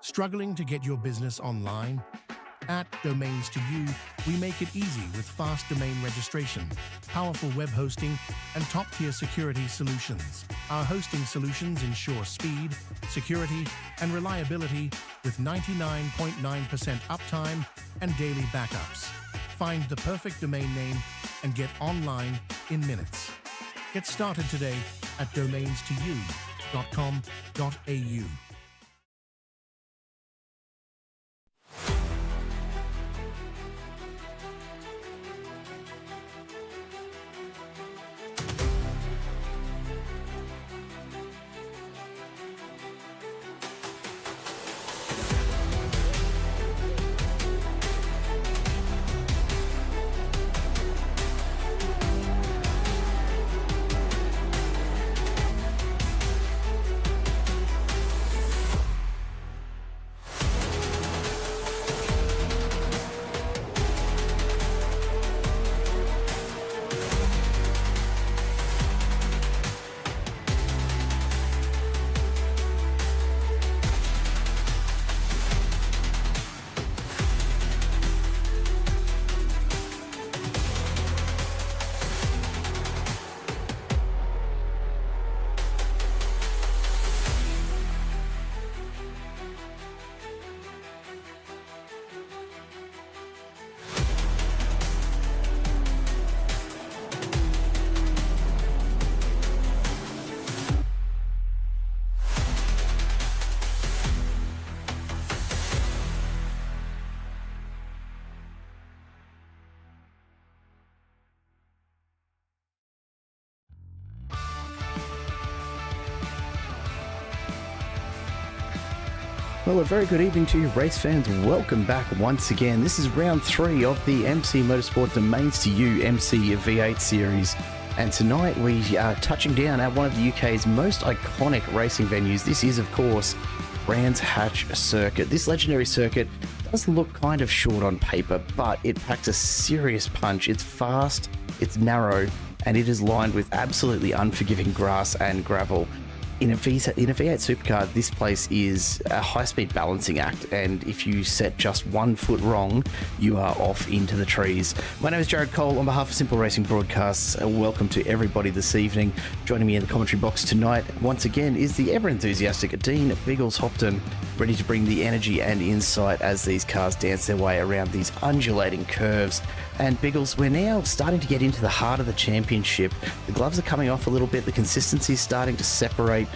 Struggling to get your business online? At Domains2U, we make it easy with fast domain registration, powerful web hosting, and top-tier security solutions. Our hosting solutions ensure speed, security, and reliability with 99.9% uptime and daily backups. Find the perfect domain name and get online in minutes. Get started today at domains2u.com.au. Well, a very good evening to you, race fans. Welcome back once again. This is round 3 of the MC Motorsport Domains2U MCV8 series. And tonight we are touching down at one of the UK's most iconic racing venues. This is, of course, Brands Hatch Circuit. This legendary circuit does look kind of short on paper, but it packs a serious punch. It's fast, it's narrow, and it is lined with absolutely unforgiving grass and gravel. In a V8 supercar, this place is a high-speed balancing act, and if you set just 1 foot wrong, you are off into the trees. My name is Jared Cole on behalf of Simple Racing Broadcasts. Welcome to everybody this evening. Joining me in the commentary box tonight, once again, is the ever-enthusiastic Dean Biggles Hopton, ready to bring the energy and insight as these cars dance their way around these undulating curves. And Biggles, we're now starting to get into the heart of the championship. The gloves are coming off a little bit. The consistency is starting to separate,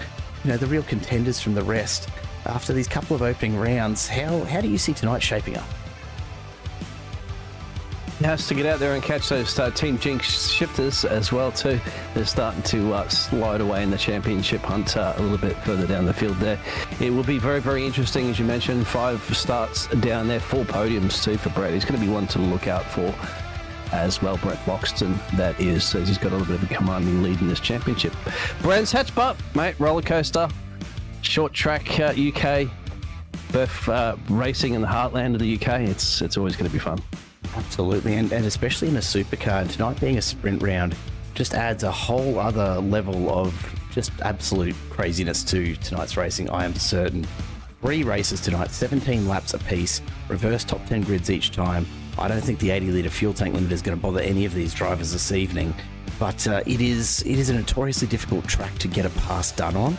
the real contenders from the rest. After these couple of opening rounds, how do you see tonight shaping up? He has to get out there and catch those Team Jinx shifters as well too. They're starting to slide away in the championship hunt a little bit further down the field there. It will be very, very interesting, as you mentioned. 5 starts down there, 4 podiums too for Brett. He's going to be one to look out for as well. Brett Boxton, that is. So he's got a little bit of a commanding lead in this championship. Brands Hatch, but mate, roller coaster, short track UK, both racing in the heartland of the UK. It's always going to be fun. Absolutely, and especially in a supercar, and tonight being a sprint round just adds a whole other level of just absolute craziness to tonight's racing, I am certain. 3 races tonight, 17 laps apiece, reverse top 10 grids each time. I don't think the 80-litre fuel tank limit is going to bother any of these drivers this evening, but it is a notoriously difficult track to get a pass done on,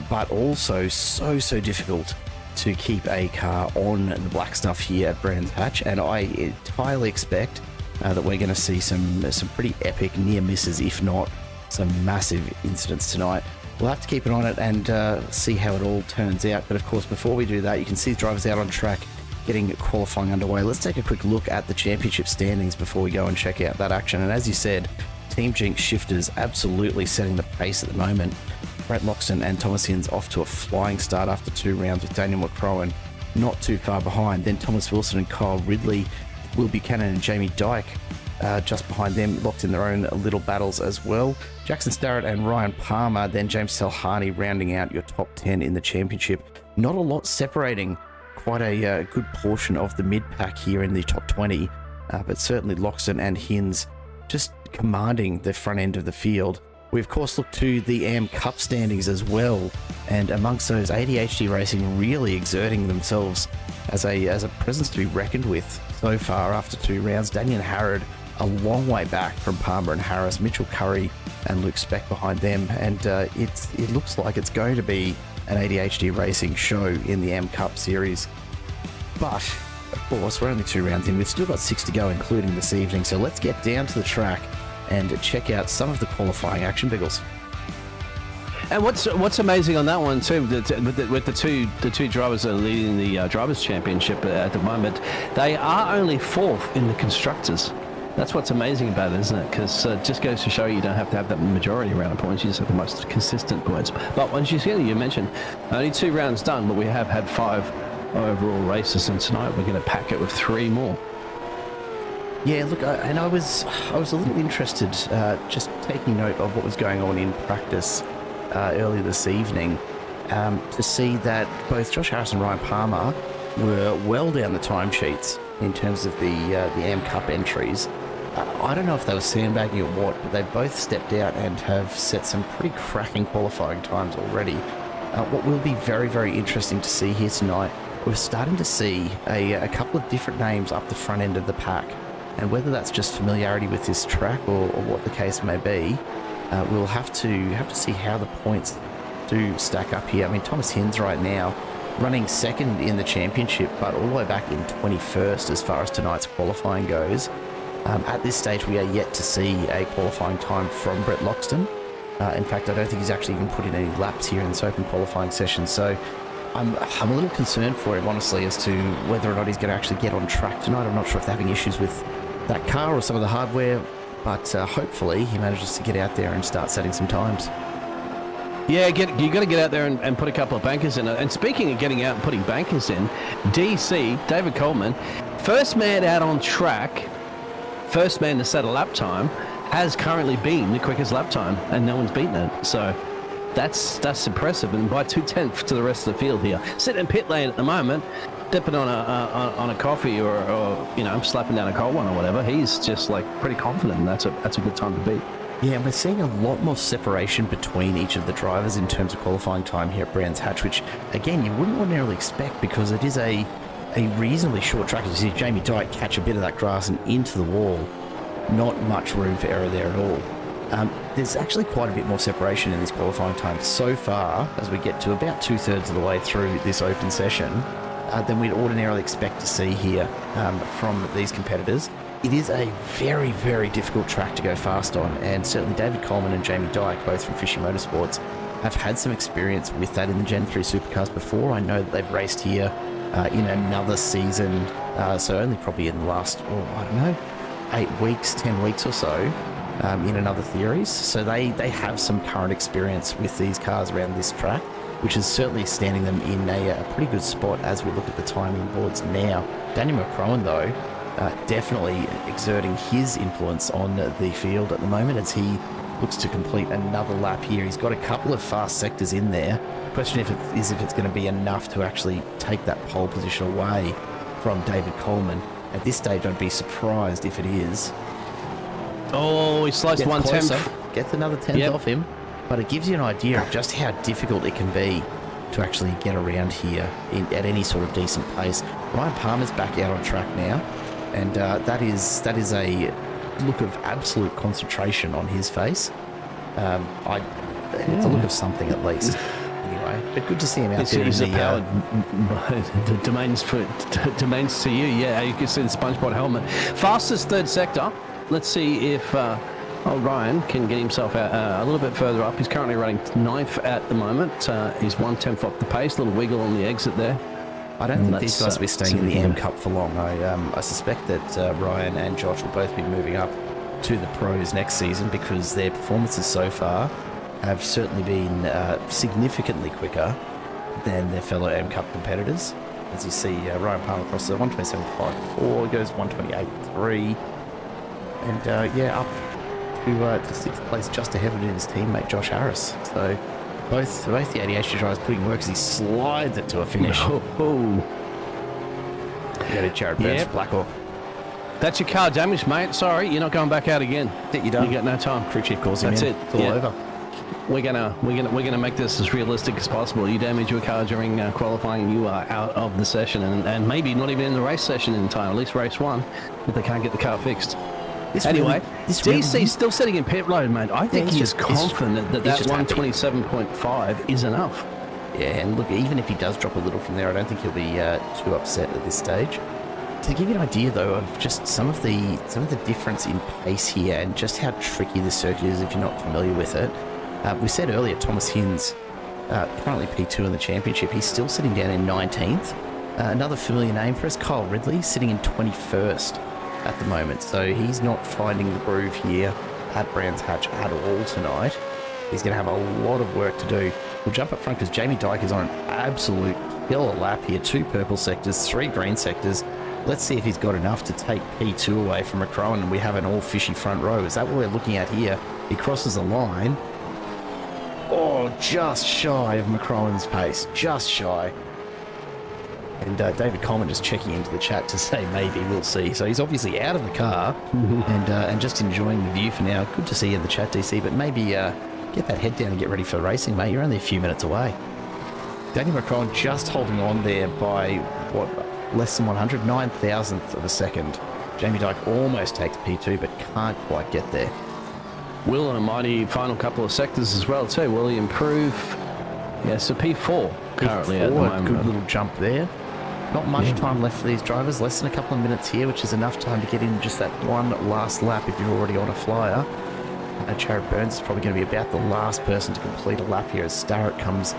but also so difficult to keep a car on the black stuff here at Brands Hatch, and I entirely expect that we're going to see some pretty epic near misses, if not some massive incidents tonight. We'll have to keep an eye on it and see how it all turns out. But of course, before we do that, you can see the drivers out on track getting qualifying underway. Let's take a quick look at the championship standings before we go and check out that action. And as you said, Team Jinx shifters absolutely setting the pace at the moment. Brett Loxton and Thomas Hinds off to a flying start after 2 rounds, with Daniel McCrowan not too far behind. Then Thomas Wilson and Kyle Ridley, Will Buchanan and Jamie Dyke just behind them, locked in their own little battles as well. Jackson Starrett and Ryan Palmer, then James Selhani rounding out your top 10 in the championship. Not a lot separating quite a good portion of the mid-pack here in the top 20, but certainly Loxton and Hinds just commanding the front end of the field. We of course look to the AM Cup standings as well, and amongst those, ADHD Racing really exerting themselves as a presence to be reckoned with so far after 2 rounds. Daniel Harrod a long way back from Palmer and Harris, Mitchell Curry and Luke Speck behind them, and it looks like it's going to be an ADHD Racing show in the AM Cup series. But of course, we're only 2 rounds in. We've still got 6 to go, including this evening. So let's get down to the track and check out some of the qualifying action, Biggles. And what's amazing on that one too, with the two drivers that are leading the drivers' championship at the moment, they are only 4th in the constructors. That's what's amazing about it, isn't it? Because it just goes to show you don't have to have that majority round of points. You just have the most consistent points. But once you mentioned only 2 rounds done, but we have had 5 overall races, and tonight we're going to pack it with 3 more. Yeah, look, I was a little interested, just taking note of what was going on in practice earlier this evening, to see that both Josh Harris and Ryan Palmer were well down the timesheets in terms of the AM Cup entries. I don't know if they were sandbagging or what, but they've both stepped out and have set some pretty cracking qualifying times already. What will be very, very interesting to see here tonight, we're starting to see a couple of different names up the front end of the pack, and whether that's just familiarity with this track or what the case may be, we'll have to see how the points do stack up here. I mean, Thomas Hinds right now running 2nd in the championship, but all the way back in 21st as far as tonight's qualifying goes. At this stage, we are yet to see a qualifying time from Brett Loxton. In fact, I don't think he's actually even put in any laps here in this open qualifying session. So I'm a little concerned for him, honestly, as to whether or not he's going to actually get on track tonight. I'm not sure if they're having issues with that car or some of the hardware, but hopefully he manages to get out there and start setting some times. Yeah, you got to get out there and put a couple of bankers in. And speaking of getting out and putting bankers in, DC, David Coleman, first man out on track, first man to set a lap time, has currently been the quickest lap time, and no one's beaten it. So that's impressive, and by 2/10 to the rest of the field here. Sitting in pit lane at the moment, dipping on a coffee or slapping down a cold one or whatever. He's just like pretty confident, and that's a good time to beat. Yeah, we're seeing a lot more separation between each of the drivers in terms of qualifying time here at Brands Hatch, which, again, you wouldn't ordinarily expect because it is a reasonably short track. As you see Jamie Dyke catch a bit of that grass and into the wall. Not much room for error there at all. There's actually quite a bit more separation in this qualifying time so far, as we get to about 2/3 of the way through this open session, than we'd ordinarily expect to see here from these competitors. It is a very, very difficult track to go fast on, and certainly David Coleman and Jamie Dyke, both from MC Motorsports, have had some experience with that in the Gen 3 Supercars before. I know that they've raced here in another season, so only probably in the last, 8 weeks, 10 weeks or so, in another series. So they have some current experience with these cars around this track, which is certainly standing them in a pretty good spot as we look at the timing boards now. Daniel McCrowan, though, definitely exerting his influence on the field at the moment as he looks to complete another lap here. He's got a couple of fast sectors in there. Question if it's going to be enough to actually take that pole position away from David Coleman. At this stage, I'd be surprised if it is. Oh, he sliced 1/10. Gets another 10th off him. But it gives you an idea of just how difficult it can be to actually get around here at any sort of decent pace. Ryan Palmer's back out on track now, and that is a look of absolute concentration on his face. It's a look of something at least. Anyway, but good to see him out there. He's powered the Domains2U. Yeah, you can see the SpongeBob helmet. Fastest 3rd sector. Let's see if Ryan can get himself out a little bit further up. He's currently running 9th at the moment. He's 1/10 off the pace. Little wiggle on the exit there. I don't think these guys will be staying in the AM Cup for long. I suspect that Ryan and Josh will both be moving up to the pros next season because their performances so far have certainly been significantly quicker than their fellow AM Cup competitors. As you see, Ryan Palmer across the 127.54, goes 128.3, and up to 6th place, just ahead of his teammate Josh Harris. So both the ADHD drivers putting work as he slides it to a finish. Oh. Go to Jared Burns for Blackhawk. That's your car damaged, mate. Sorry, you're not going back out again. You done. You got no time. Crew chief calls him That's in. it. It's all over. We're gonna make this as realistic as possible. You damage your car during qualifying, you are out of the session, and maybe not even in the race session in time. At least race one, if they can't get the car fixed. Anyway, DC's still sitting in pit road, mate. I think he's confident that 127.5 is enough. Yeah, and look, even if he does drop a little from there, I don't think he'll be too upset at this stage. To give you an idea, though, of just some of the difference in pace here and just how tricky this circuit is if you're not familiar with it. We said earlier, Thomas Hinz, currently P2 in the championship, he's still sitting down in 19th. Another familiar name for us, Kyle Ridley, sitting in 21st at the moment. So he's not finding the groove here at Brands Hatch at all tonight. He's going to have a lot of work to do. We'll jump up front because Jamie Dyke is on an absolute killer lap here. 2 purple sectors, 3 green sectors. Let's see if he's got enough to take P2 away from McCrowan, and we have an all-fishy front row. Is that what we're looking at here? He crosses the line. Oh, just shy of McCrowan's pace. Just shy. And David Coleman just checking into the chat to say maybe, we'll see. So he's obviously out of the car and just enjoying the view for now. Good to see you in the chat, DC, but maybe get that head down and get ready for racing, mate. You're only a few minutes away. Daniel McCrowan just holding on there by, what, less than 109 thousandth of a second. Jamie Dyke almost takes P2, but can't quite get there. Will in a mighty final couple of sectors as well too. Will he improve? Yeah, so P4 currently at the moment. Good little jump there. Not much time left for these drivers. Less than a couple of minutes here, which is enough time to get in just that one last lap if you're already on a flyer. Jared Burns is probably going to be about the last person to complete a lap here as Starrett comes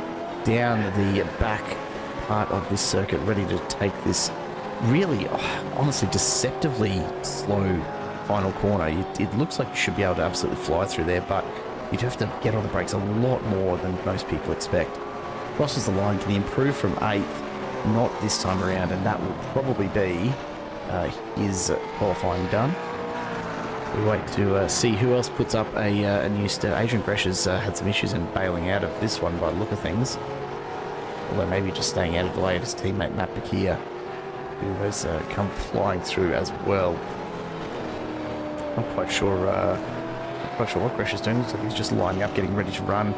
down the back part of this circuit, ready to take this really, honestly, deceptively slow final corner. It looks like you should be able to absolutely fly through there, but you'd have to get on the brakes a lot more than most people expect. Crosses the line. Can he improve from 8th? Not this time around, and that will probably be his qualifying done. We wait to see who else puts up a new start. Adrian Gresh has had some issues in bailing out of this one by the look of things. Although maybe just staying out of the way of his teammate Matt Bakir, who has come flying through as well. Not quite sure what Gresh is doing. Looks like he's just lining up, getting ready to run.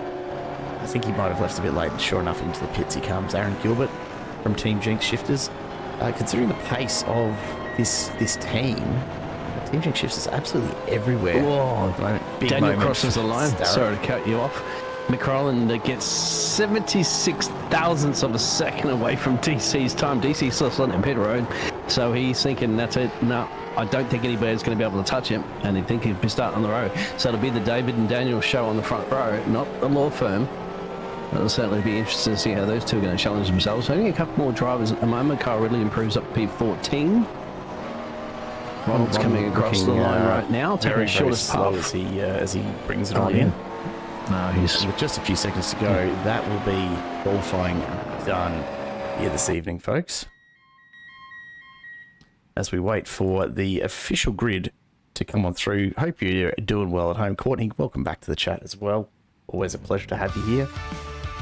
I think he might have left a bit late. Sure enough, into the pits he comes. Aaron Gilbert from Team Jinx Shifters. Considering the pace of this team, Team Jinx Shifters is absolutely everywhere. Whoa, Big Daniel moment. crosses the line. Sorry to cut you off. McCrollan gets 76 thousandths of a second away from DC's time. DC's still on pit road, so he's thinking, that's it. No, I don't think anybody's going to be able to touch him, and he think he'd be starting on the road. So it'll be the David and Daniel show on the front row, not the law firm. It'll certainly be interesting to see how those two are going to challenge themselves. Only a couple more drivers at the moment. Kyle Ridley improves up to P14. Ronald's coming across the line right now, taking the shortest path as he brings it on in. No, he's with just a few seconds to go. That will be qualifying done here this evening, folks. As we wait for the official grid to come on through. Hope you're doing well at home. Courtney, welcome back to the chat as well. Always a pleasure to have you here.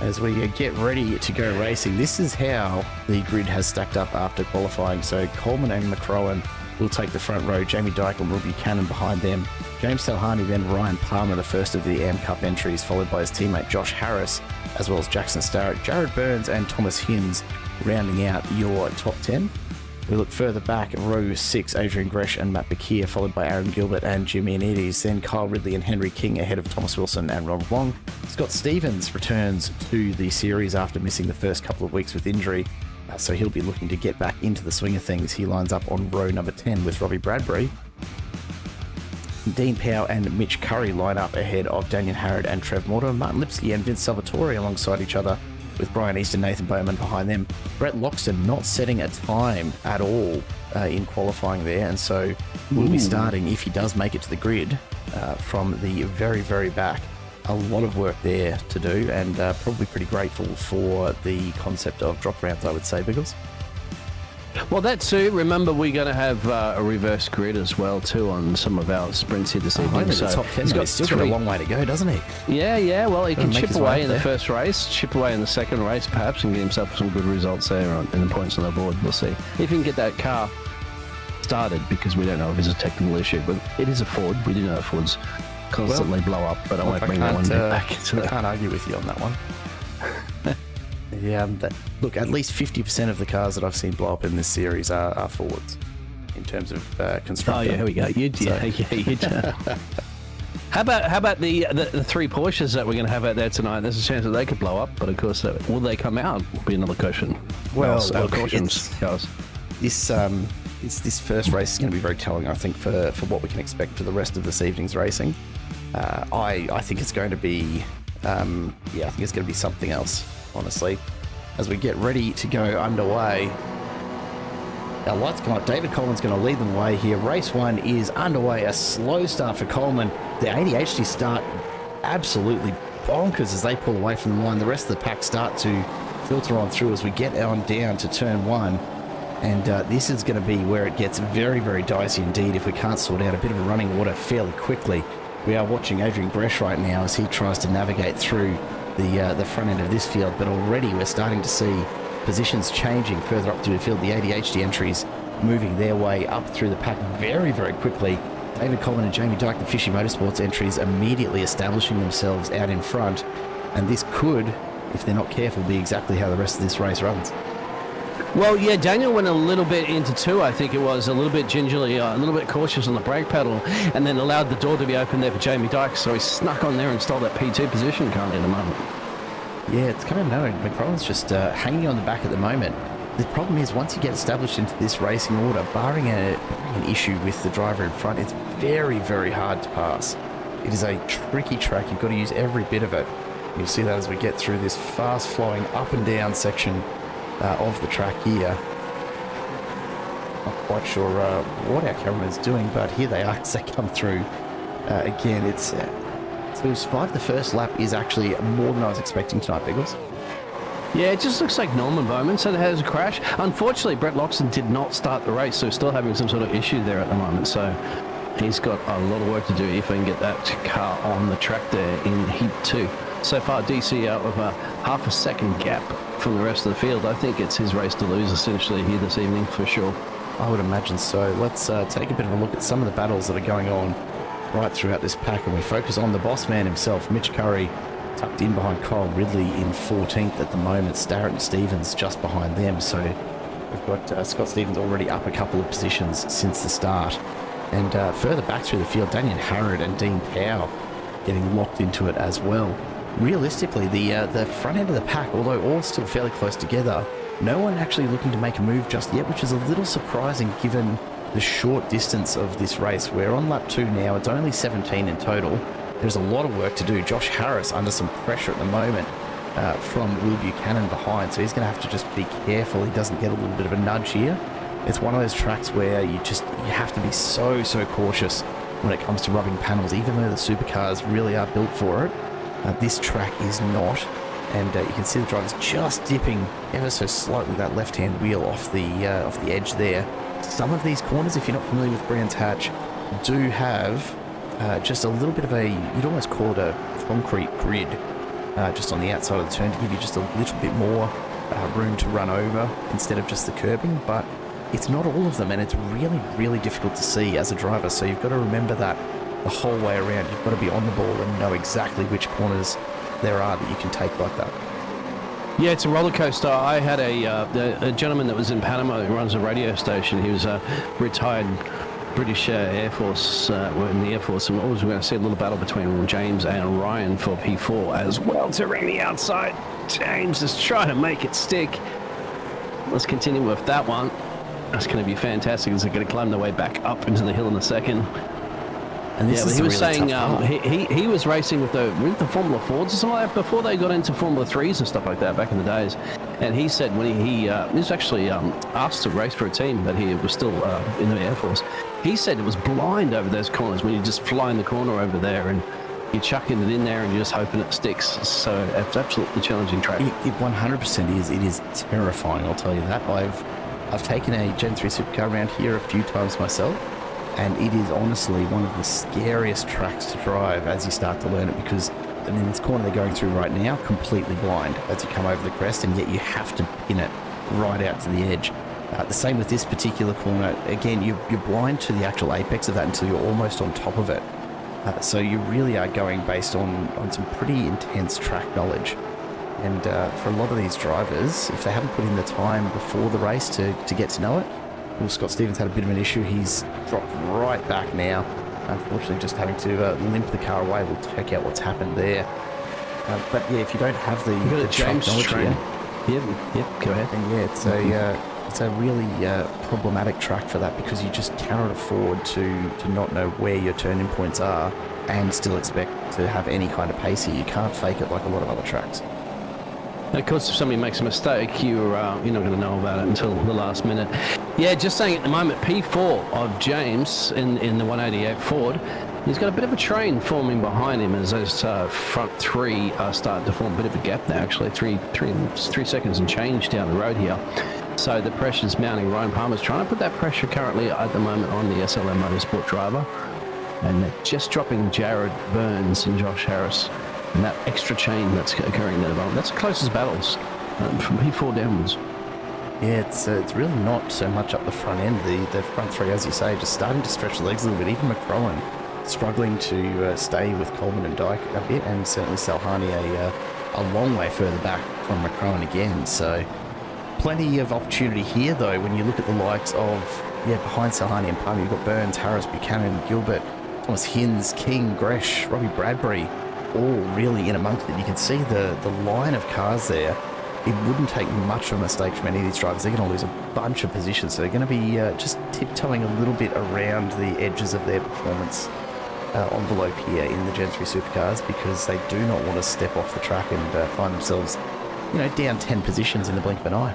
As we get ready to go racing, this is how the grid has stacked up after qualifying. So Coleman and McCrowan will take the front row. Jamie Dyke and Will Buchanan behind them. James Talhani, then Ryan Palmer, the first of the AM Cup entries, followed by his teammate Josh Harris, as well as Jackson Starrett, Jared Burns and Thomas Hinz rounding out your top 10. We look further back, row 6, Adrian Gresh and Matt Bakir, followed by Aaron Gilbert and Jimmy Anides, then Kyle Ridley and Henry King ahead of Thomas Wilson and Ronald Wong. Scott Stevens returns to the series after missing the first couple of weeks with injury, so he'll be looking to get back into the swing of things. He lines up on row number 10 with Robbie Bradbury. Dean Powell and Mitch Curry line up ahead of Daniel Harrod and Trev Mortimer. Martin Lipsky and Vince Salvatore alongside each other, with Brian East and Nathan Bowman behind them. Brett Loxton not setting a time at all in qualifying there, and so we'll be starting, if he does make it to the grid, from the very, very back. A lot of work there to do, and probably pretty grateful for the concept of drop rounds, I would say, Biggles. Well, that too. Remember, we're going to have a reverse grid as well too on some of our sprints here this evening. So the top 10, he's still got a long way to go, doesn't he? Yeah. Well, he can chip away in the first race, chip away in the second race, perhaps, and get himself some good results there in the points on the board. We'll see if he can get that car started because we don't know if it's a technical issue, but it is a Ford. We do know Fords constantly blow up, but I won't bring that one back into that. I can't argue with you on that one. Yeah, look, at least 50% of the cars that I've seen blow up in this series are Fords in terms of construction. Oh, yeah, here we go. You How about the 3 Porsches that we're going to have out there tonight? There's a chance that they could blow up, but of course, will they come out? Will be another question. Well, this first race is going to be very telling, I think, for what we can expect for the rest of this evening's racing. I think it's going to be, I think it's going to be something else, honestly. As we get ready to go underway, our lights come up. David Coleman's going to lead them away here. Race 1 is underway. A slow start for Coleman. The ADHD start absolutely bonkers as they pull away from the line. The rest of the pack start to filter on through as we get on down to turn 1. And this is going to be where it gets very, very dicey indeed if we can't sort out a bit of a running order fairly quickly. We are watching Adrian Gresh right now as he tries to navigate through the front end of this field, but already we're starting to see positions changing further up through the field. The ADHD entries moving their way up through the pack very, very quickly. David Coleman and Jamie Dyke, the Fishy Motorsports entries, immediately establishing themselves out in front. And this could, if they're not careful, be exactly how the rest of this race runs. Well, yeah, Daniel went a little bit into 2, I think it was, a little bit gingerly, a little bit cautious on the brake pedal, and then allowed the door to be open there for Jamie Dyke, so he snuck on there and stole that P2 position currently at the moment. Yeah, it's coming out. McFarlane's just hanging on the back at the moment. The problem is, once you get established into this racing order, barring an issue with the driver in front, it's very, very hard to pass. It is a tricky track. You've got to use every bit of it. You'll see that as we get through this fast-flowing up and down section of the track here. Not quite sure what our cameraman's doing, but here they are as they come through. Again, it's to survive the first lap is actually more than I was expecting tonight, Biggles. Yeah, it just looks like Norman Bowman said it has a crash. Unfortunately, Brett Loxton did not start the race, so still having some sort of issue there at the moment. So he's got a lot of work to do if he can get that car on the track there in Heat 2. So far, DC out of a half a second gap from the rest of the field. I think it's his race to lose essentially here this evening for sure. I would imagine so. Let's take a bit of a look at some of the battles that are going on right throughout this pack, and we focus on the boss man himself, Mitch Curry, tucked in behind Kyle Ridley in 14th at the moment. Starrett Stevens just behind them. So we've got Scott Stevens already up a couple of positions since the start. And further back through the field, Daniel Harrod and Dean Powell getting locked into it as well. Realistically, the front end of the pack, although all still fairly close together, no one actually looking to make a move just yet, which is a little surprising given the short distance of this race. We're on lap 2 now. It's only 17 in total. There's a lot of work to do. Josh Harris under some pressure at the moment from Will Buchanan behind, so he's going to have to just be careful he doesn't get a little bit of a nudge here. It's one of those tracks where you have to be so cautious when it comes to rubbing panels, even though the supercars really are built for it. This track is not, and you can see the driver's just dipping ever so slightly that left-hand wheel off the edge there. Some of these corners, if you're not familiar with Brands Hatch, do have just a little bit of a, you'd almost call it a concrete grid just on the outside of the turn to give you just a little bit more room to run over instead of just the curbing, but it's not all of them, and it's really difficult to see as a driver, so you've got to remember that the whole way around. You've got to be on the ball and know exactly which corners there are that you can take like that. Yeah, it's a roller coaster. I had a gentleman that was in Panama who runs a radio station. He was a retired British Air Force, in the Air Force, and always we're going to see a little battle between James and Ryan for P4 as well to ring the outside. James is trying to make it stick. Let's continue with that one. That's going to be fantastic as they're going to climb their way back up into the hill in a second. And yeah, but he was saying he was racing with the Formula Fords or something like that before they got into Formula 3s and stuff like that back in the days. And he said when he was actually asked to race for a team, but he was still in the Air Force. He said it was blind over those corners when you just fly in the corner over there and you're chucking it in there and you're just hoping it sticks. So it's absolutely challenging track. It 100% is. It is terrifying, I'll tell you that. I've taken a Gen 3 supercar around here a few times myself, and it is honestly one of the scariest tracks to drive as you start to learn it, because in this corner they're going through right now, completely blind as you come over the crest, and yet you have to pin it right out to the edge. The same with this particular corner. Again, you're blind to the actual apex of that until you're almost on top of it. So you really are going based on some pretty intense track knowledge. And for a lot of these drivers, if they haven't put in the time before the race to get to know it, well, Scott Stevens had a bit of an issue. He's dropped right back now. Unfortunately, just having to limp the car away. We'll check out what's happened there. But yeah, if you don't have the track knowledge here, Yep, go ahead. and it's a really problematic track for that, because you just cannot afford to not know where your turning points are and still expect to have any kind of pace here. You can't fake it like a lot of other tracks. And of course, if somebody makes a mistake, you're not going to know about it until the last minute. Yeah, just saying at the moment, P4 of James in the 188 Ford, he's got a bit of a train forming behind him as those front three are starting to form a bit of a gap now, actually. Three seconds and change down the road here. So the pressure's mounting. Ryan Palmer's trying to put that pressure currently at the moment on the SLM Motorsport driver. And they're just dropping Jared Burns and Josh Harris. And that extra chain that's occurring there, that's the closest battles from P4 downwards. Yeah, it's really not so much up the front end. The front three, as you say, just starting to stretch the legs a little bit. Even McCrowan struggling to stay with Coleman and Dyke a bit, and certainly Salhani a long way further back from McCrowan again. So plenty of opportunity here, though, when you look at the likes of, behind Salhani and Palmer, you've got Burns, Harris, Buchanan, Gilbert, Thomas Hinds, King, Gresh, Robbie Bradbury, all really in amongst it. You can see the line of cars there. It wouldn't take much of a mistake from any of these drivers. They're going to lose a bunch of positions, so they're going to be just tiptoeing a little bit around the edges of their performance envelope here in the Gen 3 supercars, because they do not want to step off the track and find themselves, down 10 positions in the blink of an eye.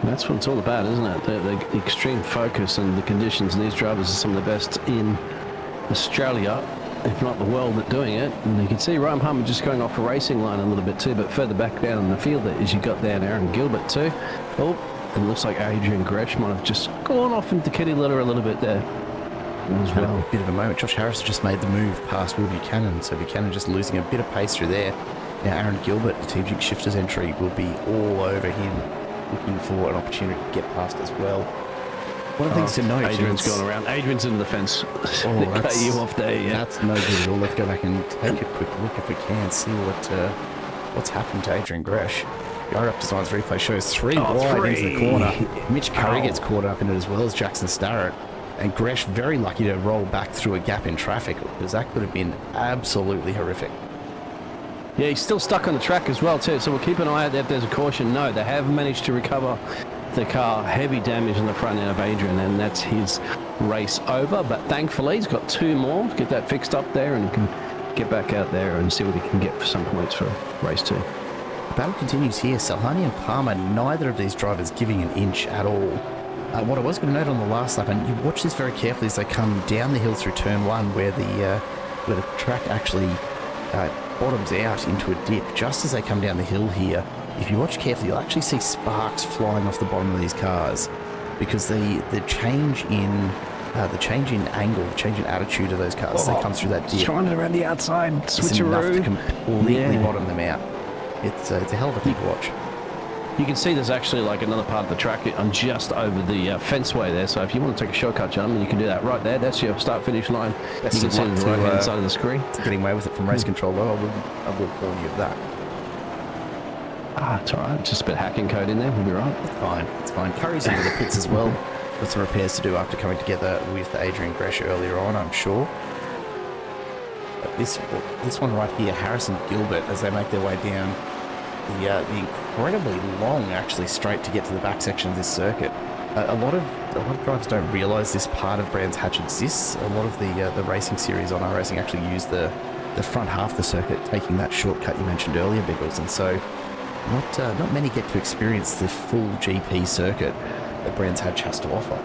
That's what it's all about, isn't it? The extreme focus and the conditions, and these drivers are some of the best in Australia, if not the world, at doing it. And you can see Ryan Palmer just going off a racing line a little bit too, but further back down in the field as you got down Aaron Gilbert too. Oh, it looks like Adrian Gresh might have just gone off into kitty litter a little bit there as well. A bit of a moment. Josh Harris just made the move past Will Buchanan, so Buchanan just losing a bit of pace through there. Now Aaron Gilbert, the Team Duke Shifters entry, will be all over him, looking for an opportunity to get past as well. One of the things to note, Adrian's gone around. Adrian's into the fence. Oh, they cut you off there, yeah. That's no good at all. Let's go back and take a quick look if we can, see what's happened to Adrian Gresh. The IRAP Designs replay shows three wide into the corner. Mitch Curry gets caught up in it, as well as Jackson Starrett. And Gresh very lucky to roll back through a gap in traffic, because that could have been absolutely horrific. Yeah, he's still stuck on the track as well too, so we'll keep an eye out there if there's a caution. No, they have managed to recover the car. Heavy damage on the front end of Adrian, and that's his race over. But thankfully, he's got two more to get that fixed up there, and he can get back out there and see what he can get for some points for race two. The battle continues here. Salhani and Palmer, neither of these drivers giving an inch at all. What I was going to note on the last lap, and you watch this very carefully as they come down the hill through turn one, where the track actually bottoms out into a dip. Just as they come down the hill here, if you watch carefully, you'll actually see sparks flying off the bottom of these cars, because the change in angle, the change in attitude of those cars as they come through that dip. Trying it around the outside, switcheroo. Enough to completely bottom them out. It's a hell of a thing to watch. You can see there's actually like another part of the track on just over the fenceway there. So if you want to take a shortcut, gentlemen, you can do that right there. That's your start-finish line. You can see the right-hand side of the screen. Getting away with it from race control, though, I will warn you of that. It's all right. Just a bit of hacking code in there. We'll be right. It's fine. Curry's into the pits as well. Got some repairs to do after coming together with Adrian Gresh earlier on, I'm sure. But this one right here, Harrison Gilbert, as they make their way down the incredibly long, actually, straight to get to the back section of this circuit. A lot of drivers don't realise this part of Brands Hatch exists. A lot of the racing series on iRacing actually use the front half of the circuit, taking that shortcut you mentioned earlier, Biggles, and so not many get to experience the full GP circuit that Brands Hatch has to offer.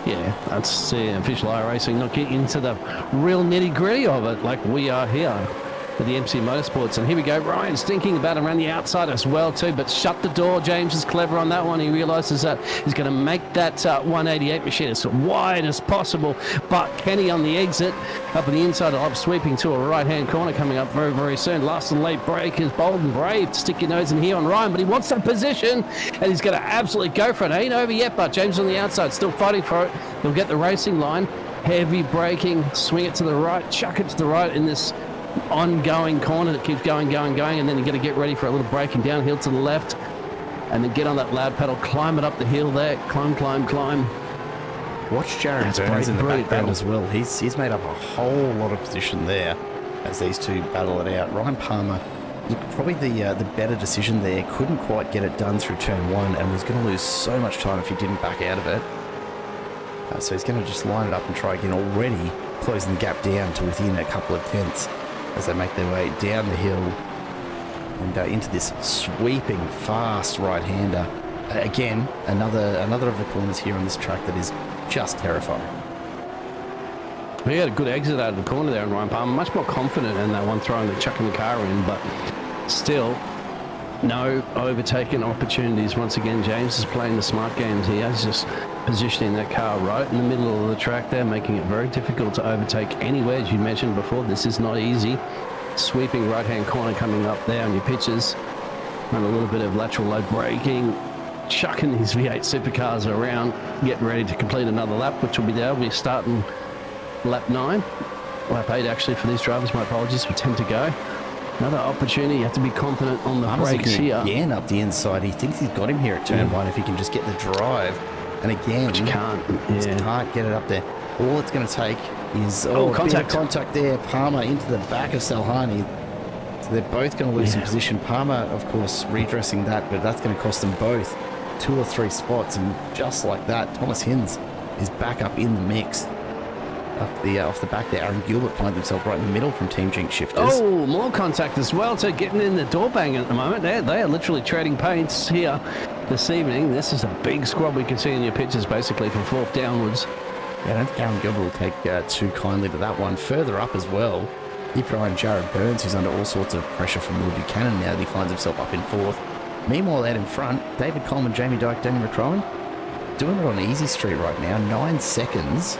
Yeah, that's official iRacing, not getting into the real nitty-gritty of it like we are here. for the MC Motorsports. And here we go, Ryan's thinking about around the outside as well too, but shut the door. James is clever on that one. He realises that he's going to make that 188 machine as wide as possible. But Kenny on the exit, up on the inside, up sweeping to a right-hand corner coming up very, very soon. Last and late break is bold and brave to stick your nose in here on Ryan, but he wants that position, and he's going to absolutely go for it. Ain't over yet, but James on the outside, still fighting for it. He'll get the racing line. Heavy braking, swing it to the right, chuck it to the right in this ongoing corner that keeps going, and then you got to get ready for a little braking downhill to the left, and then get on that loud pedal, climb it up the hill there, climb. Watch Jared Burns in the background as well. He's made up a whole lot of position there as these two battle it out. Ryan Palmer, probably the better decision there. Couldn't quite get it done through turn one and was going to lose so much time if he didn't back out of it. So he's going to just line it up and try again, already closing the gap down to within a couple of tenths as they make their way down the hill and into this sweeping, fast right-hander. Again, another of the corners here on this track that is just terrifying. He had a good exit out of the corner there, and Ryan Palmer much more confident in that one, chucking the car in, but still no overtaking opportunities. Once again, James is playing the smart games here. He's just positioning that car right in the middle of the track there, making it very difficult to overtake anywhere. As you mentioned before, this is not easy. Sweeping right-hand corner coming up there on your pitches. And a little bit of lateral low braking, chucking these V8 supercars around, getting ready to complete another lap, which will be there. We'll be starting lap 9. Lap 8 actually for these drivers, my apologies, with 10 to go. Another opportunity, you have to be confident on the brakes here. Again up the inside, he thinks he's got him here at turn 1 if he can just get the drive. And again, but you can't. Can't get it up there. All it's going to take is contact there. Palmer into the back of Salhani. So they're both going to lose some position. Palmer, of course, redressing that, but that's going to cost them both 2 or 3 spots. And just like that, Thomas Hinz is back up in the mix. Off the back there, Aaron Gilbert finds himself right in the middle from Team Jinx Shifters. Oh, more contact as well. So getting in the door bang at the moment. They are literally trading paints here this evening. This is a big squad we can see in your pictures, basically from 4th downwards. Yeah, I don't think Aaron Gilbert will take too kindly to that one. Further up as well, keep your eye on Jared Burns, who's under all sorts of pressure from Will Buchanan now that he finds himself up in 4th. Meanwhile, out in front, David Coleman, Jamie Dyke, Danny McCrowan, doing it on easy street right now. 9 seconds.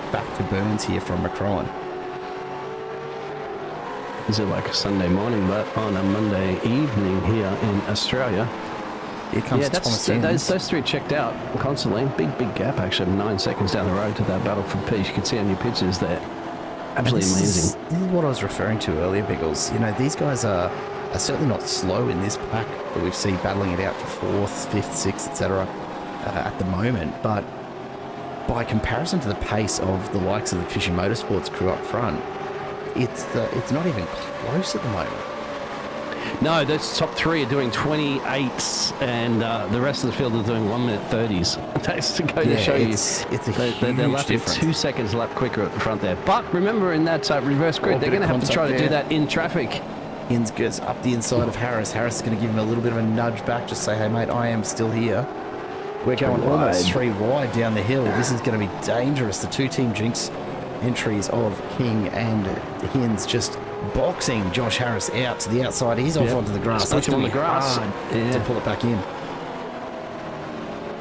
Back to Burns here from McCrowan. Is it like a Sunday morning, but on a Monday evening here in Australia? Here comes Thomas Hinz. Those 3 checked out constantly. Big gap, actually, 9 seconds down the road to that battle for peace. You can see on your pictures there. Absolutely amazing. This is what I was referring to earlier, Biggles. You know, these guys are certainly not slow in this pack that we've seen battling it out for 4th, 5th, 6th, etc. At the moment, but by comparison to the pace of the likes of the Fisher Motorsports crew up front, it's not even close at the moment. No, those top 3 are doing 28s, and the rest of the field are doing 1 minute 30s. That's to go to show you. It's a huge they're lapping difference. 2 seconds lap quicker at the front there. But remember, in that reverse grid, they're going to have to try to do that in traffic. Hinz goes up the inside of Harris. Harris is going to give him a little bit of a nudge back, just say, hey mate, I am still here. We're going almost 3 wide down the hill. This is going to be dangerous. The 2 Team Jinx entries of King and Hinz just boxing Josh Harris out to the outside. He's off onto the grass. That's going to be hard to pull it back in.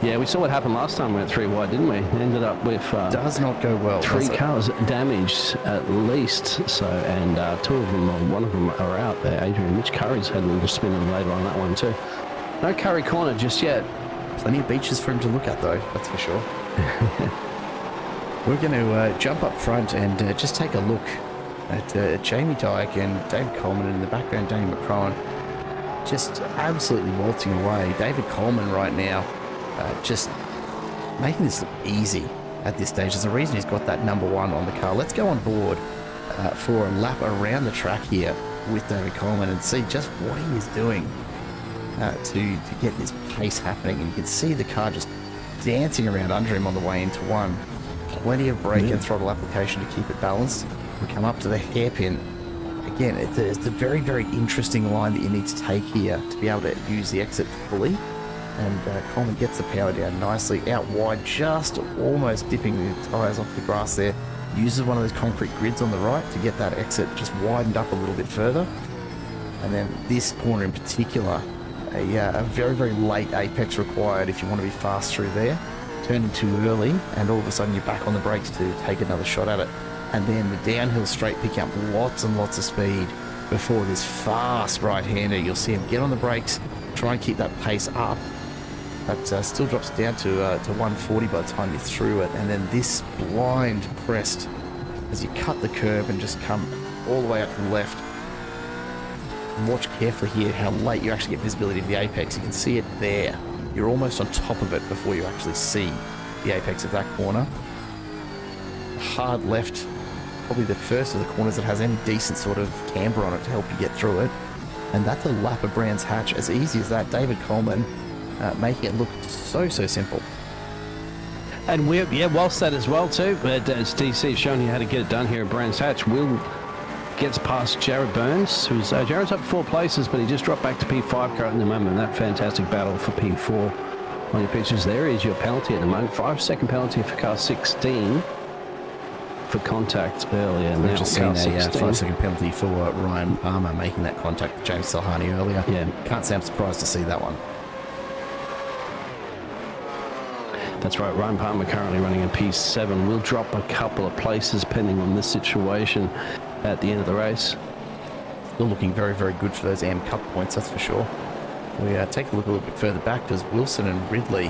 Yeah, we saw what happened last time we went 3 wide, didn't we? Ended up with does not go well. 3 cars damaged at least. So, and 2 of them, or 1 of them, are out there. Adrian Mitch Curry's had a little spin in later on that one too. No Curry corner just yet. Plenty of beaches for him to look at, though, that's for sure. We're going to jump up front and just take a look at Jamie Dyke and David Coleman, and in the background, Danny McCrowan, just absolutely waltzing away. David Coleman right now, just making this look easy at this stage. There's a reason he's got that number 1 on the car. Let's go on board for a lap around the track here with David Coleman and see just what he is doing to get this pace happening. And you can see the car just dancing around under him on the way into 1. Plenty of brake and throttle application to keep it balanced. We come up to the hairpin. Again, it's a very, very interesting line that you need to take here to be able to use the exit fully. And Coleman gets the power down nicely out wide, just almost dipping the tyres off the grass there. uses one of those concrete grids on the right to get that exit just widened up a little bit further. And then this corner in particular, a very, very late apex required if you want to be fast through there. Turning too early, and all of a sudden you're back on the brakes to take another shot at it. And then the downhill straight picking up lots and lots of speed before this fast right-hander. You'll see him get on the brakes, try and keep that pace up, but still drops down to 140 by the time you're through it. And then this blind crest as you cut the curb and just come all the way up to the left. And watch carefully here how late you actually get visibility of the apex. You can see it there. You're almost on top of it before you actually see the apex of that corner. Hard left, probably the first of the corners that has any decent sort of camber on it to help you get through it. And that's a lap of Brands Hatch, as easy as that. David Coleman making it look so simple. And whilst that as well too, but as DC showing you how to get it done here at Brands Hatch, Will gets past Jared Burns, who's Jared's up 4 places, but he just dropped back to P5 currently at the moment. That fantastic battle for P4 on your pictures. There is your penalty at the moment. 5-second penalty for car 16 for contact earlier. We've just seen a 5-second penalty for Ryan Palmer making that contact with James Salhani earlier. Yeah, can't say I'm surprised to see that one. That's right. Ryan Palmer currently running a P7. Will drop a couple of places depending on this situation at the end of the race. Still looking very, very good for those AM Cup points, that's for sure. We take a look a little bit further back because Wilson and Ridley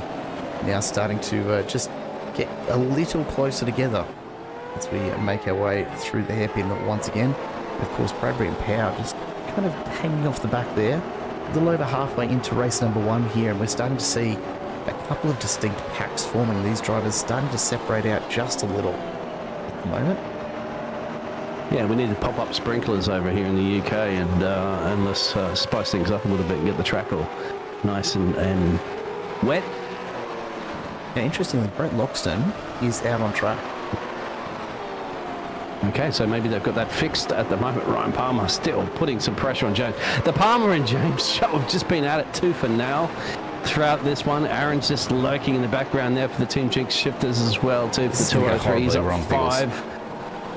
now starting to just get a little closer together as we make our way through the hairpin once again. Of course, Bradbury and Power just kind of hanging off the back there. A little over halfway into race number 1 here, and we're starting to see a couple of distinct packs forming. These drivers starting to separate out just a little at the moment. Yeah, we need to pop up sprinklers over here in the UK and let's spice things up a little bit and get the track all nice and wet. Yeah, interestingly, Brett Loxton is out on track. Okay, so maybe they've got that fixed at the moment. Ryan Palmer still putting some pressure on James. The Palmer and James show have just been at it tooth and nail throughout this one. Aaron's just lurking in the background there for the Team Jinx shifters as well too for the 203. He's up 5.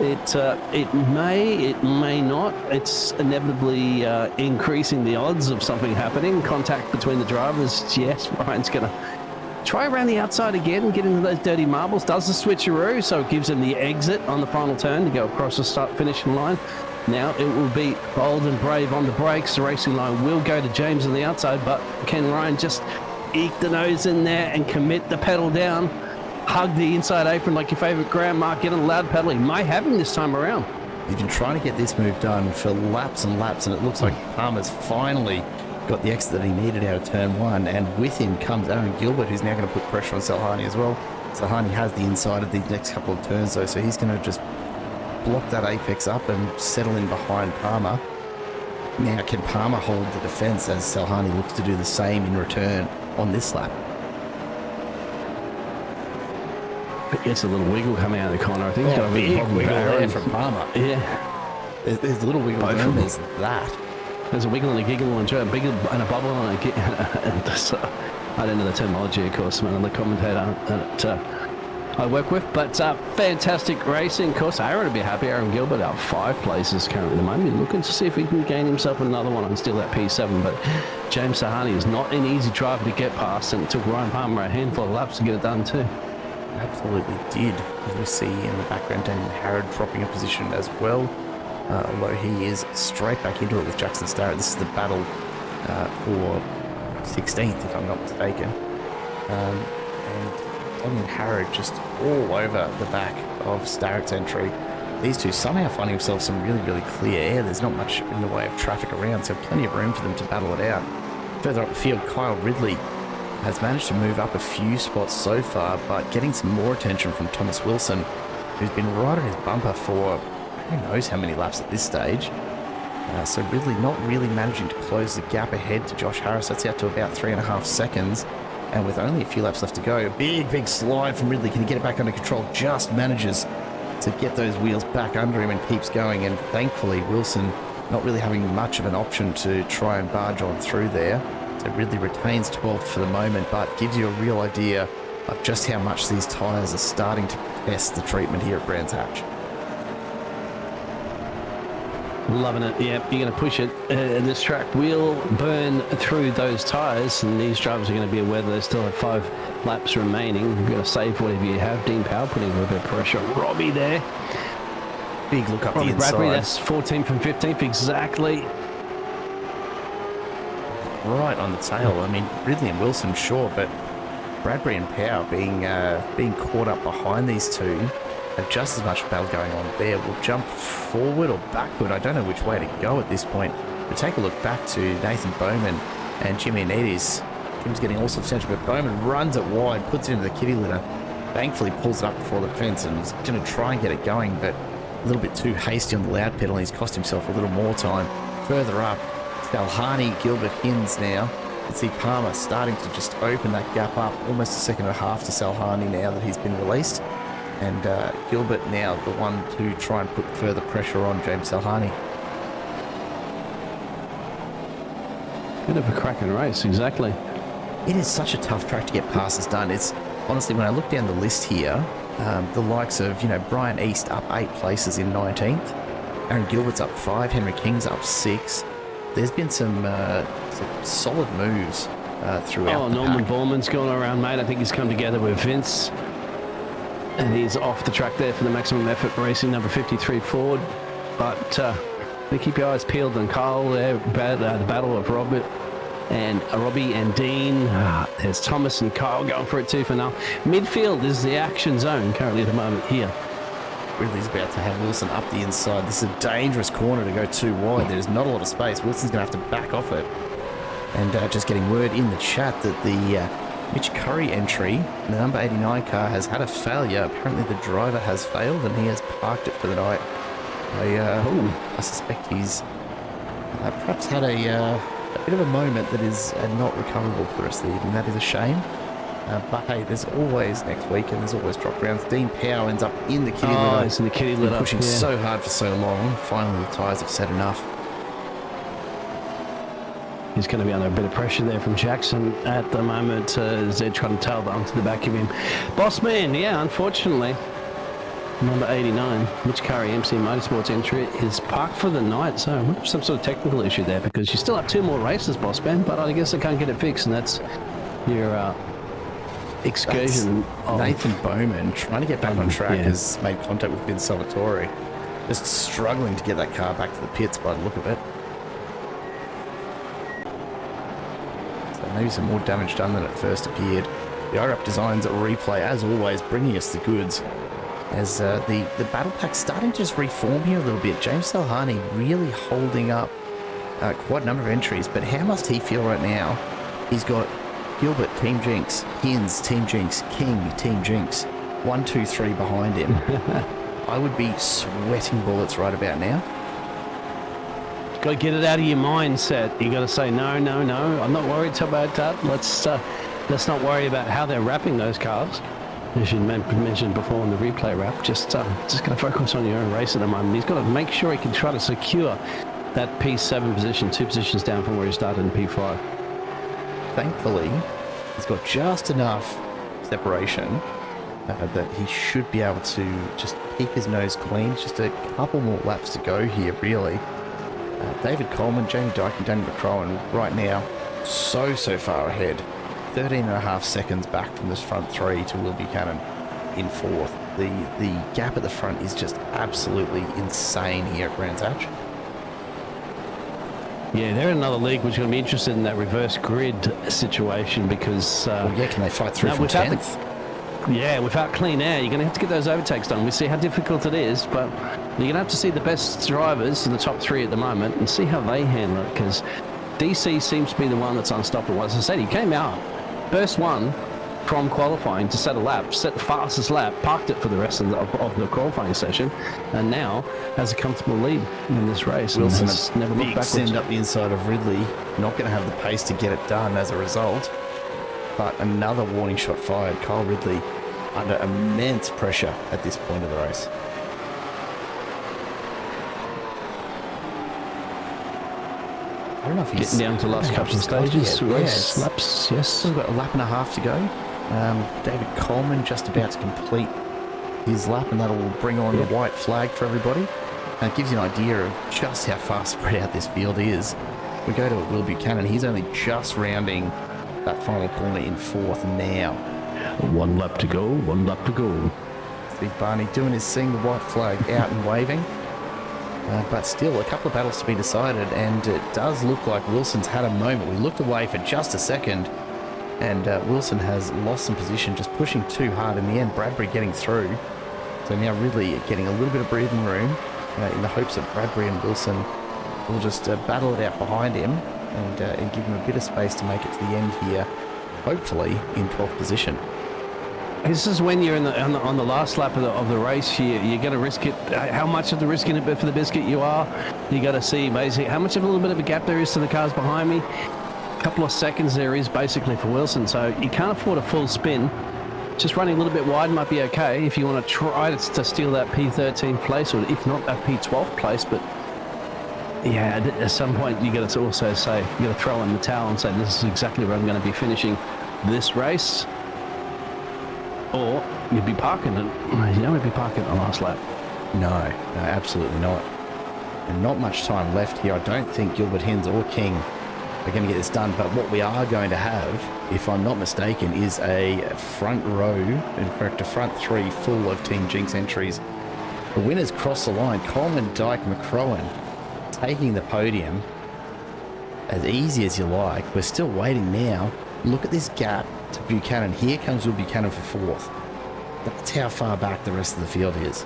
It may not. It's inevitably increasing the odds of something happening. Contact between the drivers. Yes, Ryan's going to try around the outside again and get into those dirty marbles. Does the switcheroo, so it gives him the exit on the final turn to go across the start-finishing line. Now it will be bold and brave on the brakes. The racing line will go to James on the outside, but can Ryan just eke the nose in there and commit the pedal down? Hug the inside apron like your favourite grandma, get on the loud pedal. He might have him this time around. He's been trying to get this move done for laps and laps, and it looks like Palmer's finally got the exit that he needed out of turn 1, and with him comes Aaron Gilbert, who's now going to put pressure on Salhani as well. Salhani has the inside of these next couple of turns though, so he's going to just block that apex up and settle in behind Palmer. Now, can Palmer hold the defence as Salhani looks to do the same in return on this lap? It gets a little wiggle coming out of the corner. I think he's got a big wiggle there from Palmer. Yeah. There's a little wiggle there, and there's that. There's a wiggle and a giggle and a biggle and a bubble and a giggle. I don't know the terminology, of course, I'm the commentator that I work with, but fantastic racing. Of course, Aaron would be happy. Aaron Gilbert up 5 places currently at the moment. He's looking to see if he can gain himself another one and steal that P7, but James Salhani is not an easy driver to get past, and it took Ryan Palmer a handful of laps to get it done too. Absolutely did, as we see in the background, Daniel Harrod dropping a position as well, although he is straight back into it with Jackson Starrett. This is the battle for 16th, if I'm not mistaken. And Daniel Harrod just all over the back of Starrett's entry. These two somehow finding themselves some really, really clear air. There's not much in the way of traffic around, so plenty of room for them to battle it out. Further up the field, Kyle Ridley has managed to move up a few spots so far, but getting some more attention from Thomas Wilson, who's been right on his bumper for who knows how many laps at this stage. So Ridley not really managing to close the gap ahead to Josh Harris. That's out to about 3.5 seconds. And with only a few laps left to go, a big slide from Ridley. Can he get it back under control? Just manages to get those wheels back under him and keeps going. And thankfully, Wilson not really having much of an option to try and barge on through there. So Ridley retains 12th for the moment, but gives you a real idea of just how much these tyres are starting to test the treatment here at Brands Hatch. Loving it. Yeah, you're going to push it. This track will burn through those tyres, and these drivers are going to be aware that they still have 5 laps remaining. You've got to save whatever you have. Dean Powell putting a little bit of pressure on Robbie there. Big look up Robbie the inside. Bradbury, that's 14th and 15th exactly. Right on the tail. I mean, Ridley and Wilson, sure, but Bradbury and Power being caught up behind these two have just as much battle going on there. Will jump forward or backward. I don't know which way to go at this point. But take a look back to Nathan Bowman and Jimmy Nedes. Jim's getting all sorts of attention, but Bowman runs it wide, puts it into the kitty litter, thankfully pulls it up before the fence, and he's going to try and get it going, but a little bit too hasty on the loud pedal, and he's cost himself a little more time. Further up, Salhani, Gilbert, Hinds now. You see Palmer starting to just open that gap up, almost a second and a half to Salhani now that he's been released. And Gilbert now the one to try and put further pressure on James Salhani. Bit of a cracking race, exactly. It is such a tough track to get passes done. It's honestly, when I look down the list here, the likes of, Brian East up 8 places in 19th. Aaron Gilbert's up 5, Henry King's up 6. There's been some solid moves throughout. Oh, Norman Borman's gone around, mate. I think he's come together with Vince. And he's off the track there for the maximum effort racing, number 53 Ford. But keep your eyes peeled on Kyle there, the battle of Robbie and Dean. There's Thomas and Kyle going for it too for now. Midfield is the action zone currently at the moment here. Ridley's about to have Wilson up the inside. This is a dangerous corner to go too wide. There's not a lot of space. Wilson's going to have to back off it. And just getting word in the chat that the Mitch Curry entry, the number 89 car, has had a failure. Apparently the driver has failed and he has parked it for the night. I suspect he's perhaps had a bit of a moment that is not recoverable for the rest of the evening. That is a shame. But hey, there's always next week and there's always drop rounds. Dean Powell ends up in the kitty litter. He's in the kitty litter. Pushing so hard for so long. Finally the tyres have said enough. He's going to be under a bit of pressure there from Jackson at the moment. Zed trying to tail down to the back of him. Bossman, yeah, unfortunately. Number 89, Mitch Curry, MC Motorsport's entry, is parked for the night. So some sort of technical issue there, because you still have 2 more races, Bossman, but I guess they can't get it fixed, and that's your excursion. Nathan Bowman trying to get back on track has made contact with Vince Salvatore. Just struggling to get that car back to the pits by the look of it. So maybe some more damage done than it first appeared. The IRAP Designs replay, as always, bringing us the goods. As the battle pack's starting to just reform here a little bit. James Salhani really holding up quite a number of entries, but how must he feel right now? He's got Gilbert, Team Jinx, Hinds, Team Jinx, King, Team Jinx, 1, 2, 3 behind him. I would be sweating bullets right about now. Got to get it out of your mindset. You got to say, no, I'm not worried about that. Let's not worry about how they're wrapping those cars. As you mentioned before in the replay wrap, just going to focus on your own race at the moment. He's got to make sure he can try to secure that P7 position, 2 positions down from where he started in P5. Thankfully, he's got just enough separation that he should be able to just keep his nose clean. Just a couple more laps to go here, really. David Coleman, Jamie Dyke and Danny McCrowan right now so far ahead. 13.5 seconds back from this front 3 to Will Buchanan in 4th. The gap at the front is just absolutely insane here at Brands Hatch. Yeah, they're in another league which is going to be interested in that reverse grid situation, because... can they fight through from 10th? Without clean air, you're going to have to get those overtakes done. We see how difficult it is, but you're going to have to see the best drivers in the top 3 at the moment and see how they handle it, because DC seems to be the one that's unstoppable. As I said, he came out, burst 1 from qualifying to set a lap, set the fastest lap, parked it for the rest of the qualifying session, and now has a comfortable lead in this race. Wilson has never looked backwards. Send up the inside of Ridley, not going to have the pace to get it done as a result. But another warning shot fired. Kyle Ridley under immense pressure at this point of the race. I don't know if he's getting down to the last couple of stages. Laps, yes. We've got a lap and a half to go. David Coleman just about to complete his lap, and that'll bring on the white flag for everybody. And it gives you an idea of just how far spread out this field is. We go to Will Buchanan. He's only just rounding that final corner in 4th now. 1 lap to go, 1 lap to go. Big Barney doing his seeing the white flag out and waving. But still, a couple of battles to be decided, and it does look like Wilson's had a moment. We looked away for just a second, and Wilson has lost some position, just pushing too hard. In the end, Bradbury getting through. So now Ridley getting a little bit of breathing room in the hopes that Bradbury and Wilson will just battle it out behind him and give him a bit of space to make it to the end here, hopefully in 12th position. This is when you're on the last lap of the race. You're going to risk it. How much of the risk in a bit for the biscuit you are? You got to see basically how much of a little bit of a gap there is to the cars behind me. A couple of seconds there is basically for Wilson, so you can't afford a full spin. Just running a little bit wide might be okay if you want to try to steal that P13 place, or if not that P12 place. But yeah, at some point you got to also say, you got to throw in the towel and say, this is exactly where I'm going to be finishing this race. Or you'd be parking it. You don't want to be parking on the last lap. No, absolutely not. And not much time left here. I don't think Gilbert Hins or King are going to get this done. But what we are going to have, if I'm not mistaken, is a front row, in fact, a front 3 full of Team Jinx entries. The winners cross the line. Coleman, Dyke, McCrowan taking the podium as easy as you like. We're still waiting now. Look at this gap to Buchanan. Here comes Will Buchanan for 4th. That's how far back the rest of the field is.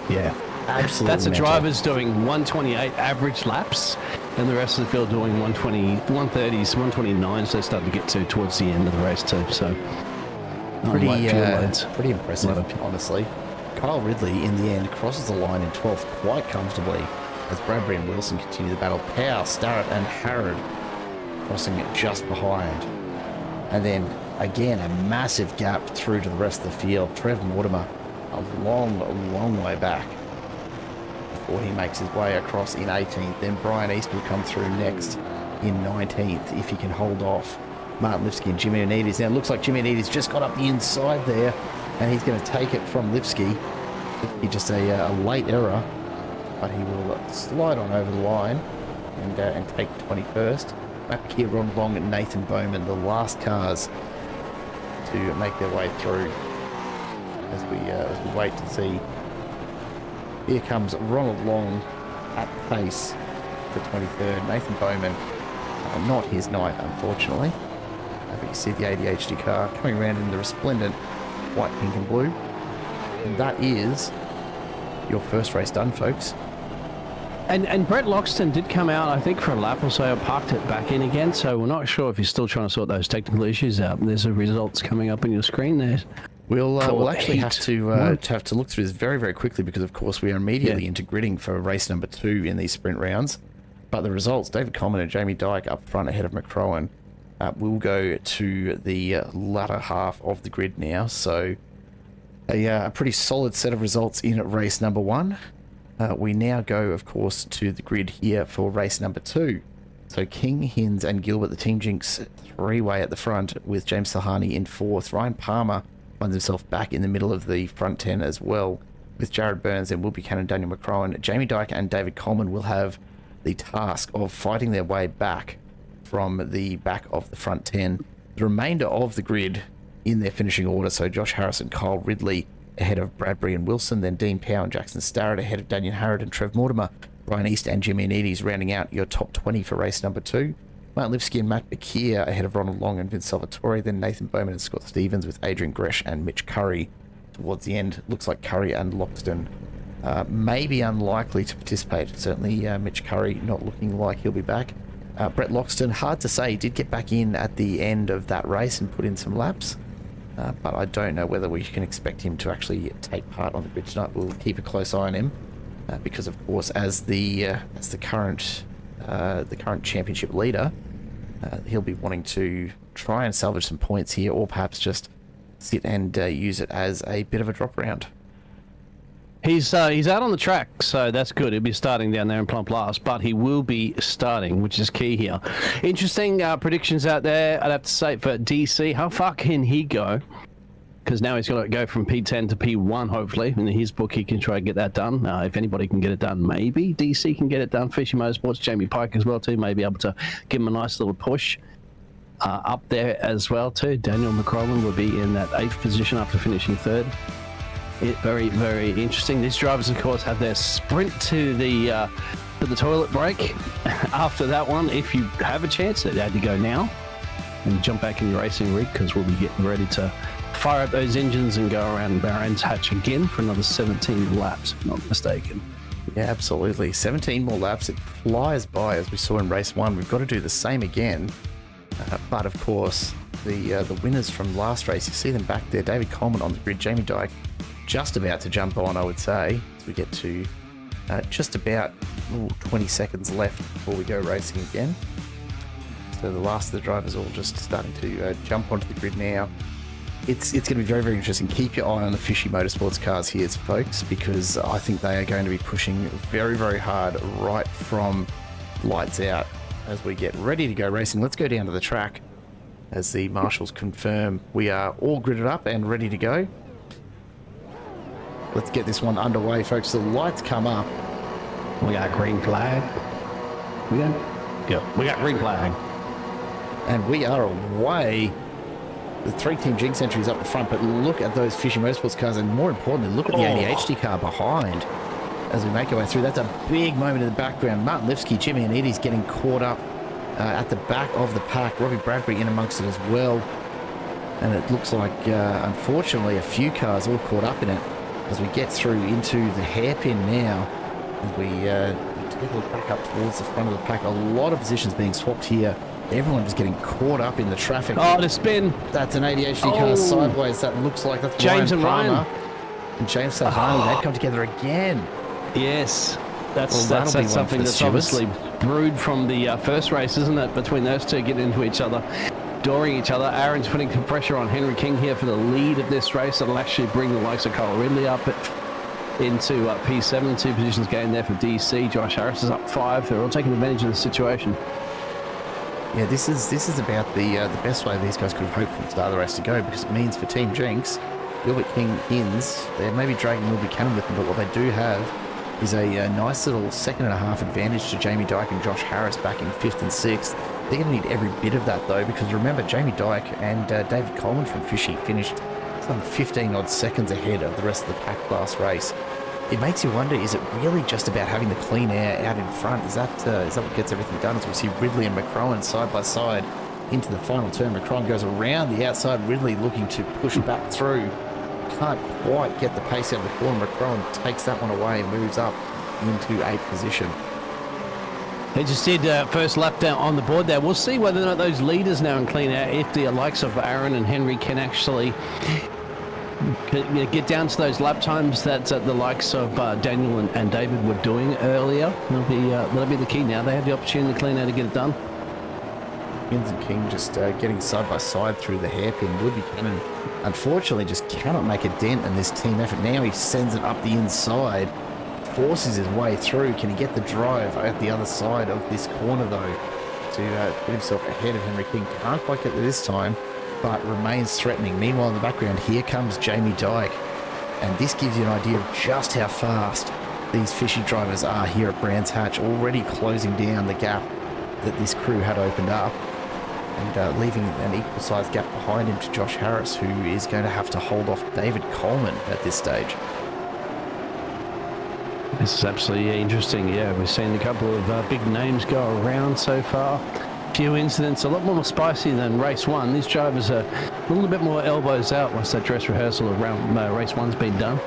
Yeah. Absolutely. That's the mental. drivers doing 128 average laps, and the rest of the field doing 120, 130s, 129s. So they're starting to get towards the end of the race too. So pretty impressive, honestly. Kyle Ridley, in the end, crosses the line in 12th quite comfortably as Bradbury and Wilson continue the battle. Powell, Starrett and Harrod crossing it just behind. And then, again, a massive gap through to the rest of the field. Trev Mortimer, a long way back before he makes his way across in 18th. Then Brian East will come through next in 19th if he can hold off Martin Lipsky and Jimmy Anides. Now, it looks like Jimmy Anides just got up the inside there, and he's going to take it from Lipsky. Just a late error, but he will slide on over the line and take 21st. Back here, Ron Long and Nathan Bowman, the last cars to make their way through as we wait to see. Here comes Ronald Long at pace for 23rd. Nathan Bowman, not his night, unfortunately. But you see the ADHD car coming around in the resplendent white, pink and blue. And that is your first race done, folks. And Brett Loxton did come out, I think, for a lap or so, parked it back in again, so we're not sure if he's still trying to sort those technical issues out. There's the results coming up on your screen there. We'll actually have to look through this very, very quickly because, of course, we are immediately into gridding for race number 2 in these sprint rounds. But the results, David Coleman and Jamie Dyke up front ahead of McCrowan. We'll go to the latter half of the grid now. So a pretty solid set of results in race number 1. We now go, of course, to the grid here for race number 2. So King, Hins and Gilbert, the Team Jinx 3-way at the front with James Sahani in 4th. Ryan Palmer finds himself back in the middle of the front 10 as well with Jared Burns and Will Buchanan, Daniel McCrowan. Jamie Dyke and David Coleman will have the task of fighting their way back from the back of the front 10. The remainder of the grid in their finishing order, so Josh Harrison, Kyle Ridley ahead of Bradbury and Wilson, then Dean Powell and Jackson Starrett ahead of Daniel Harrod and Trev Mortimer, Brian East and Jimmy Anides rounding out your top 20 for race number 2. Martin Lipsky and Matt Bakir ahead of Ronald Long and Vince Salvatore, then Nathan Bowman and Scott Stevens with Adrian Gresh and Mitch Curry. Towards the end, looks like Curry and Loxton may be unlikely to participate. Certainly Mitch Curry not looking like he'll be back. Brett Loxton, hard to say, did get back in at the end of that race and put in some laps. But I don't know whether we can expect him to actually take part on the grid tonight. We'll keep a close eye on him because, of course, as the current championship leader, he'll be wanting to try and salvage some points here, or perhaps just sit and use it as a bit of a drop round. He's out on the track, so that's good. He'll be starting down there in Plump Last, but he will be starting, which is key here. Interesting predictions out there, I'd have to say, for DC. How far can he go? because now he's got to go from P10 to P1, hopefully. In his book, he can try and get that done. If anybody can get it done, maybe DC can get it done. Fishy Motorsports, Jamie Pike as well, too, may be able to give him a nice little push up there as well, too. Daniel McCrollin will be in that 8th position after finishing 3rd. Very, very interesting. These drivers, of course, have their sprint to the toilet break. After that one, if you have a chance, they had to go now and jump back in your racing rig, because we'll be getting ready to fire up those engines and go around Barron's Hatch again for another 17 laps, if not mistaken. Yeah, absolutely. 17 more laps. It flies by, as we saw in race 1. We've got to do the same again. But of course, the winners from last race, you see them back there. David Coleman on the grid, Jamie Dyke just about to jump on, I would say, as we get to just about 20 seconds left before we go racing again. So the last of the drivers all just starting to jump onto the grid now. It's going to be very, very interesting. Keep your eye on the Fishy Motorsports cars here, folks, because I think they are going to be pushing very, very hard right from lights out as we get ready to go racing. Let's go down to the track as the marshals confirm we are all gridded up and ready to go. Let's get this one underway, folks. The lights come up. We got green flag. We got green flag. And we are away. The 3-team Jinx entry is up the front, but look at those Fishy Motorsports cars, and more importantly, look at the ADHD car behind as we make our way through. That's a big moment in the background. Martin Lipsky, Jimmy and Eddie's getting caught up at the back of the pack. Robbie Bradbury in amongst it as well. And it looks like, unfortunately, a few cars all caught up in it as we get through into the hairpin now. As we take a look back up towards the front of the pack. A lot of positions being swapped here. Everyone just getting caught up in the traffic. Oh, the spin. That's an ADHD car sideways. That looks like that's James Ryan and Ryan. Palmer. And James Sahani. They've come together again. Yes. That's Well, that'll be one something for the that's stewards. obviously brewed from the first race, isn't it? Between those two getting into each other, dooring each other. Aaron's putting some pressure on Henry King here for the lead of this race. It'll actually bring the likes of Cole Ridley up into P7. 2 positions gained there for DC. Josh Harris is up 5. They're all taking advantage of the situation. Yeah, this is about the best way these guys could have hoped for the start of the race to go, because it means for Team Jinx, Gilbert King ins. They may be dragging Will Buchanan with them, but what they do have is a nice little 2.5 advantage to Jamie Dyke and Josh Harris back in 5th and 6th. They're going to need every bit of that, though, because remember, Jamie Dyke and David Coleman from Fishy finished some 15 odd seconds ahead of the rest of the pack last race. It makes you wonder, is it really just about having the clean air out in front? Is that what gets everything done? As we see Ridley and McCrowan side by side into the final turn. McCrowan goes around the outside, Ridley looking to push back through. Can't quite get the pace out of the corner. McCrowan takes that one away and moves up into 8th position. They just did first lap down on the board there. We'll see whether or not those leaders now in clean air, if the likes of Aaron and Henry can actually get down to those lap times that the likes of Daniel and David were doing earlier. That'll be the key now. They have the opportunity to clean out to get it done. Ins and King just getting side by side through the hairpin. Will Buchanan unfortunately just cannot make a dent in this team effort. Now he sends it up the inside, forces his way through. Can he get the drive at the other side of this corner, though, to put himself ahead of Henry King? Can't quite get there this time, but remains threatening. Meanwhile, in the background, here comes Jamie Dyke. And this gives you an idea of just how fast these Fishy drivers are here at Brands Hatch, already closing down the gap that this crew had opened up, and leaving an equal-sized gap behind him to Josh Harris, who is going to have to hold off David Coleman at this stage. This is absolutely interesting. Yeah, we've seen a couple of big names go around so far. Few incidents, a lot more spicy than race 1. These drivers are a little bit more elbows out once that dress rehearsal around race 1's been done.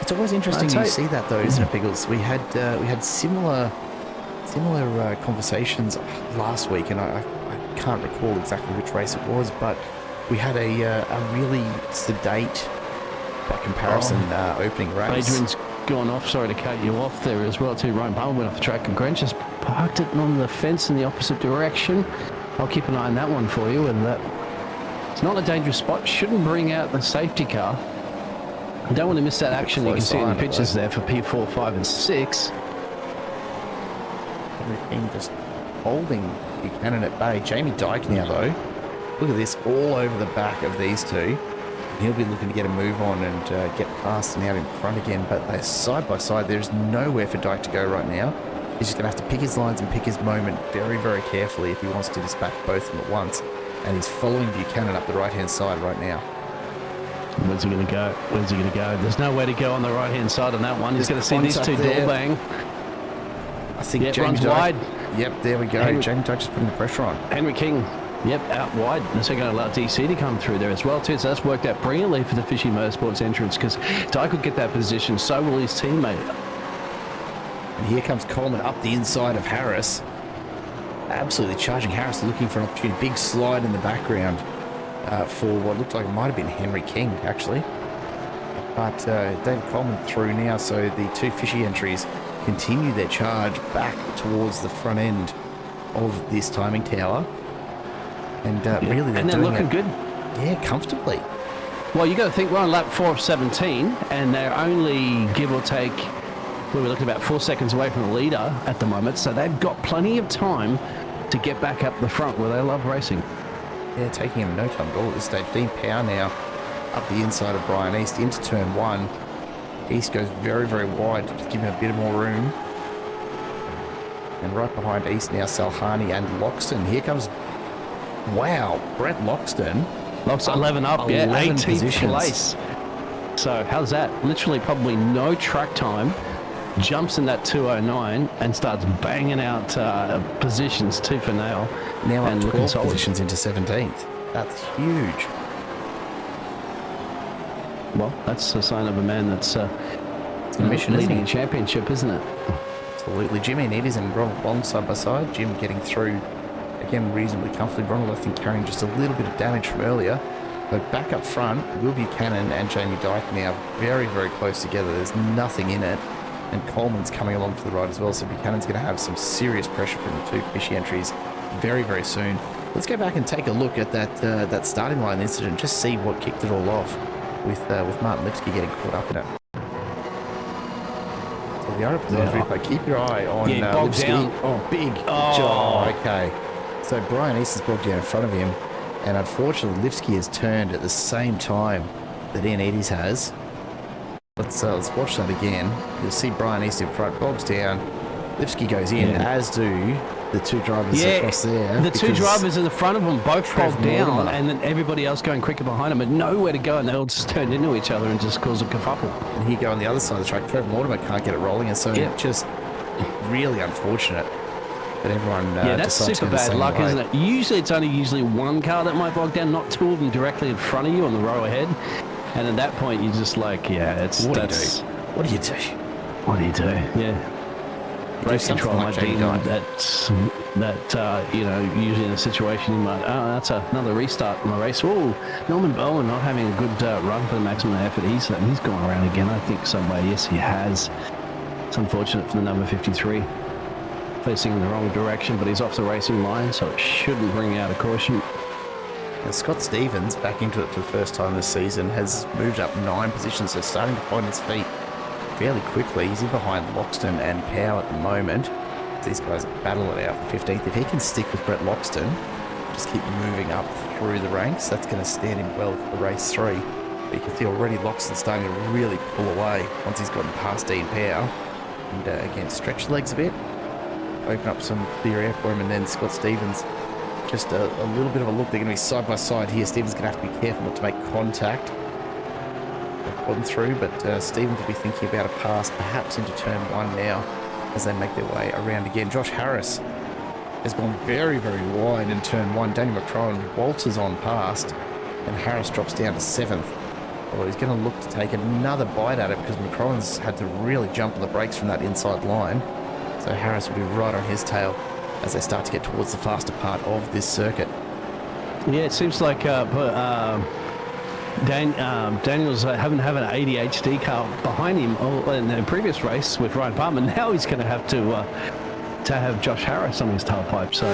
It's always interesting to see that, though, isn't it, Biggles? We had similar conversations last week, and I can't recall exactly which race it was, but we had a really sedate, by comparison, opening race. Adrian's gone off. Sorry to cut you off there as well too. Ryan Palmer went off the track, and Grant just parked it on the fence in the opposite direction. I'll keep an eye on that one for you, and that it's not a dangerous spot. Shouldn't bring out the safety car. I don't want to miss that action. You can see it in the pictures there for P4, 5 and 6. Everything just holding Buchanan at bay. Jamie Dyke now, though. Look at this, all over the back of these two. He'll be looking to get a move on and get past and out in front again, but they're side by side. There's nowhere for Dyke to go right now. He's just going to have to pick his lines and pick his moment very, very carefully if he wants to dispatch both of them at once. And he's following Buchanan up the right-hand side right now. Where's he going to go? Where's he going to go? There's nowhere to go on the right-hand side on that one. He's going to see these two door bang. I think Yep, James runs Dyke. wide. Yep, there we go. James Dyke just putting the pressure on. Henry King, yep, out wide. And so going to allow DC to come through there as well too. So that's worked out brilliantly for the Fishy Motorsports entrance because Dyke could get that position. So will his teammate. And here comes Coleman up the inside of Harris. Absolutely charging Harris, looking for an opportunity. Big slide in the background for what looked like it might have been Henry King, actually. But David Coleman through now, so the two Fishy entries continue their charge back towards the front end of this timing tower. And really, they're looking good. Yeah, comfortably. Well, you got to think we're on lap 4 of 17, and they're only give or take. We were looking about 4 seconds away from the leader at the moment, so they've got plenty of time to get back up the front where they love racing. Yeah, taking him no time at all at this stage. Dean Power now up the inside of Brian East into turn 1. East goes very, very wide to give him a bit more room. And right behind East now, Salhani and Loxton. Here comes, wow, Brett Loxton. Loxton 11 up, 18th positions. place. So how's that? Literally probably no track time. Jumps in that 209 and starts banging out positions tooth for nail. Now and up 12 positions into 17th. That's huge. Well, that's a sign of a man that's leading a championship, isn't it? Absolutely. Jimmy and Eddie's and Ronald Long side by side. Jim getting through, again, reasonably comfortably. Ronald, I think, carrying just a little bit of damage from earlier. But back up front, Will Buchanan and Jamie Dyke now very, very close together. There's nothing in it. And Coleman's coming along for the ride as well. So Buchanan's going to have some serious pressure from the two Fishy entries very, very soon. Let's go back and take a look at that starting line incident. Just see what kicked it all off with Martin Lipsky getting caught up in it. So the other replay, keep your eye on Lipsky. Down. Oh, big. Oh, okay. So Brian East is bogged down in front of him. And unfortunately, Lipsky has turned at the same time that Ian Eddie's has. Let's watch that again. You'll see Brian East in front, bogs down. Lipsky goes in, as do the two drivers across there. The two drivers in the front of them both bogged down, and then everybody else going quicker behind them, and nowhere to go, and they all just turned into each other and just caused a kerfuffle. And here go on the other side of the track. Trevor Mortimer can't get it rolling, and so just really unfortunate that everyone that's super bad luck, isn't it? Usually it's only one car that might bog down, not two of them directly in front of you on the row ahead. And at that point, you're just like, What do you do? What do you do? Yeah. Race control might be that usually in a situation you might, that's another restart in the race. Oh, Norman Bowen not having a good run for the maximum effort. He's gone around again, I think, somewhere. Yes, he has. It's unfortunate for the number 53. Facing in the wrong direction, but he's off the racing line, so it shouldn't bring out a caution. And Scott Stevens, back into it for the first time this season, has moved up 9 positions, so starting to find his feet fairly quickly. He's in behind Loxton and Pow at the moment. These guys battle it out for 15th. If he can stick with Brett Loxton, just keep moving up through the ranks, that's going to stand him well for race 3. But you can see already Loxton starting to really pull away once he's gotten past Dean Pow. And again, stretch the legs a bit, open up some clear air for him, and then Scott Stevens, just a little bit of a look. They're going to be side by side here. Stevens going to have to be careful not to make contact. They've gone through, but Stevens will be thinking about a pass, perhaps into turn 1 now, as they make their way around again. Josh Harris has gone very, very wide in turn 1. Danny McCrowan waltzes on past, and Harris drops down to 7th. Although he's going to look to take another bite at it because McCrowan's had to really jump on the brakes from that inside line. So Harris will be right on his tail as they start to get towards the faster part of this circuit. Yeah, it seems like Daniel's having an ADHD car behind him in the previous race with Ryan Palmer. Now he's going to have Josh Harris on his tailpipe. So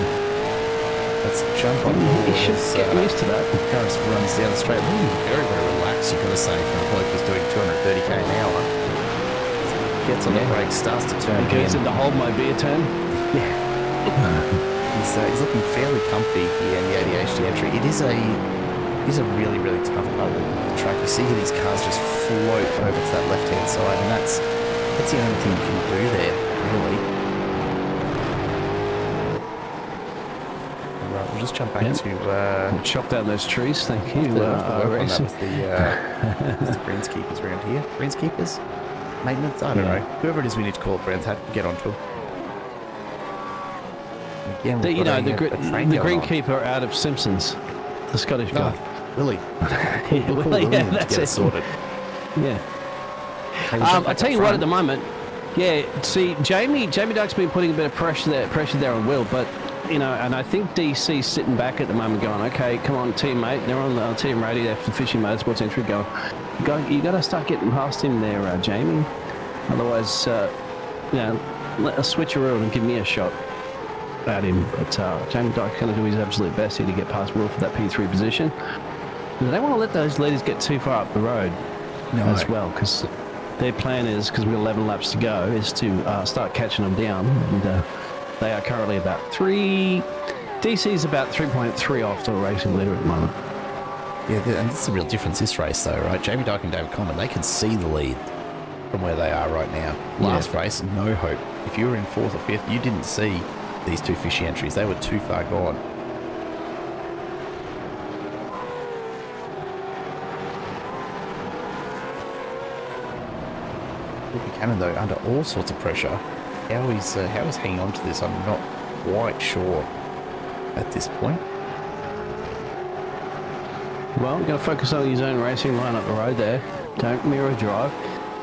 let's jump on. He should get used to that. Harris runs down the straight. Very, very relaxed, you've got to say, for a bloke who's doing 230k an hour. Gets on the brakes, starts to turn. He goes into hold my beer turn. Yeah. He's looking fairly comfy here in the ADHD entry. It is a He's a really, really tough part of the track. You see these cars just float over to that left-hand side, and that's the only thing you can do there, really. All right, we'll just jump back to... We'll chop down those trees, thank you. iRacing. With the greenskeepers around here. Greenskeepers? Maintenance? I don't know. Whoever it is we need to call it, Brent, get on to them. Again, the greenkeeper out of Simpsons, the Scottish guy. Willie. Yeah, that's it. Sorted. Yeah. I tell you what, at the moment, see, Jamie Duck's been putting a bit of pressure there on Will, but and I think DC's sitting back at the moment, going, okay, come on, teammate. They're on the team radio there for Fishing Motorsports entry, going, you got to start getting past him there, Jamie. Otherwise, let us switch around and give me a shot at him. But Jamie Dyke's going to do his absolute best here to get past Will for that P3 position. But they don't want to let those leaders get too far up the road as well, because their plan is, because we've got 11 laps to go, is to start catching them down. And they are currently about DC's about 3.3 off the racing leader at the moment. Yeah, and this is the real difference this race, though, right? Jamie Dyke and David Coleman, they can see the lead from where they are right now. Last race, no hope. If you were in 4th or 5th, you didn't see these two fishy entries. They were too far gone. Buchanan, though, under all sorts of pressure. How he's hanging on to this, I'm not quite sure at this point. Well, we're going to focus on his own racing line up the road there. Don't mirror drive.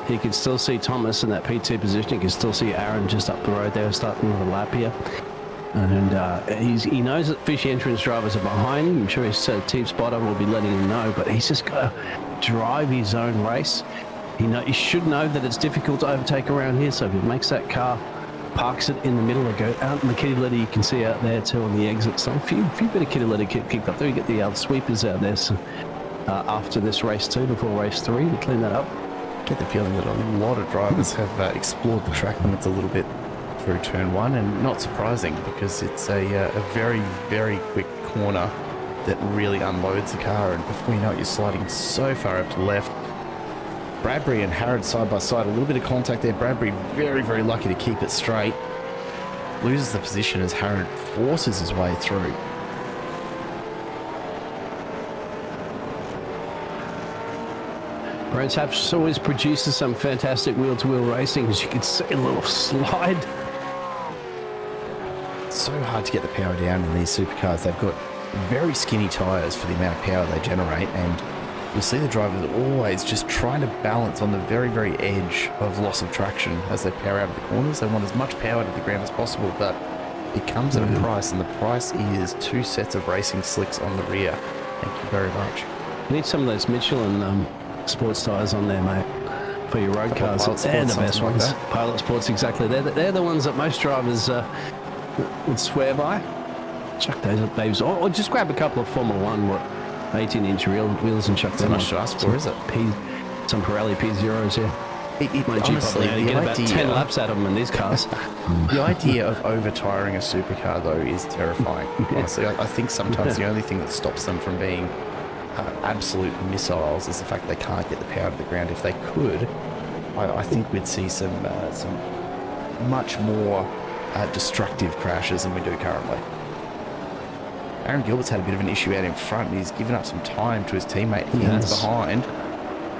You can still see Thomas in that P2 position. You can still see Aaron just up the road there, starting with a lap here. And he knows that fishy entrance drivers are behind him. I'm sure his team spotter will be letting him know, but he's just got to drive his own race. He should know that it's difficult to overtake around here, so if he makes that car, parks it in the middle, or go out in the kitty litter, you can see out there too on the exit. So a few bit of kitty litter kicked up there. You get the sweepers out there after this race too, before race 3, to clean that up. I get the feeling that a lot of drivers have explored the track limits a little bit through turn 1, and not surprising, because it's a very, very quick corner that really unloads the car, and before you know it, you're sliding so far up to the left. Bradbury and Harrod side by side, a little bit of contact there. Bradbury very, very lucky to keep it straight. Loses the position as Harrod forces his way through. Brands Hatch always produces some fantastic wheel-to-wheel racing, as you can see, a little slide. It's so hard to get the power down in these supercars. They've got very skinny tyres for the amount of power they generate, and you'll see the drivers always just trying to balance on the very, very edge of loss of traction as they power out of the corners. They want as much power to the ground as possible, but it comes at a price, and the price is 2 sets of racing slicks on the rear. Thank you very much. You need some of those Michelin sports tyres on there, mate, for your road cars. They're the best ones. Like Pilot Sports, exactly. They're the ones that most drivers would swear by. Chuck those up, babes. Or just grab a couple of Formula 1, 18-inch wheels and chuck them. Not much to ask for, is it? Some Pirelli P0s, yeah. Honestly, you get about 10 laps out of them in these cars. The idea of over-tiring a supercar, though, is terrifying. Honestly, I think sometimes the only thing that stops them from being absolute missiles is the fact they can't get the power to the ground. If they could, I think we'd see some much more destructive crashes than we do currently. Aaron Gilbert's had a bit of an issue out in front, and he's given up some time to his teammate Higgins behind.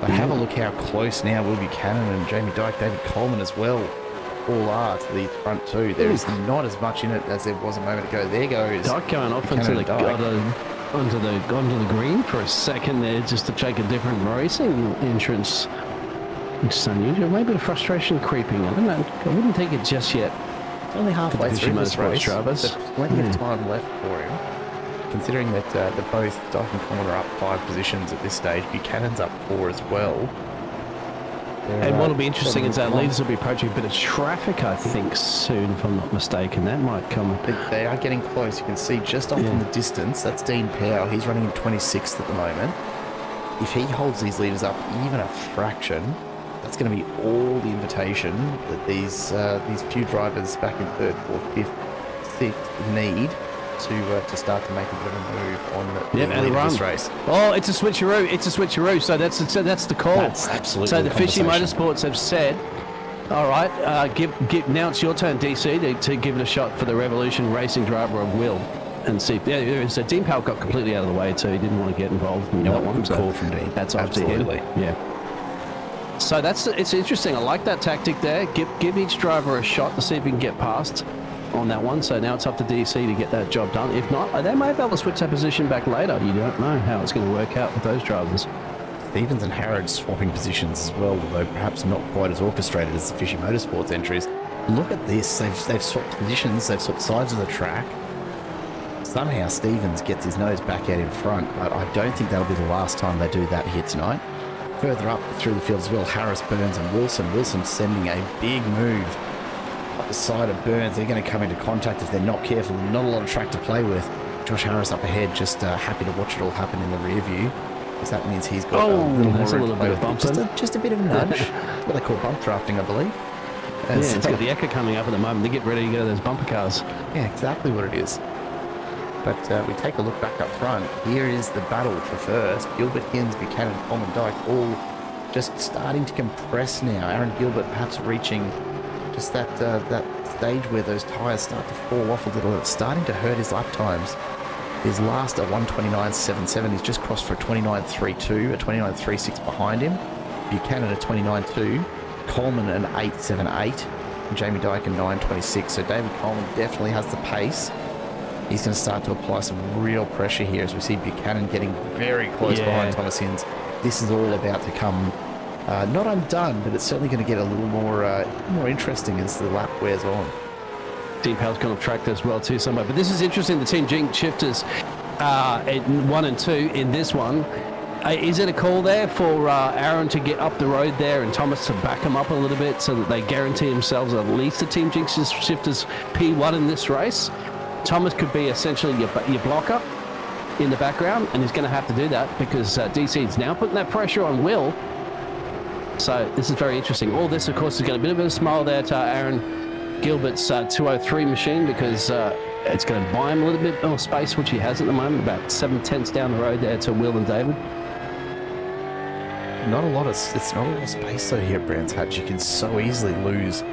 But have a look how close now Will Buchanan and Jamie Dyke, David Coleman as well, all are to the front too. There is not as much in it as there was a moment ago. There goes Dyke going off onto the green for a second there, just to take a different racing entrance. It's unusual. Maybe the frustration creeping. I don't know. I wouldn't take it just yet. It's only halfway through this race. There's plenty of time left for him. Considering that both Dyke and Coleman are up 5 positions at this stage, Buchanan's up 4 as well. And what'll be interesting is our leaders will be approaching a bit of traffic, I think, soon, if I'm not mistaken. That might come. They are getting close. You can see just off in the distance, that's Dean Powell. He's running in 26th at the moment. If he holds these leaders up even a fraction, that's going to be all the invitation that these few drivers back in 3rd, 4th, 5th, 6th need to start to make a bit of a move on the and lead of run. this race. Oh, it's a switcheroo. It's a switcheroo. So that's the call. That's absolutely So the the Fishy conversation. Motorsports have said, all right, now it's your turn, DC, to give it a shot for the Revolution Racing driver of Will. And see, so Dean Powell got completely out of the way too. He didn't want to get involved in that one. Good So call from Dean. that's off to him. Absolutely. Yeah. So it's interesting. I like that tactic there. Give each driver a shot to see if he can get past on that one. So now it's up to DC to get that job done. If not, they may be able to switch that position back later. You don't know how it's going to work out with those drivers. Stevens and Harrod swapping positions as well, although perhaps not quite as orchestrated as the Fishy Motorsports entries. Look at this. They've swapped positions. They've swapped sides of the track. Somehow Stevens gets his nose back out in front, but I don't think that'll be the last time they do that here tonight. Further up through the field as well, Harris, Burns and Wilson. Wilson sending a big move up the side of Burns. They're going to come into contact if they're not careful. Not a lot of track to play with. Josh Harris up ahead, just happy to watch it all happen in the rear view, because that means he's got that's a little play bit of with. bumping. Just a bit of a nudge. That's what they call bump drafting, I believe. Yeah, it's got the Echo coming up at the moment. They get ready to go to those bumper cars. Yeah, exactly what it is. But we take a look back up front. Here is the battle for first. Gilbert, Hinds, Buchanan, Coleman, Dyke, all just starting to compress now. Aaron Gilbert perhaps reaching just that stage where those tyres start to fall off a little. It's starting to hurt his lap times. His last at 1:29.77. He's just crossed for a 29.32, a 29.36 behind him. Buchanan at 29.2. Coleman an 8.78. And Jamie Dyke a 9.26. So David Coleman definitely has the pace. He's going to start to apply some real pressure here as we see Buchanan getting very close behind Thomas Hinds. This is all about to come, not undone, but it's certainly going to get a little more interesting as the lap wears on. Dean Powell's gone off track as well too somewhere. But this is interesting. The Team Jinx shifters at 1 and 2 in this one. Is it a call there for Aaron to get up the road there and Thomas to back him up a little bit so that they guarantee themselves at least the Team Jinx shifters P1 in this race? Thomas could be essentially your blocker in the background, and he's going to have to do that because DC's now putting that pressure on Will. So this is very interesting. All this, of course, is going to be a bit of a smile there to Aaron Gilbert's 203 machine, because it's going to buy him a little bit more space, which he has at the moment, about 7/10 down the road there to Will and David. It's not a lot of space though here at Brands Hatch. You can so easily lose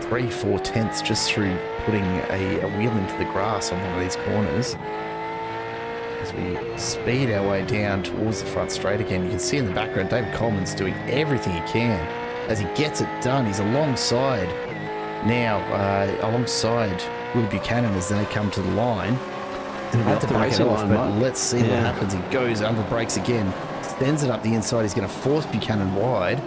3-4 tenths just through putting a wheel into the grass on one of these corners. As we speed our way down towards the front straight again, you can see in the background David Coleman's doing everything he can. As he gets it done, he's alongside Will Buchanan as they come to the line. He's about to back it off, but let's see what happens. He goes under the brakes again, sends it up the inside. He's going to force Buchanan wide.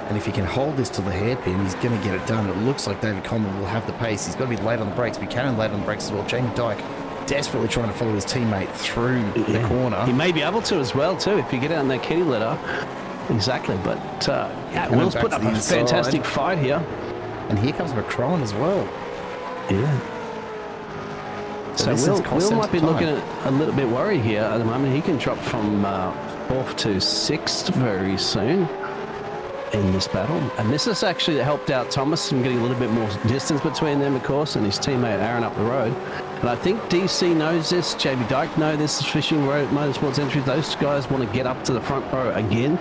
And if he can hold this to the hairpin, he's going to get it done. It looks like David Coleman will have the pace. He's got to be late on the brakes. Buchanan late on the brakes as well. Jamie Dyke desperately trying to follow his teammate through the corner. He may be able to as well, too, if you get out in that kitty litter. Exactly. But Will's put up a fantastic fight here. And here comes McCrone as well. Yeah. So Will might be looking at a little bit worried here at the moment. He can drop from 4th to 6th very soon in this battle. And this has actually helped out Thomas and getting a little bit more distance between them, of course, and his teammate Aaron up the road. And I think DC knows this, JB Dyke knows this, Fishing Road Motorsports entry. Those guys want to get up to the front row again.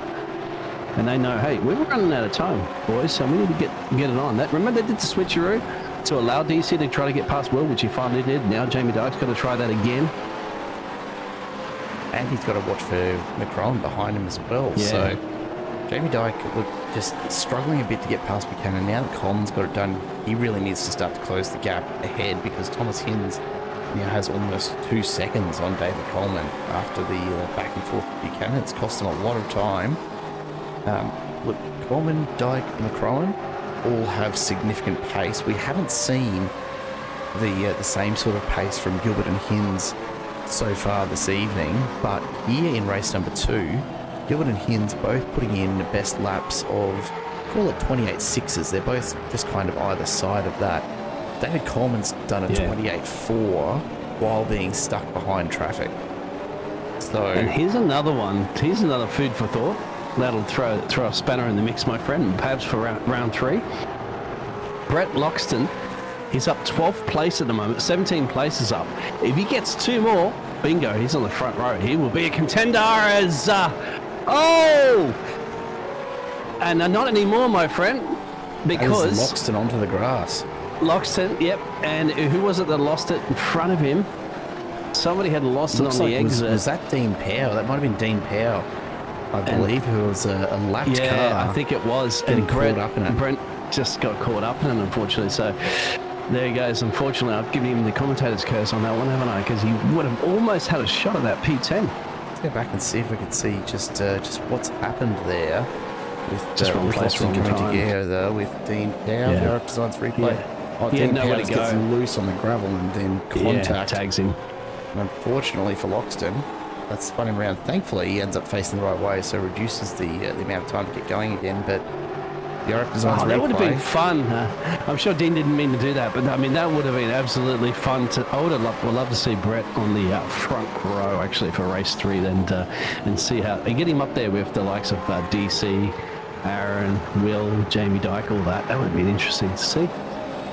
And they know, hey, we're running out of time, boys, so we need to get it on. Remember they did the switcheroo to allow DC to try to get past Will, which he finally did. Now Jamie Dyke's got to try that again. And he's got to watch for McCrone behind him as well. Yeah. So Jamie Dyke just struggling a bit to get past Buchanan. Now that Coleman's got it done, he really needs to start to close the gap ahead, because Thomas Hinds now has almost 2 seconds on David Coleman after the back and forth with Buchanan. It's cost him a lot of time. Look, Coleman, Dyke, McCrone all have significant pace. We haven't seen the same sort of pace from Gilbert and Hinds so far this evening, but here in race number 2, Gilbert and Hinds both putting in the best laps of, call it 28.6s. They're both just kind of either side of that. David Coleman's done a 28.4 while being stuck behind traffic. So, and here's another one. Here's another food for thought. That'll throw a spanner in the mix, my friend. Perhaps for round 3. Brett Loxton He's up 12th place at the moment, 17 places up. If he gets 2 more, bingo, he's on the front row. He will be a contender as... And not anymore, my friend, because... Loxton onto the grass. Loxton, yep. And who was it that lost it in front of him? Somebody had lost it on the exit. Was that Dean Powell? That might have been Dean Powell, I believe, who was a lapped car. Yeah, I think it was. And Brent just got caught up in it, unfortunately. So there he goes. Unfortunately, I've given him the commentator's curse on that one, haven't I? Because he would have almost had a shot at that P10. Let's go back and see if we can see just what's happened there. With just wrong place, wrong coming time. together with Dean Powell. The iRacing Designs replay. Yeah. Dean Powell gets loose on the gravel and then contact. Tags him. And unfortunately for Loxton, that spun him around. Thankfully, he ends up facing the right way, so reduces the amount of time to get going again. But the iRacing Designs replay. That would have been fun. I'm sure Dean didn't mean to do that, but I mean that would have been absolutely fun. I would have loved to see Brett on the front row actually for race 3, and see how and get him up there with the likes of DC, Aaron, Will, Jamie Dyke, all that. That would have been interesting to see.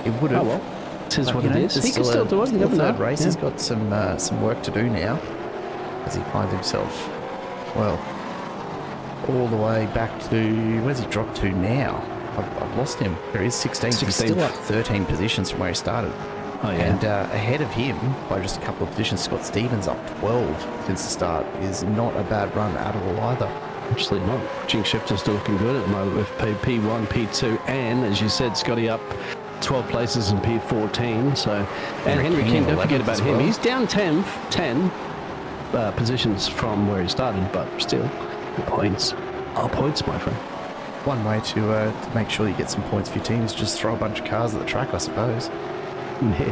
It would have. Oh well. It is what it is. He can still do it. Third race. He's got some work to do now, as he finds himself, well, all the way back to where's he dropped to now? I've lost him. There is 16th. He's still up 13 positions from where he started. Oh yeah. And ahead of him by just a couple of positions, Scott Stevens up 12 since the start. Is not a bad run at all either. Actually not. Jinx Shifter's still looking good at the moment with P1, P2, and as you said, Scotty up 12 places in P14. So, and Henry King, don't forget about him. He's down 10 positions from where he started, but still, points are points, my friend. One way to make sure you get some points for your team is just throw a bunch of cars at the track, I suppose. Yeah.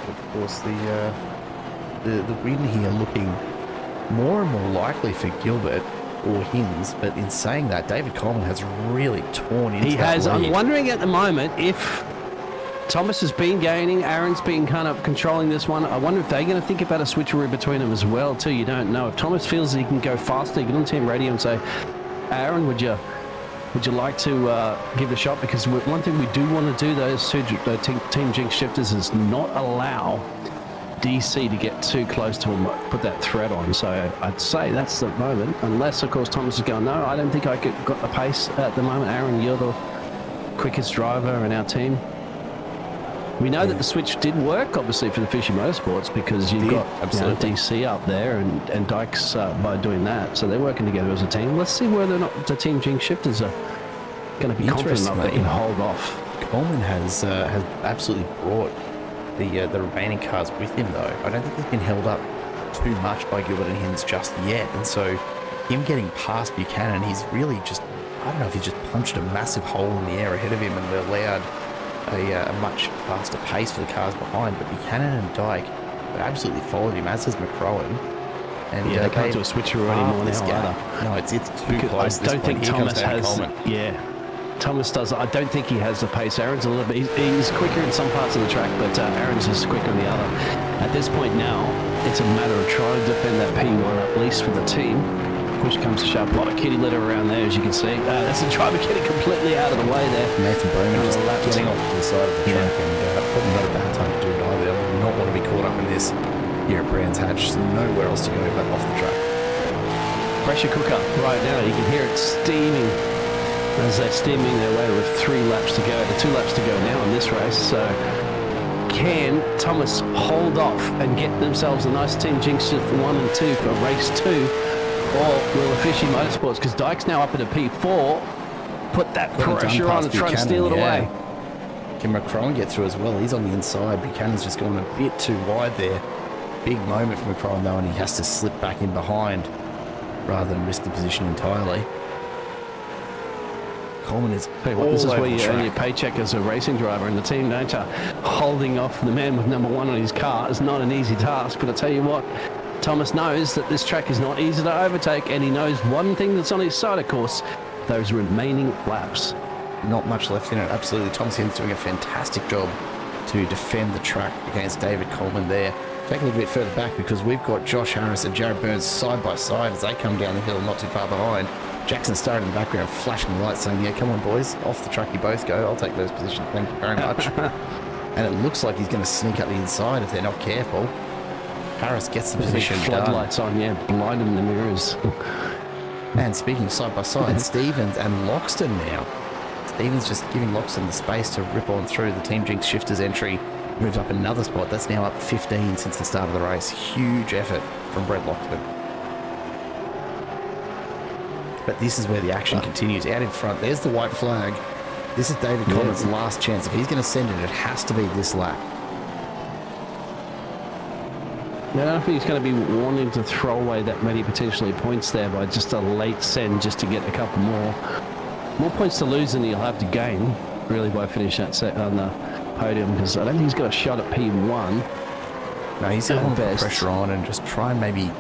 Of course, the win here looking more and more likely for Gilbert or Hinds, but in saying that, David Coleman has really torn into that lead. I'm wondering at the moment if Thomas has been gaining, Aaron's been kind of controlling this one. I wonder if they're going to think about a switcheroo between them as well, too. You don't know. If Thomas feels he can go faster, you get on team radio and say, Aaron, would you like to give it a shot? Because one thing we do want to do, those two Team Jinx shifters, is not allow DC to get too close to him, put that threat on. So I'd say that's the moment, unless of course Thomas is going, no, I don't think I got the pace at the moment. Aaron, you're the quickest driver in our team. We know that the switch did work, obviously, for the Fishy Motorsports, because you've got DC up there and Dykes by doing that. So they're working together as a team. Let's see whether or not the Team Jinx shifters are going to be confident enough they can hold off. Coleman has absolutely brought the remaining cars with him, though. I don't think he's been held up too much by Gilbert and Hinds just yet. And so him getting past Buchanan, he's really just, I don't know if he's just punched a massive hole in the air ahead of him and allowed a much faster pace for the cars behind. But Buchanan and Dyke absolutely followed him, as has McCrowan. And they can't do a switcheroo anymore now either. No, it's too close. I don't think Thomas has. Thomas does. I don't think he has the pace. Aaron's a little bit. He's quicker in some parts of the track, but Aaron's just quicker on the other. At this point now, it's a matter of trying to defend that P1 at least for the team. Push comes to shove. A lot of kitty litter around there, as you can see. That's the driver getting completely out of the way there. Nathan Bowman just getting off to the side of the track, and probably not a bad time to do it either. I would not want to be caught up in this here at Brands Hatch. There's nowhere else to go but off the track. Pressure cooker right now. You can hear it steaming as they're steaming their way with 3 laps to go. The 2 laps to go now in this race. So can Thomas hold off and get themselves a nice Team Jinx for 1 and 2 for race 2? Or will the Fishy Motorsports, because Dyke's now up at a P4, put that pressure on and try to steal it away? Can McCrowan get through as well? He's on the inside. Buchanan's just gone a bit too wide there. Big moment for McCrowan though, and he has to slip back in behind rather than risk the position entirely. Coleman is this is where you earn your paycheck as a racing driver in the team, don't you? Holding off the man with number 1 on his car is not an easy task, but I tell you what, Thomas knows that this track is not easy to overtake, and he knows one thing that's on his side, of course, those remaining laps. Not much left in it, absolutely. Thomas Hinds doing a fantastic job to defend the track against David Coleman there. Take a little bit further back because we've got Josh Harris and Jared Burns side by side as they come down the hill not too far behind. Jackson Starrett in the background flashing the lights saying, yeah, come on boys, off the truck you both go, I'll take those positions, thank you very much. And it looks like he's going to sneak up the inside if they're not careful. Harris gets the position done. Floodlights on, yeah, blinding the mirrors. And speaking side by side, Stevens and Loxton now. Stevens just giving Loxton the space to rip on through. The Team Jinx Shifters entry moved up another spot. That's now up 15 since the start of the race. Huge effort from Brett Loxton. But this is where the action continues. Out in front, there's the white flag. This is David Collins' last chance. If he's going to send it, it has to be this lap. I don't know if he's going to be wanting to throw away that many potentially points there by just a late send just to get a couple more points to lose than he'll have to gain, really, by finishing that set on the podium, because I don't think he's got a shot at P1. No, he's going to put pressure on and just try and maybe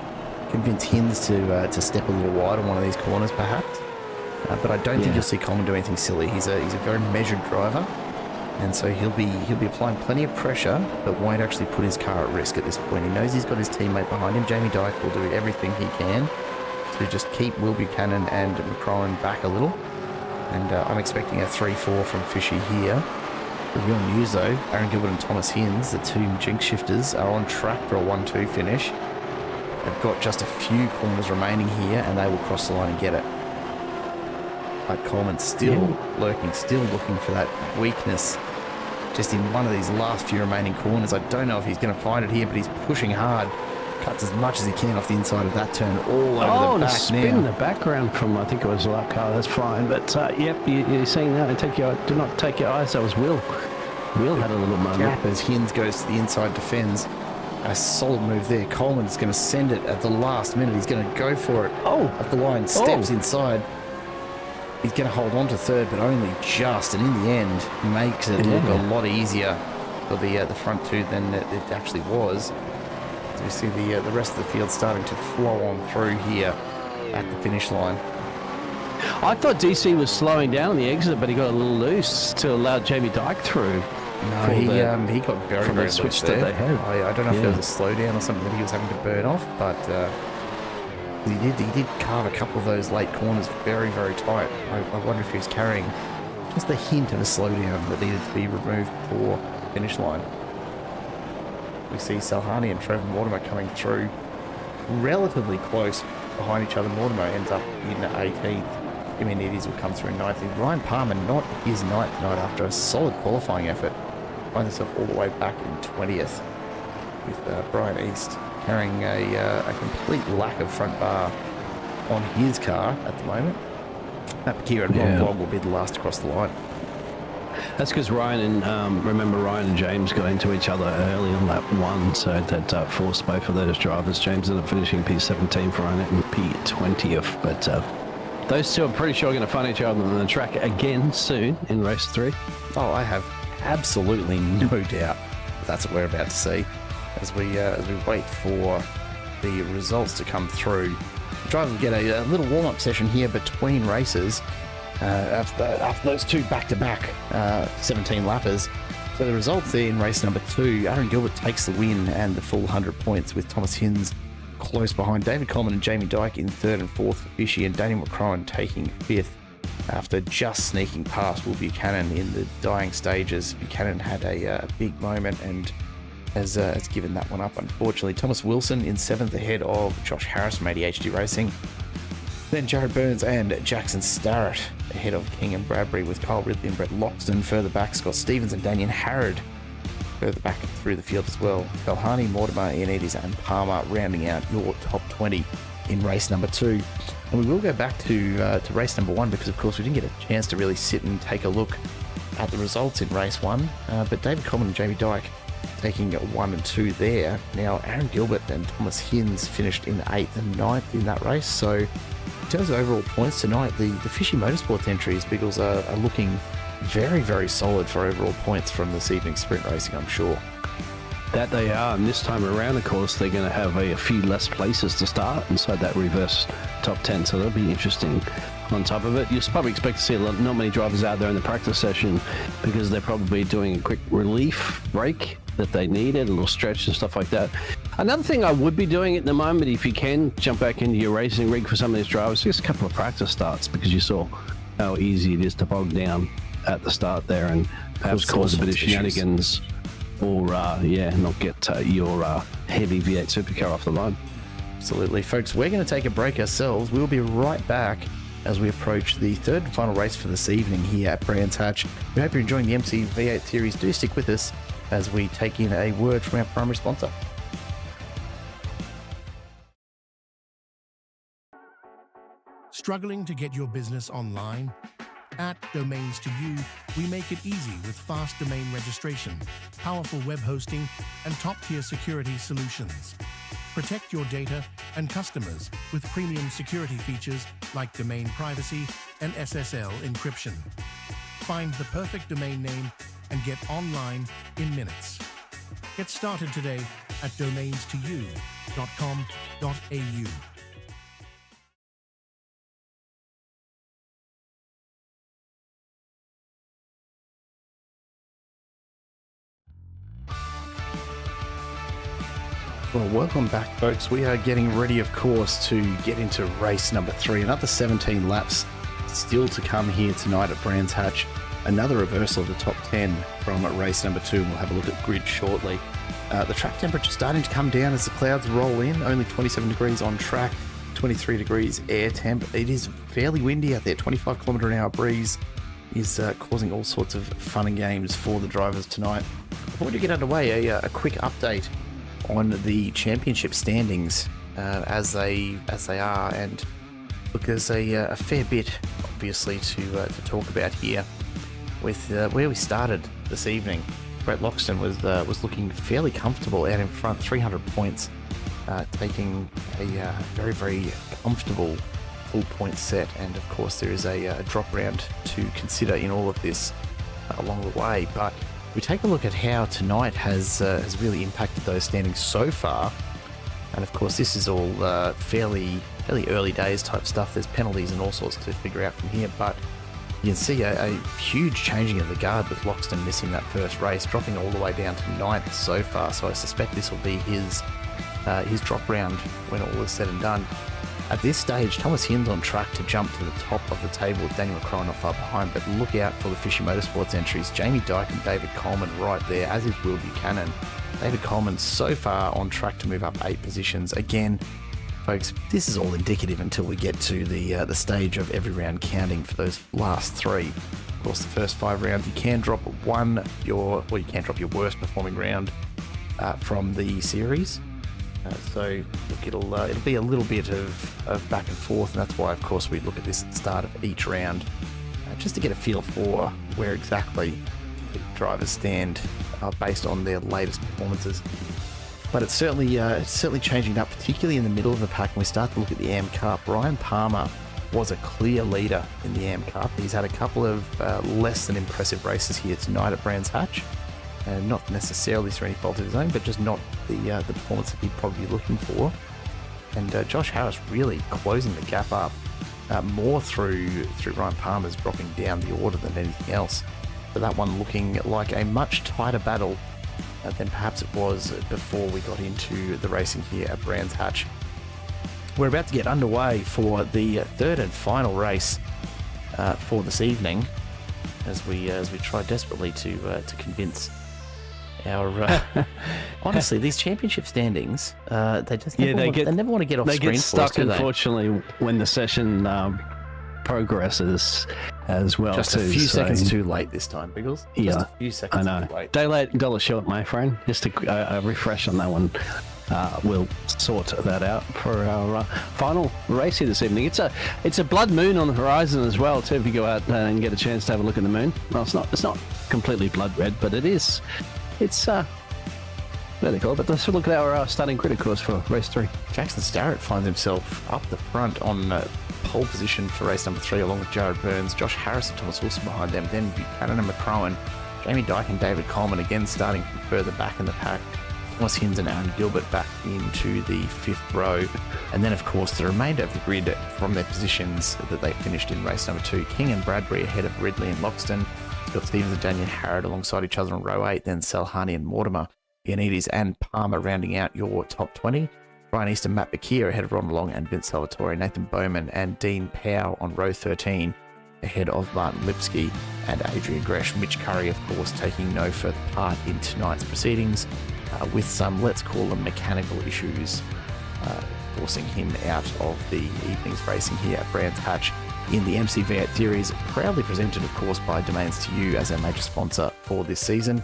convince Hinds to step a little wide on one of these corners, perhaps. But I don't think you'll see Coleman do anything silly. He's a very measured driver, and so he'll be applying plenty of pressure, but won't actually put his car at risk at this point. He knows he's got his teammate behind him. Jamie Dyke will do everything he can to just keep Will Buchanan and McCrowan back a little. And I'm expecting a 3-4 from Fishy here. The real news though, Aaron Gilbert and Thomas Hinds, the two Jinx Shifters, are on track for a 1-2 finish. They've got just a few corners remaining here, and they will cross the line and get it. But Coleman still lurking, still looking for that weakness just in one of these last few remaining corners. I don't know if he's going to find it here, but he's pushing hard. Cuts as much as he can off the inside of that turn, all over the back spin in the background from, I think it was lap car, that's fine. But yep, you're saying that, and do not take your eyes, that was Will. Will had a little moment. Gap as Hinds goes to the inside, defends. A solid move there. Coleman's going to send it at the last minute. He's going to go for it. Up the line, steps inside. He's going to hold on to third, but only just, and in the end makes it look a lot easier for the front two than it actually was. As we see the rest of the field starting to flow on through here at the finish line. I thought DC was slowing down on the exit, but he got a little loose to allow Jamie Dyke through. No, he got very, very switch loose there. that they had. I don't know if there was a slowdown or something that he was having to burn off, but he did carve a couple of those late corners very, very tight. I wonder if he was carrying just a hint of a slowdown that needed to be removed for finish line. We see Salhani and Trevor Mortimer coming through relatively close behind each other. Mortimer ends up in 18th. Jimenez will come through in 19th. Ryan Palmer not his 9th night after a solid qualifying effort. Finds himself all the way back in 20th with Brian East carrying a complete lack of front bar on his car at the moment. Matt Kira and Ron Blog will be the last to cross the line. That's because Ryan and James got into each other early on lap 1, so that forced both of those drivers. James ended up finishing P17 for Ryan and P20th, but those two I'm pretty sure are going to find each other on the track again soon in race 3. Oh, I have absolutely no doubt that's what we're about to see as we wait for the results to come through. The drivers will get a little warm-up session here between races after those two back-to-back 17 lappers. So the results there in race number 2, Aaron Gilbert takes the win and the full 100 points, with Thomas Hinds close behind. David Coleman and Jamie Dyke in 3rd and 4th for Fishy, and Daniel McCrowan taking 5th after just sneaking past Will Buchanan in the dying stages. Buchanan had a big moment and has given that one up, unfortunately. Thomas Wilson in 7th ahead of Josh Harris from ADHD Racing. Then Jared Burns and Jackson Starrett ahead of King and Bradbury, with Kyle Ridley and Brett Loxton further back. Scott Stevens and Daniel Harrod further back through the field as well. Felhani, Mortimer, Ioannidis and Palmer rounding out your top 20 in race number 2. And we will go back to race number 1 because, of course, we didn't get a chance to really sit and take a look at the results in race 1. But David Coleman and Jamie Dyke taking 1 and 2 there. Now, Aaron Gilbert and Thomas Hinds finished in 8th and 9th in that race. So, in terms of overall points tonight, the Fishy Motorsport entries, Biggles, are looking very, very solid for overall points from this evening's sprint racing, I'm sure. That they are, and this time around, of course, they're going to have a few less places to start inside that reverse top 10, so that'll be interesting. On top of it, you'll probably expect to see not many drivers out there in the practice session because they're probably doing a quick relief break that they needed, a little stretch and stuff like that. Another thing I would be doing at the moment, if you can, jump back into your racing rig for some of these drivers, just a couple of practice starts, because you saw how easy it is to bog down at the start there and perhaps cause a bit of shenanigans or, not get your heavy V8 supercar off the line. Absolutely. Folks, we're going to take a break ourselves. We'll be right back as we approach the third and final race for this evening here at Brands Hatch. We hope you're enjoying the MCV8 series. Do stick with us as we take in a word from our primary sponsor. Struggling to get your business online? At Domains2U, we make it easy with fast domain registration, powerful web hosting, and top-tier security solutions. Protect your data and customers with premium security features like domain privacy and SSL encryption. Find the perfect domain name and get online in minutes. Get started today at domains2u.com.au. Well, welcome back, folks. We are getting ready, of course, to get into race number 3. Another 17 laps still to come here tonight at Brands Hatch. Another reversal of the top 10 from race number 2, and we'll have a look at grid shortly. The track temperature starting to come down as the clouds roll in. Only 27 degrees on track, 23 degrees air temp. It is fairly windy out there. 25 kilometre an hour breeze is causing all sorts of fun and games for the drivers tonight. Before we get underway, a quick update on the championship standings as they are, and look, there's a fair bit obviously to talk about here with where we started this evening. Brett Loxton was looking fairly comfortable out in front, 300 points, taking a very, very comfortable full point set, and of course there is a drop round to consider in all of this along the way. But we take a look at how tonight has really impacted those standings so far, and of course this is all fairly early days type stuff. There's penalties and all sorts to figure out from here, but you can see a huge changing of the guard with Loxton missing that first race, dropping all the way down to 9th so far. So I suspect this will be his drop round when all is said and done. At this stage, Thomas Hin's on track to jump to the top of the table with Daniel McCrowan not far behind, but look out for the MC Motorsports entries. Jamie Dyke and David Coleman right there, as is Will Buchanan. David Coleman so far on track to move up 8 positions. Again, folks, this is all indicative until we get to the stage of every round counting for those last 3. Of course, the first 5 rounds, you can drop you can't drop your worst performing round from the series. So look, it'll be a little bit of back and forth, and that's why, of course, we look at this at the start of each round, just to get a feel for where exactly the drivers stand based on their latest performances. But it's certainly changing up, particularly in the middle of the pack. When we start to look at the AM Cup, Ryan Palmer was a clear leader in the AM Cup. He's had a couple of less than impressive races here tonight at Brands Hatch. Not necessarily through any fault of his own, but just not the performance that he'd probably be looking for. And Josh Harris really closing the gap up more through Ryan Palmer's dropping down the order than anything else. But that one looking like a much tighter battle than perhaps it was before we got into the racing here at Brands Hatch. We're about to get underway for the third and final race for this evening, as we try desperately to convince our honestly, these championship standings, they just never want to get off screen. They get stuck, unfortunately, when the session progresses as well. Just a few seconds too late this time, Biggles. Just a few seconds too late. Day late, dollar short, my friend. Just a refresh on that one. We'll sort that out for our final race here this evening. It's a blood moon on the horizon as well too. If you go out and get a chance to have a look at the moon, well, it's not completely blood red, but it is. It's what do they call it? But let's look at our starting grid, of course, for race 3. Jackson Starrett finds himself up the front on pole position for race number 3, along with Jared Burns, Josh Harris and Thomas Wilson behind them. Then Buchanan and McCrowan, Jamie Dyke and David Coleman again starting from further back in the pack. Thomas Hins and Aaron Gilbert back into the 5th row. And then, of course, the remainder of the grid from their positions that they finished in race number 2. King and Bradbury ahead of Ridley and Loxton. Scott Stevens and Daniel Harrod alongside each other in row 8. Then Salhani and Mortimer Ioannidis and Palmer rounding out your top 20. Brian Easton, Matt Bakir ahead of Ron Long and Vince Salvatore, Nathan Bowman and Dean Powell on row 13 ahead of Martin Lipsky and Adrian Gresh. Mitch Curry, of course, taking no further part in tonight's proceedings with some, let's call them, mechanical issues forcing him out of the evening's racing here at Brands Hatch in the MCV8 Series, proudly presented, of course, by Domains2U as our major sponsor for this season.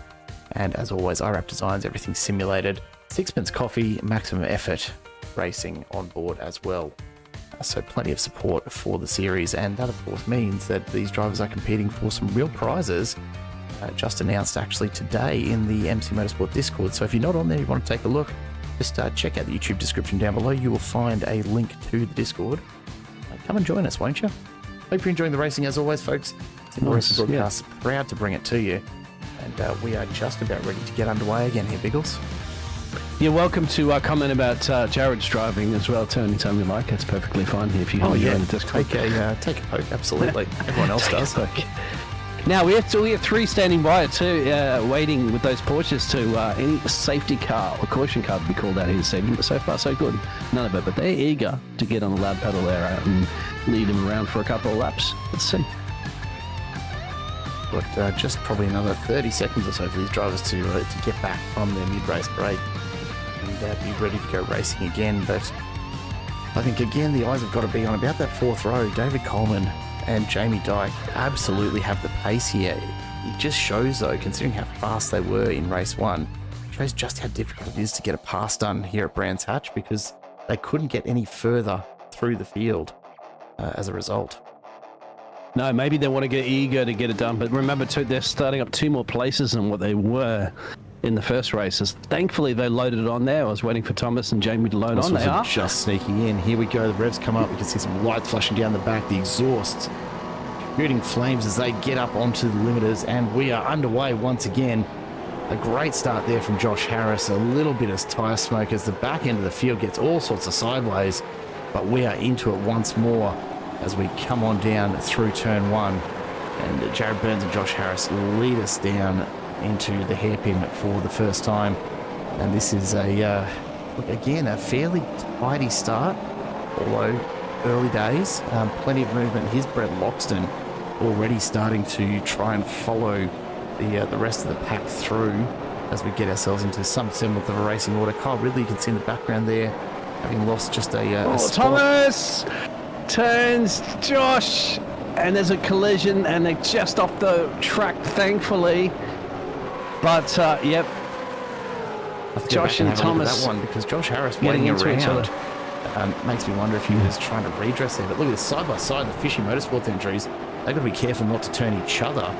And as always, iWrap Designs, everything simulated. Sixpence Coffee, maximum effort racing on board as well. So plenty of support for the series, and that of course means that these drivers are competing for some real prizes, just announced actually today in the MC Motorsport Discord. So if you're not on there, you want to take a look, just check out the YouTube description down below. You will find a link to the Discord. Come and join us, won't you? Hope you're enjoying the racing as always, folks. Team Racing Broadcast, proud to bring it to you. And we are just about ready to get underway again here, Biggles. You're welcome to comment about Jared's driving as well, too, anytime you like. It's perfectly fine if you want to join the Discord. Take a poke, absolutely. Everyone else does. Now, we have 3 standing by too, waiting with those Porsches to any safety car or caution car to be called out here this evening. But so far, so good. None of it, but they're eager to get on the loud pedal there and lead them around for a couple of laps. Let's see. But just probably another 30 seconds or so for these drivers to get back from their mid-race break and be ready to go racing again. But I think, again, the eyes have got to be on about that 4th row. David Coleman and Jamie Dyke absolutely have the pace here. It just shows, though, considering how fast they were in race 1, shows just how difficult it is to get a pass done here at Brands Hatch, because they couldn't get any further through the field as a result. No, maybe they want to get eager to get it done, but remember too, they're starting up 2 more places than what they were in the first races. Thankfully, they loaded it on there. I was waiting for Thomas and Jamie to load on. They are just sneaking in. Here we go. The revs come up. We can see some lights flashing down the back. The exhausts shooting flames as they get up onto the limiters, and we are underway once again. A great start there from Josh Harris. A little bit of tyre smoke as the back end of the field gets all sorts of sideways, but we are into it once more as we come on down through turn 1, and Jared Burns and Josh Harris lead us down into the hairpin for the first time. And this is again a fairly tidy start, although early days. Plenty of movement. Here's Brett Loxton already starting to try and follow the rest of the pack through as we get ourselves into some semblance of a racing order. Kyle Ridley, you can see in the background there, having lost just a spot. Thomas turns Josh, and there's a collision, and they're just off the track, thankfully. But yep, Josh and Thomas, that one, because Josh Harris waiting around makes me wonder if he was trying to redress there. But look at this side by side, the Fishy Motorsports entries. They've got to be careful not to turn each other.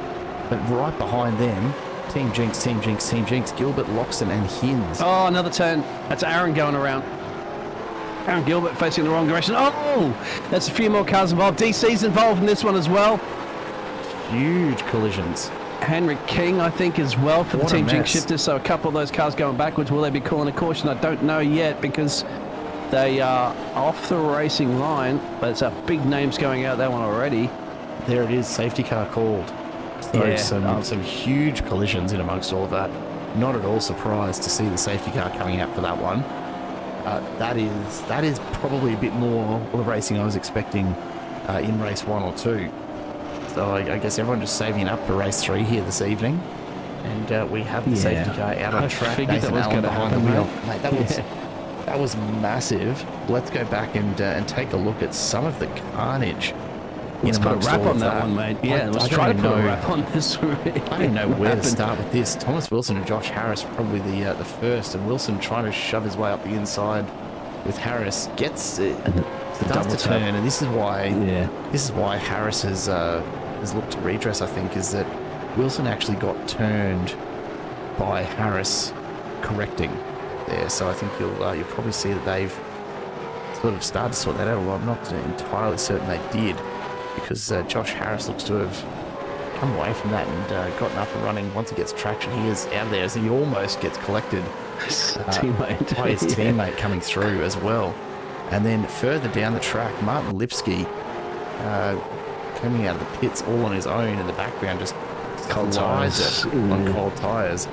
But right behind them, Team Jinx, Gilbert, Loxton, and Hins. Oh, another turn. That's Aaron going around. Aaron Gilbert facing the wrong direction. Oh, that's a few more cars involved. DC's involved in this one as well. Huge collisions. Henrik King, I think, as well for the Team Jinx shifters. So a couple of those cars going backwards. Will they be calling a caution? I don't know yet, because they are off the racing line. But it's big names going out that one already. There it is, safety car called. So yeah, some huge collisions in amongst all of that. Not at all surprised to see the safety car coming out for that one. That is probably a bit more of the racing I was expecting in race 1 or 2. So I guess everyone just saving up for race 3 here this evening. And we have the safety car out on track. Nathan Allen behind the wheel. Mate, that was massive. Let's go back and take a look at some of the carnage. Let's put a wrap on that one, mate. Yeah, let's try to put a wrap on this. I don't know where to start with this. Thomas Wilson and Josh Harris probably the first, and Wilson trying to shove his way up the inside with Harris. Starts to turn, and this is why Harris has looked to redress, I think, is that Wilson actually got turned by Harris correcting there. So I think you'll probably see that they've sort of started to sort that out. Although I'm not entirely certain they did, because Josh Harris looks to have come away from that and gotten up and running. Once he gets traction, he is out of there as he almost gets collected by his teammate coming through as well. And then further down the track, Martin Lipsky coming out of the pits all on his own in the background, just cold tires on cold tires.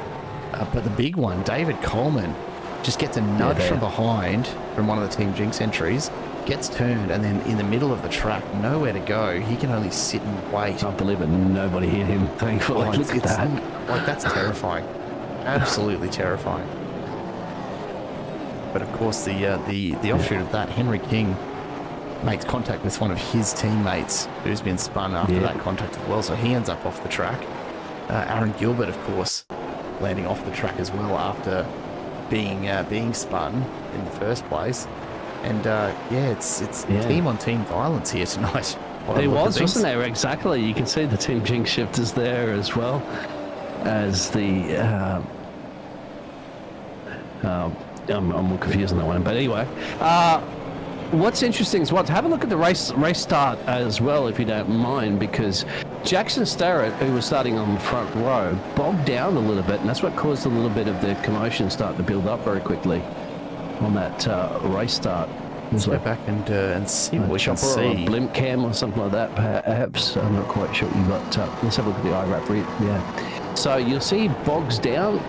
But the big one, David Coleman, just gets a nudge from behind from one of the Team Jinx entries, gets turned, and then in the middle of the track, nowhere to go. He can only sit and wait. I can't believe it. Nobody hit him, thankfully. Look at that. Like, that's terrifying. Absolutely terrifying. But of course, the offshoot of that, Henry King makes contact with one of his teammates who's been spun after that contact as well, so he ends up off the track. Aaron Gilbert, of course, landing off the track as well after being spun in the first place. And it's team-on-team violence here tonight. It was, wasn't there? Exactly. You can see the Team Jinx shifters there as well as the... I'm more confused on that one, but anyway. What's interesting is have a look at the race start as well, if you don't mind, because Jackson Starrett, who was starting on the front row, bogged down a little bit, and that's what caused a little bit of the commotion starting to build up very quickly on that race start. Let's go back and see what we can see. Or a blimp cam or something like that, perhaps. I'm not quite sure. But let's have a look at the iRap. Yeah. So you'll see bogs down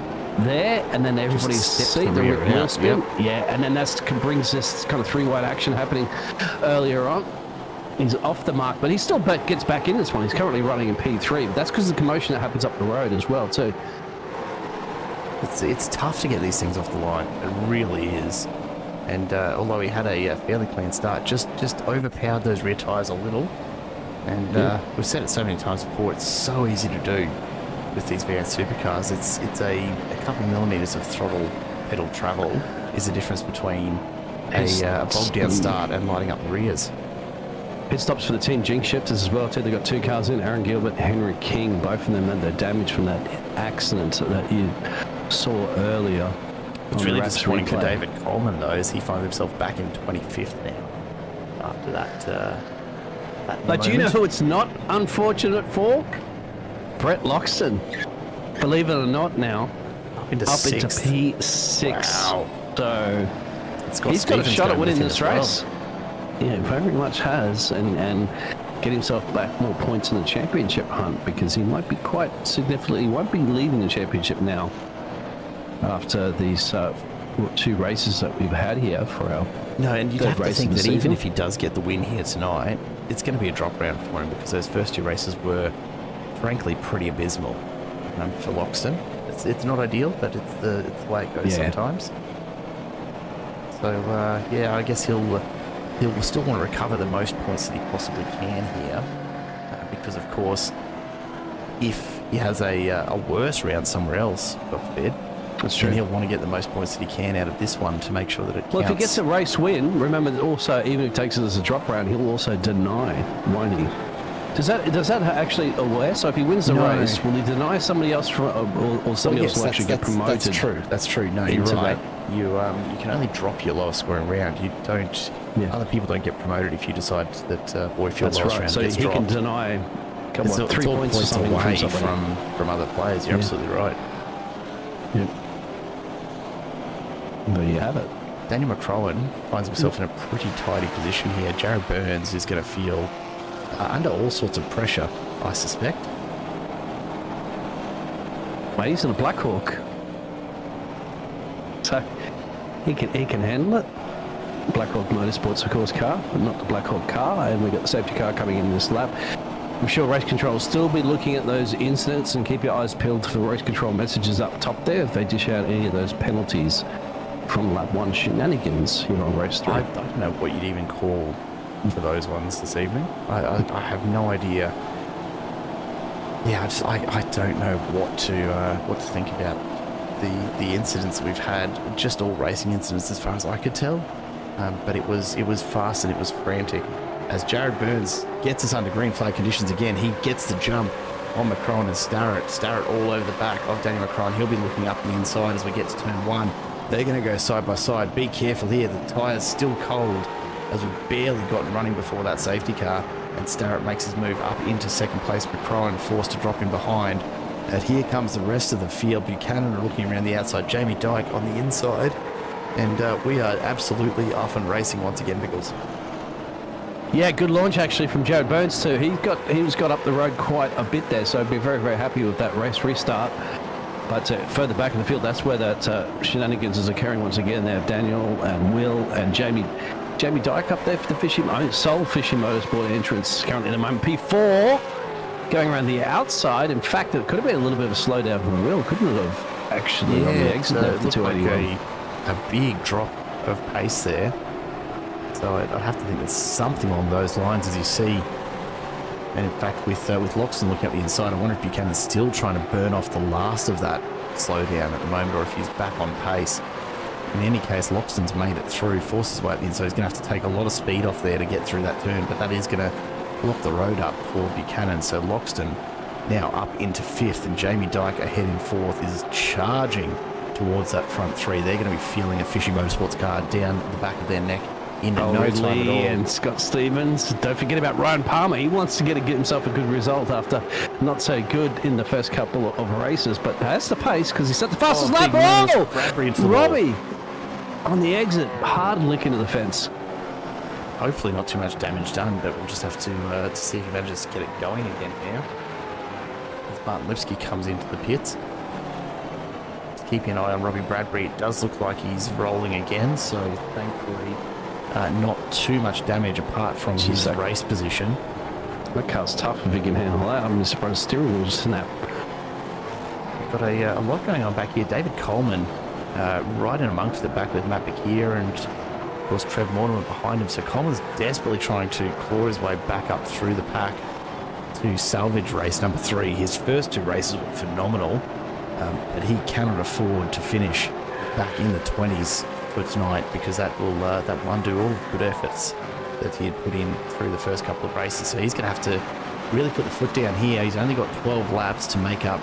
there, and then everybody see the wheel spin. Yeah, and then that brings this kind of three-wide action happening earlier on. He's off the mark, but he still gets back in this one. He's currently running in P3, but that's because of the commotion that happens up the road as well, too. It's tough to get these things off the line. It really is. And although he had a fairly clean start, just overpowered those rear tyres a little. And we've said it so many times before, it's so easy to do with these V8 supercars. It's a couple millimetres of throttle pedal travel is the difference between a bogged down start and lighting up the rears. Pit stops for the Team Jinx shifters as well too. They've got two cars in, Aaron Gilbert, Henry King. Both of them had their damage from that accident that you saw earlier. It's really disappointing for David Coleman though, as he finds himself back in 25th now after that but do you know who it's not unfortunate for? Brett Loxton. Believe it or not now, up into P6. Wow. So he's got a shot at winning this race. Yeah, very much has, and get himself back more points in the championship hunt, because he might be quite significantly, he won't be leading the championship now after these two races that we've had here for our No, and you'd have to think that even if he does get the win here tonight, it's going to be a drop round for him, because those first two races were frankly pretty abysmal for Loxton. It's not ideal, but it's the way it goes sometimes. So I guess he'll still want to recover the most points that he possibly can here, because of course, if he has a worse round somewhere else, God forbid, that's true, then he'll want to get the most points that he can out of this one to make sure that it counts. Well, if he gets a race win, remember that also, even if he takes it as a drop round, he'll also deny, won't he? Does that actually aware? So if he wins the race, will he deny somebody else or somebody else will actually get promoted? That's true. That's true. No, you're right. You can only drop your lowest scoring round. You don't. Yeah. Other people don't get promoted if you decide that, or if your lowest round gets dropped. So he can deny. It's 3 points or something away from other players. You're absolutely right. Yep. There you have it. Daniel McCrowan finds himself in a pretty tidy position here. Jared Burns is going to feel under all sorts of pressure, I suspect. Well, he's in a Black Hawk, so he can handle it. Black Hawk Motorsport's of course car, but not the Black Hawk car, and we've got the safety car coming in this lap. I'm sure race control will still be looking at those incidents, and keep your eyes peeled for the race control messages up top there if they dish out any of those penalties from lap 1 shenanigans here on race 3. I don't know what you'd even call for those ones this evening. I have no idea. Yeah, I don't know what to think about the incidents that we've had. Just all racing incidents as far as I could tell. But it was fast and it was frantic. As Jared Burns gets us under green flag conditions again, he gets the jump on McCrowan and Starrett. Starrett all over the back of Danny McCrowan. He'll be looking up the inside as we get to turn 1. They're going to go side by side. Be careful here. The tyre's still cold, as we've barely gotten running before that safety car. And Starrett makes his move up into second place. McCrowan forced to drop him behind. And here comes the rest of the field. Buchanan are looking around the outside. Jamie Dyke on the inside. And we are absolutely off and racing once again, Biggles. Yeah, good launch actually from Jared Burns too. He's got up the road quite a bit there, so I'd be very, very happy with that race restart. But further back in the field, that's where that shenanigans is occurring once again. They have Daniel and Will and Jamie Dyke up there for the Soul Fishing Motorsport entrance currently at the moment. P4 going around the outside. In fact, it could have been a little bit of a slowdown from Will, couldn't it have? Actually, on the exit there, it looked like a big drop of pace there. So I'd have to think there's something along those lines, as you see. And in fact, with Loxton looking up the inside, I wonder if Buchanan's still trying to burn off the last of that slowdown at the moment, or if he's back on pace. In any case, Loxton's made it through, forces his way up the inside. He's going to have to take a lot of speed off there to get through that turn, but that is going to block the road up for Buchanan. So Loxton now up into 5th, and Jamie Dyke ahead in 4th is charging towards that front 3. They're going to be feeling a Fishing Motorsports car down the back of their neck in no time at all. And Scott Stevens. Don't forget about Ryan Palmer. He wants to get himself a good result after not so good in the first couple of races, but has the pace because he set the fastest lap. Robbie on the exit, hard lick into the fence. Hopefully not too much damage done, but we'll just have to see if he manages to get it going again now. As Martin Lipsky comes into the pits. Just keeping an eye on Robbie Bradbury. It does look like he's rolling again, so thankfully not too much damage apart from his race position. That car's tough if he can handle that. I'm surprised the steering wheel will snap. We've got a lot going on back here. David Coleman right in amongst the back with Matt McKeer and, of course, Trev Mortimer behind him. So Coleman's desperately trying to claw his way back up through the pack to salvage race number 3. His first 2 races were phenomenal, but he cannot afford to finish back in the 20s for tonight, because that will undo all the good efforts that he had put in through the first couple of races. So he's going to have to really put the foot down here. He's only got 12 laps to make up.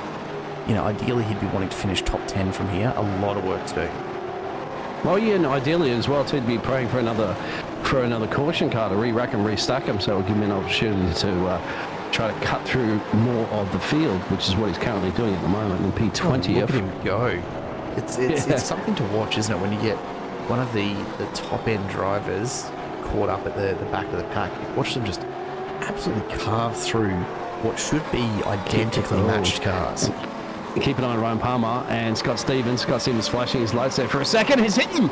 Ideally he'd be wanting to finish top 10 from here. A lot of work to do. Well, yeah, and ideally as well too, to be praying for another caution car to re-rack and restack him, so it'll give him an opportunity to try to cut through more of the field, which is what he's currently doing at the moment in P20. Look at him go. It's something to watch, isn't it, when you get one of the top end drivers caught up at the back of the pack. Watch them just absolutely carve through what should be identically matched cars. Keep an eye on Ryan Palmer and Scott Stevens. Scott Stevens flashing his lights there for a second. He's hitting.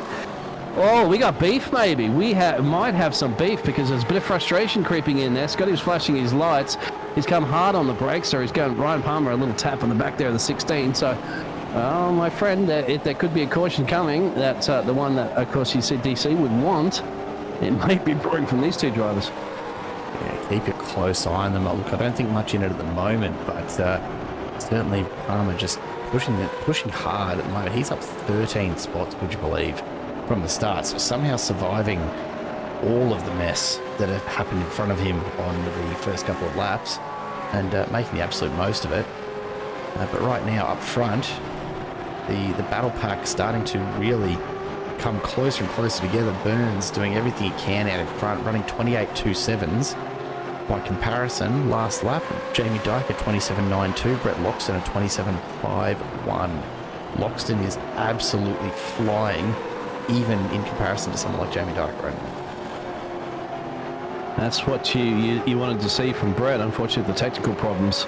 Oh, we got beef maybe. We might have some beef because there's a bit of frustration creeping in there. Scotty was flashing his lights. He's come hard on the brakes, so he's going Ryan Palmer a little tap on the back there of the 16. So, my friend, there could be a caution coming. That's the one that, of course, you said DC would want. It might be brewing from these 2 drivers. Yeah, keep a close eye on them. Look, I don't think much in it at the moment, but certainly Palmer just pushing hard at the moment. He's up 13 spots, would you believe, from the start. So somehow surviving all of the mess that had happened in front of him on the first couple of laps and making the absolute most of it. But right now up front, the battle pack starting to really come closer and closer together. Burns doing everything he can out in front, running 28.27s. By comparison, last lap, Jamie Dyke at 27.92, Brett Loxton at 27.51. Loxton is absolutely flying, even in comparison to someone like Jamie Dyke right now. That's what you wanted to see from Brett. Unfortunately, the technical problems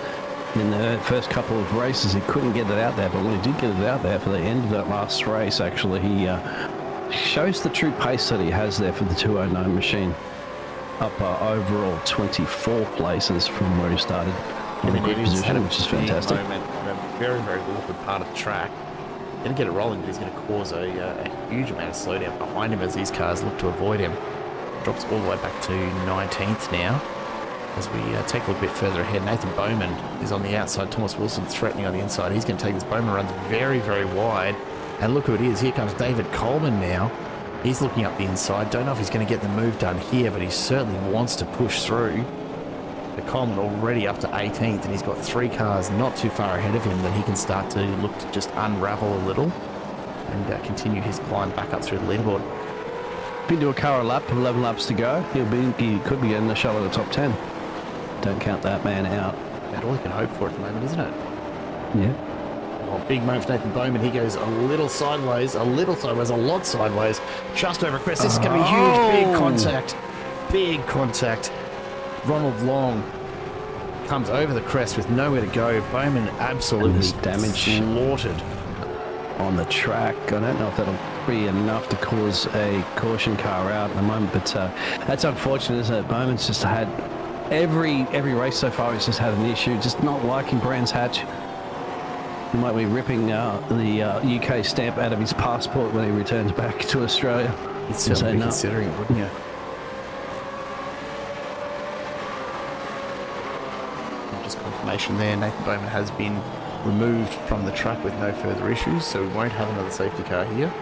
in the first couple of races, he couldn't get it out there, but when he did get it out there for the end of that last race, actually, he shows the true pace that he has there for the 209 machine. Up overall 24 places from where he started in a good position, which is fantastic. Moment on a very, very awkward part of the track. Going to get it rolling, but he's going to cause a huge amount of slowdown behind him as these cars look to avoid him. Drops all the way back to 19th now. As we take a little bit further ahead, Nathan Bowman is on the outside. Thomas Wilson threatening on the inside. He's going to take this. Bowman runs very, very wide. And look who it is. Here comes David Coleman now. He's looking up the inside. Don't know if he's going to get the move done here, but he certainly wants to push through. The Coleman already up to 18th, and he's got 3 cars not too far ahead of him that he can start to look to just unravel a little and continue his climb back up through the leaderboard. Been to a car a lap, 11 laps to go. He could be getting a shot at the top 10. Don't count that man out. That's all he can hope for at the moment, isn't it? Yeah. Oh, big moment for Nathan Bowman. He goes a little sideways, a lot sideways, just over crest. This is going to be huge. Big contact. Ronald Long comes over the crest with nowhere to go. Bowman absolutely damage slaughtered on the track. I don't know if that'll be enough to cause a caution car out at the moment, but that's unfortunate, isn't it? Bowman's just had every race so far. He's just had an issue, just not liking Brands Hatch. He might be ripping the UK stamp out of his passport when he returns back to Australia. He'd certainly be considering it, wouldn't you? Just confirmation there. Nathan Bowman has been removed from the track with no further issues, so we won't have another safety car here.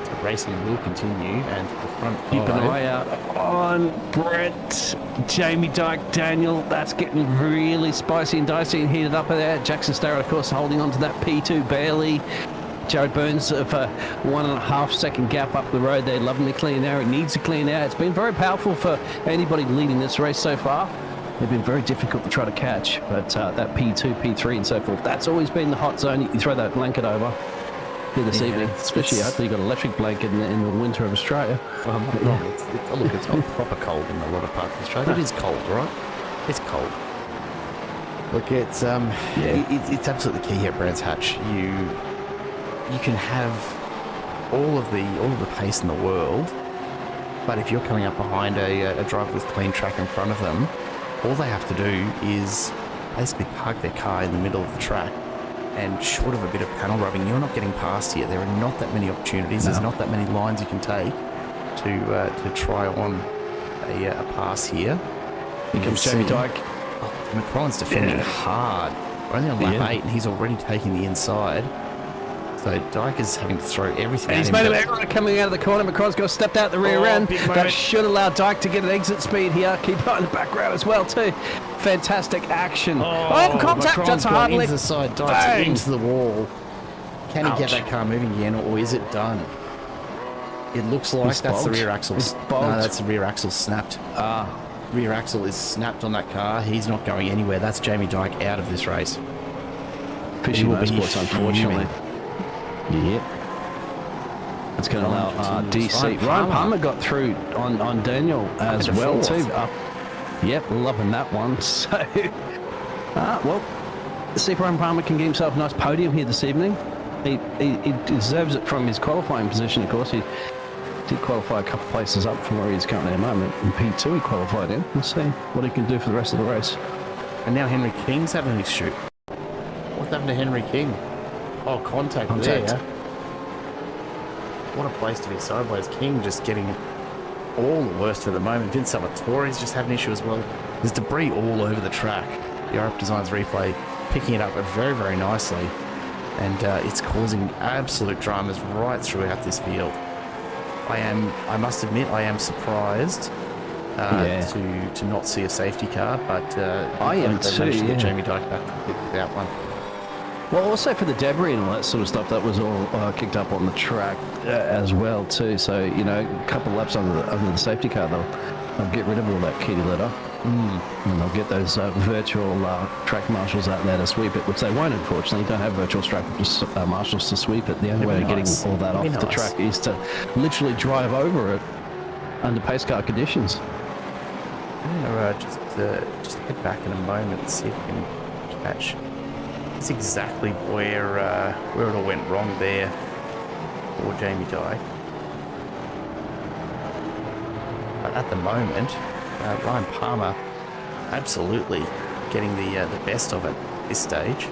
So racing will continue, and the front keep an eye out on Brett, Jamie Dyke, Daniel. That's getting really spicy and dicey and heated up there. Jackson Starrett, of course, holding on to that P2 barely. Jared Burns of a 1.5 second gap up the road there, loving the clean air. It needs a clean air. It's been very powerful for anybody leading this race so far. They've been very difficult to try to catch, but that P2, P3 and so forth, that's always been the hot zone. You throw that blanket over here this evening, especially hopefully you've got an electric blanket in the winter of Australia. Well, I'm not wrong. Look, it's not proper cold in a lot of parts of Australia. It is cold, right? It's cold. Look, it's absolutely key here at Brands Hatch. You can have all of the pace in the world, but if you're coming up behind a driver with clean track in front of them, all they have to do is basically park their car in the middle of the track, and short of a bit of panel rubbing, you're not getting past here. There are not that many opportunities. No. There's not that many lines you can take to try on a pass here. Here comes Jamie Dyke. Oh, McCrollin's defending hard. We're only on lap 8, and he's already taking the inside. So Dyke is having to throw everything and at he's him. made an error coming out of the corner. McCrollin's got stepped out the rear end. That should allow Dyke to get an exit speed here. Keep an eye on the background as well too. Fantastic action. Contact. That's a hard into the side. Dyke into the wall. Can he get that car moving again, or is it done? It looks like that's the rear axle. No, that's the rear axle snapped. Rear axle is snapped on that car. He's not going anywhere. That's Jamie Dyke out of this race. MC Motorsport, unfortunately. Yep. That's going to allow DC. Ryan Palmer got through on Daniel as well too. Yep, loving that one. So, well, let's see if Ryan Palmer can get himself a nice podium here this evening. He deserves it from his qualifying position, of course. He did qualify a couple of places up from where he is currently at the moment. In P2 he qualified in. We'll see what he can do for the rest of the race. And now Henry King's having his shoot. What's happened to Henry King? Oh, contact there. What a place to be sideways. King just getting all the worst for the moment. Vince Salvatore's just had an issue as well. There's debris all over the track. The RF Designs replay picking it up very, very nicely. And it's causing absolute dramas right throughout this field. I must admit, I am surprised to not see a safety car, but I am too. Managed to get Jamie Dyke back to pick that one. Well, also for the debris and all that sort of stuff, that was all kicked up on the track as well too. So, you know, a couple of laps under the safety car, they'll get rid of all that kitty litter. And they'll get those virtual track marshals out there to sweep it, which they won't, unfortunately. You don't have virtual track marshals to sweep it. The only way of getting all that off the track is to literally drive over it under pace car conditions. I'm going to just head back in a moment and see if we can catch. That's exactly where it all went wrong there for Jamie Dyke. But at the moment, Ryan Palmer absolutely getting the best of it at this stage.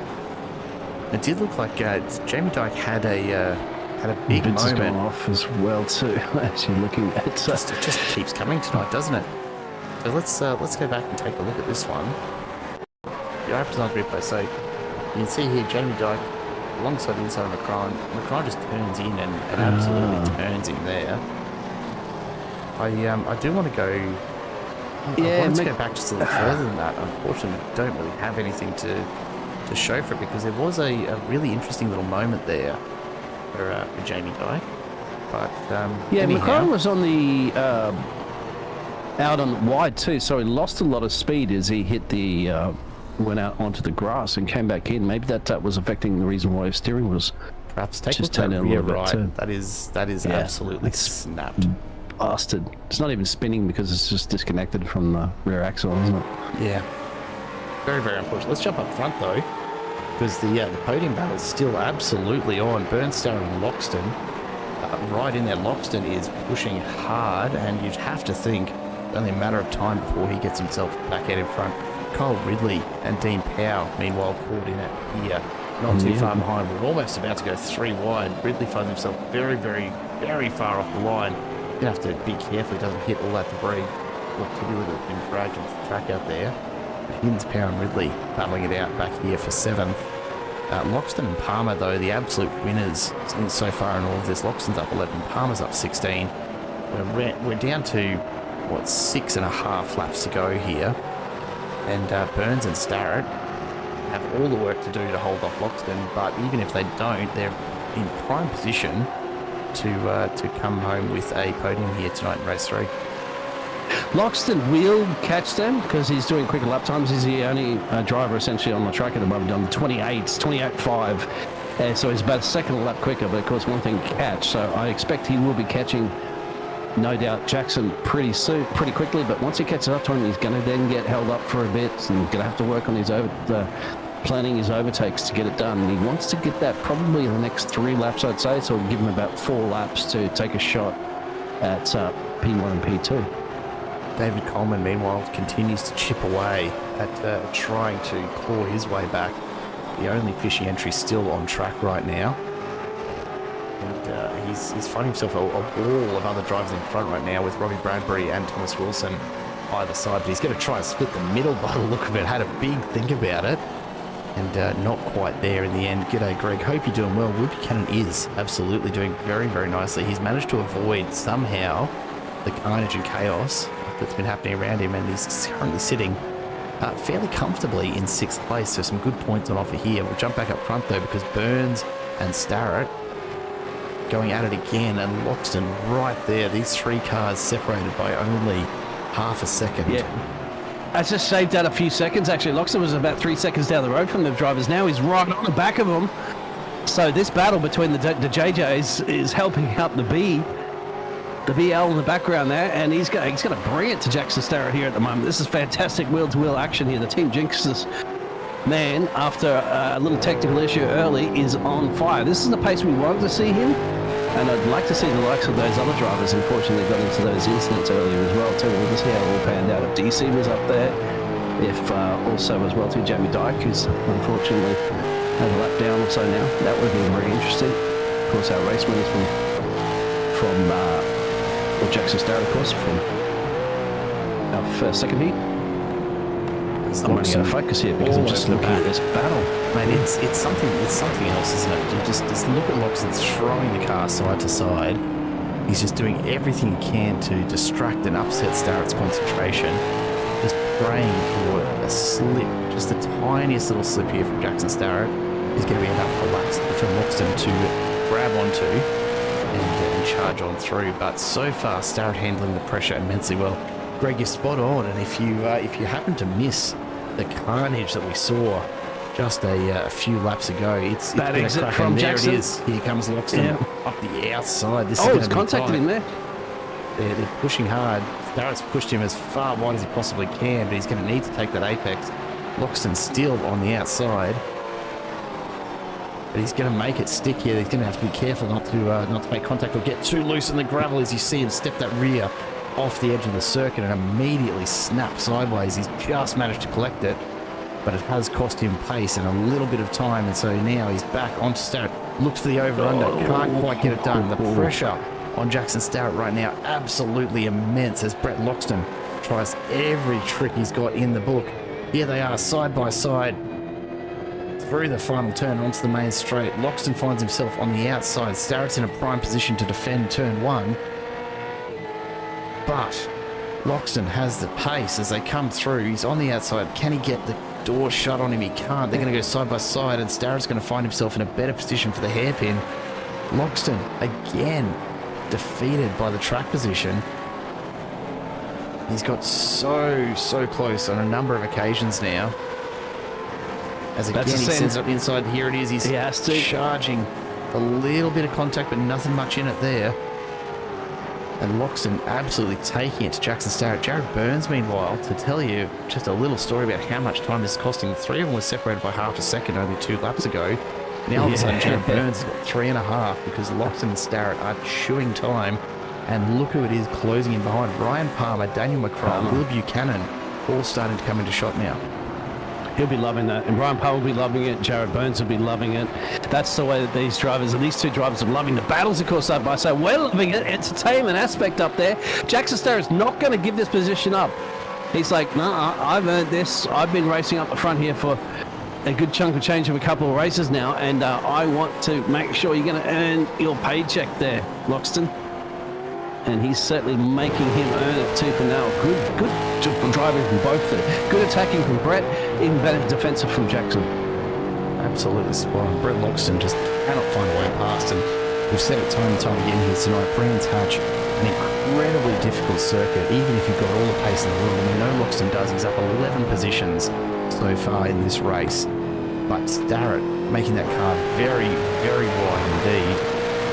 It did look like Jamie Dyke had a big Vince moment. Has gone off as well too. Actually, looking at it just keeps coming tonight, doesn't it? So let's go back and take a look at this one. The RF Designs replay. So you can see here Jamie Dyke alongside the inside of McCrone. McCrone just turns in and absolutely turns him there. I do want to go. I want to go back just a little further than that. Unfortunately, I don't really have anything to show for it, because there was a really interesting little moment there for Jamie Dyke. But McCrone was on the out on the wide too, so he lost a lot of speed as he hit the went out onto the grass and came back in. Maybe that was affecting the reason why his steering was perhaps take just turning a little bit too. That is absolutely snapped. Bastard. It's not even spinning because it's just disconnected from the rear axle, isn't it? Yeah. Very, very unfortunate. Let's jump up front, though, because the podium battle is still absolutely on. Bernstein and Loxton right in there. Loxton is pushing hard, and you'd have to think only a matter of time before he gets himself back out in front. Kyle Ridley and Dean Powell, meanwhile, caught in it here. Not too far behind. We're almost about to go 3 wide. Ridley finds himself very, very, very far off the line. You're going to have to be careful he doesn't hit all that debris. What to do with it? Been dragged off the track out there. Hins, Powell and Ridley battling it out back here for 7th. Loxton and Palmer, though, the absolute winners so far in all of this. Loxton's up 11, Palmer's up 16. We're down to, what, 6.5 laps to go here. And Burns and Starrett have all the work to do to hold off Loxton, but even if they don't, they're in prime position to come home with a podium here tonight in race 3. Loxton will catch them because he's doing quicker lap times. He's the only driver essentially on the track at the moment on the 28s, 28.5. So he's about a second lap quicker, but of course one thing catch. So I expect he will be catching, no doubt, Jackson pretty quickly, but once he catches up to him, he's going to then get held up for a bit and going to have to work on his planning his overtakes to get it done. And he wants to get that probably in the next 3 laps, I'd say, so it'll give him about 4 laps to take a shot at P1 and P2. David Coleman, meanwhile, continues to chip away at trying to claw his way back. The only fishy entry still on track right now. And he's finding himself a wall of other drivers in front right now with Robbie Bradbury and Thomas Wilson either side. But he's going to try and split the middle by the look of it. Had a big think about it. And not quite there in the end. G'day, Greg. Hope you're doing well. Will Buchanan is absolutely doing very, very nicely. He's managed to avoid somehow the carnage and chaos that's been happening around him, and he's currently sitting fairly comfortably in 6th place, so some good points on offer here. We'll jump back up front though, because Burns and Starrett going at it again, and Loxton right there. These 3 cars separated by only half a second. Yeah, that's just shaved out a few seconds actually. Loxton was about 3 seconds down the road from the drivers. Now he's right on the back of them. So this battle between the JJs is helping out the BL in the background there, and he's going to bring it to Jackson Starrett here at the moment. This is fantastic wheel-to-wheel action here. The Team Jinx's man, after a little technical issue early, is on fire. This is the pace we wanted to see him, and I'd like to see the likes of those other drivers. Unfortunately, got into those incidents earlier as well too. We'll see how it all panned out. If DC was up there, if also as well too Jamie Dyke, who's unfortunately had a lap down or so now, that would be very interesting. Of course, our race winners from Jackson Starrett, of course, from our second heat. I'm only going to focus here because I'm just looking at this battle. Mate, it's something else, isn't it? You just look at Loxton throwing the car side to side. He's just doing everything he can to distract and upset Starrett's concentration. Just praying for a slip, just the tiniest little slip here from Jackson Starrett is going to be enough for Loxton to grab onto and charge on through. But so far, Starrett handling the pressure immensely well. Greg, you're spot on, and if you happen to miss the carnage that we saw just a few laps ago, it's that exit from there Jackson. It is. Here comes Loxton up the outside. This is it's contacted him there. They're pushing hard. Starrett's pushed him as far wide as he possibly can, but he's going to need to take that apex. Loxton still on the outside, but he's going to make it stick here. He's going to have to be careful not to make contact or get too loose in the gravel as you see him step that rear off the edge of the circuit and immediately snap sideways. He's just managed to collect it, but it has cost him pace and a little bit of time, and so now he's back onto Starrett. Looks for the over-under, can't quite get it done. The pressure on Jackson Starrett right now absolutely immense as Brett Loxton tries every trick he's got in the book. Here they are, side by side, through the final turn onto the main straight. Loxton finds himself on the outside. Starrett's in a prime position to defend turn 1. But Loxton has the pace as they come through. He's on the outside. Can he get the door shut on him? He can't. They're going to go side by side, and Starrett's going to find himself in a better position for the hairpin. Loxton, again, defeated by the track position. He's got so close on a number of occasions now. As again, he sends up inside. Here it is. He's charging a little bit of contact, but nothing much in it there. And Loxton absolutely taking it to Jackson Starrett. Jared Burns, meanwhile, to tell you just a little story about how much time this is costing. The three of them were separated by half a second only 2 laps ago. Now all of a sudden, Jared Burns has got 3.5 because Loxton and Starrett are chewing time. And look who it is closing in behind. Ryan Palmer, Daniel McCrum, Will Buchanan, all starting to come into shot now. He'll be loving that. And Brian Powell will be loving it. Jared Burns will be loving it. That's the way that these drivers, and these two drivers, are loving the battles, of course, side by side. We're loving it. Entertainment aspect up there. Jackson Starrett's not going to give this position up. He's like, no, I've earned this. I've been racing up the front here for a good chunk of change of a couple of races now, and I want to make sure you're going to earn your paycheck there, Loxton. And he's certainly making him earn it too for now. Good driving from both. Good attacking from Brett, even better defensive from Jackson. Absolutely spot on. Brett Loxton just cannot find a way past, and we've said it time and time again here tonight. Brands Hatch, an incredibly difficult circuit, even if you've got all the pace in the world. And we know Loxton does. He's up 11 positions so far in this race. But Starrett making that car very, very wide indeed.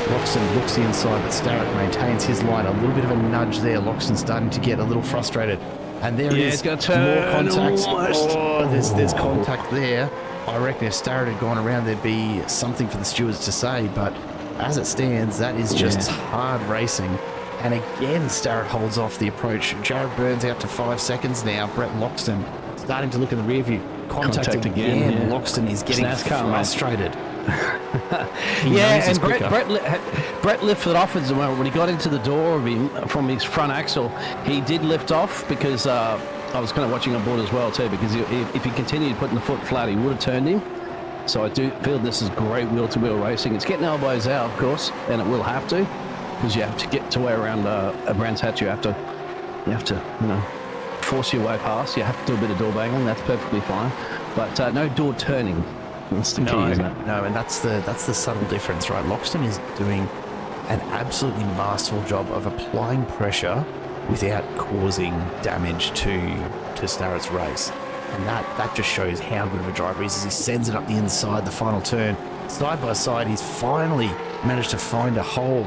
Loxton looks the inside, but Starrett maintains his line. A little bit of a nudge there. Loxton starting to get a little frustrated. And there is more contact. Oh, there's contact there. I reckon if Starrett had gone around, there'd be something for the stewards to say. But as it stands, that is just hard racing. And again, Starrett holds off the approach. Jared Burns out to 5 seconds now. Brett Loxton starting to look in the rear view. Contact again. Yeah. Loxton is getting frustrated. And Brett lifted off as well. When he got into the door of him from his front axle, he did lift off because I was kind of watching on board as well too, because if he continued putting the foot flat, he would have turned him. So I do feel this is great wheel-to-wheel racing. It's getting elbows out, of course, and it will have to, because you have to get to way around a Brands Hatch. You have to force your way past. You have to do a bit of door banging. That's perfectly fine, but no door turning. That's the key, isn't it? No, and that's the subtle difference, right? Loxton is doing an absolutely masterful job of applying pressure without causing damage to Starrett's race. And that just shows how good of a driver he is as he sends it up the inside, the final turn. Side by side, he's finally managed to find a hole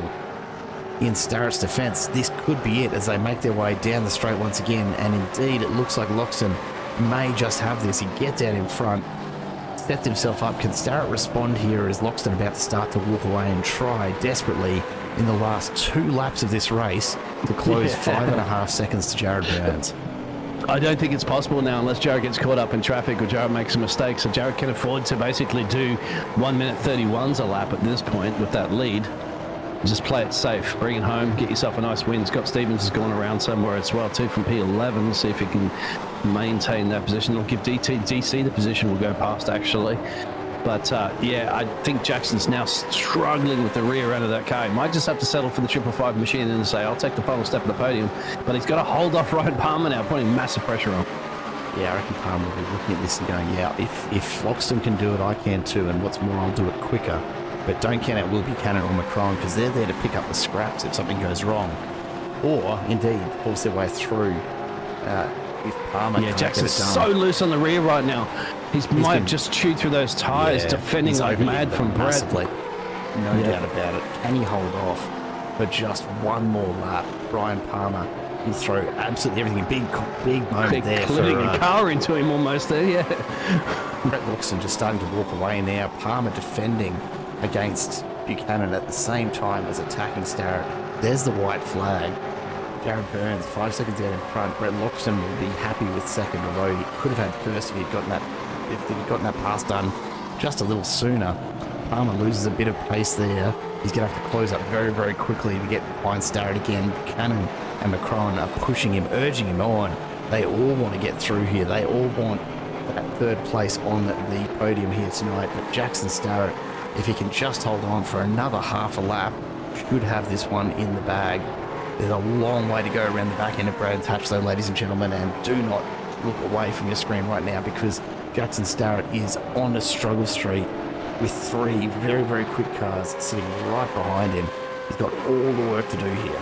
in Starrett's defence. This could be it as they make their way down the straight once again. And indeed, it looks like Loxton may just have this. He gets out in front, sets himself up. Can Starrett respond here? Is Loxton about to start to walk away and try desperately in the last 2 laps of this race to close 5.5 seconds to Jared Burns? I don't think it's possible now unless Jared gets caught up in traffic or Jared makes a mistake. So Jared can afford to basically do 1 minute 31s a lap at this point with that lead. Just play it safe, bring it home, get yourself a nice win. Scott Stevens has gone around somewhere as well too from P11. See if he can maintain that position. It'll give DC the position will go past actually. But I think Jackson's now struggling with the rear end of that car. He might just have to settle for the 555 machine and say, I'll take the final step of the podium. But he's got to hold off Ryan Palmer now, putting massive pressure on. Yeah, I reckon Palmer will be looking at this and going, if Loxton can do it, I can too. And what's more, I'll do it quicker. But don't count out Will Buchanan or Macron because they're there to pick up the scraps if something goes wrong. Or, indeed, force their way through if Palmer can't Jackson's get it done. so loose on the rear right now. He might have just chewed through those tyres, defending like mad from Brett. No doubt about it. Can he hold off for just one more lap? Ryan Palmer, he throw absolutely everything. Big moment there. Including a car into him almost there, Brett Loxton just starting to walk away now. Palmer defending against Buchanan at the same time as attacking Starrett. There's the white flag. Jared Burns 5 seconds out in front. Brett Loxton will be happy with second, although he could have had first if he'd gotten that pass done just a little sooner. Palmer loses a bit of pace there. He's going to have to close up very, very quickly to get behind Starrett again. Buchanan and Macron are pushing him, urging him on. They all want to get through here. They all want that third place on the podium here tonight. But Jackson Starrett, if he can just hold on for another half a lap, should have this one in the bag. There's a long way to go around the back end of Brands Hatch, though, ladies and gentlemen, and do not look away from your screen right now because Jackson Starrett is on a struggle street with 3 very, very quick cars sitting right behind him. He's got all the work to do here.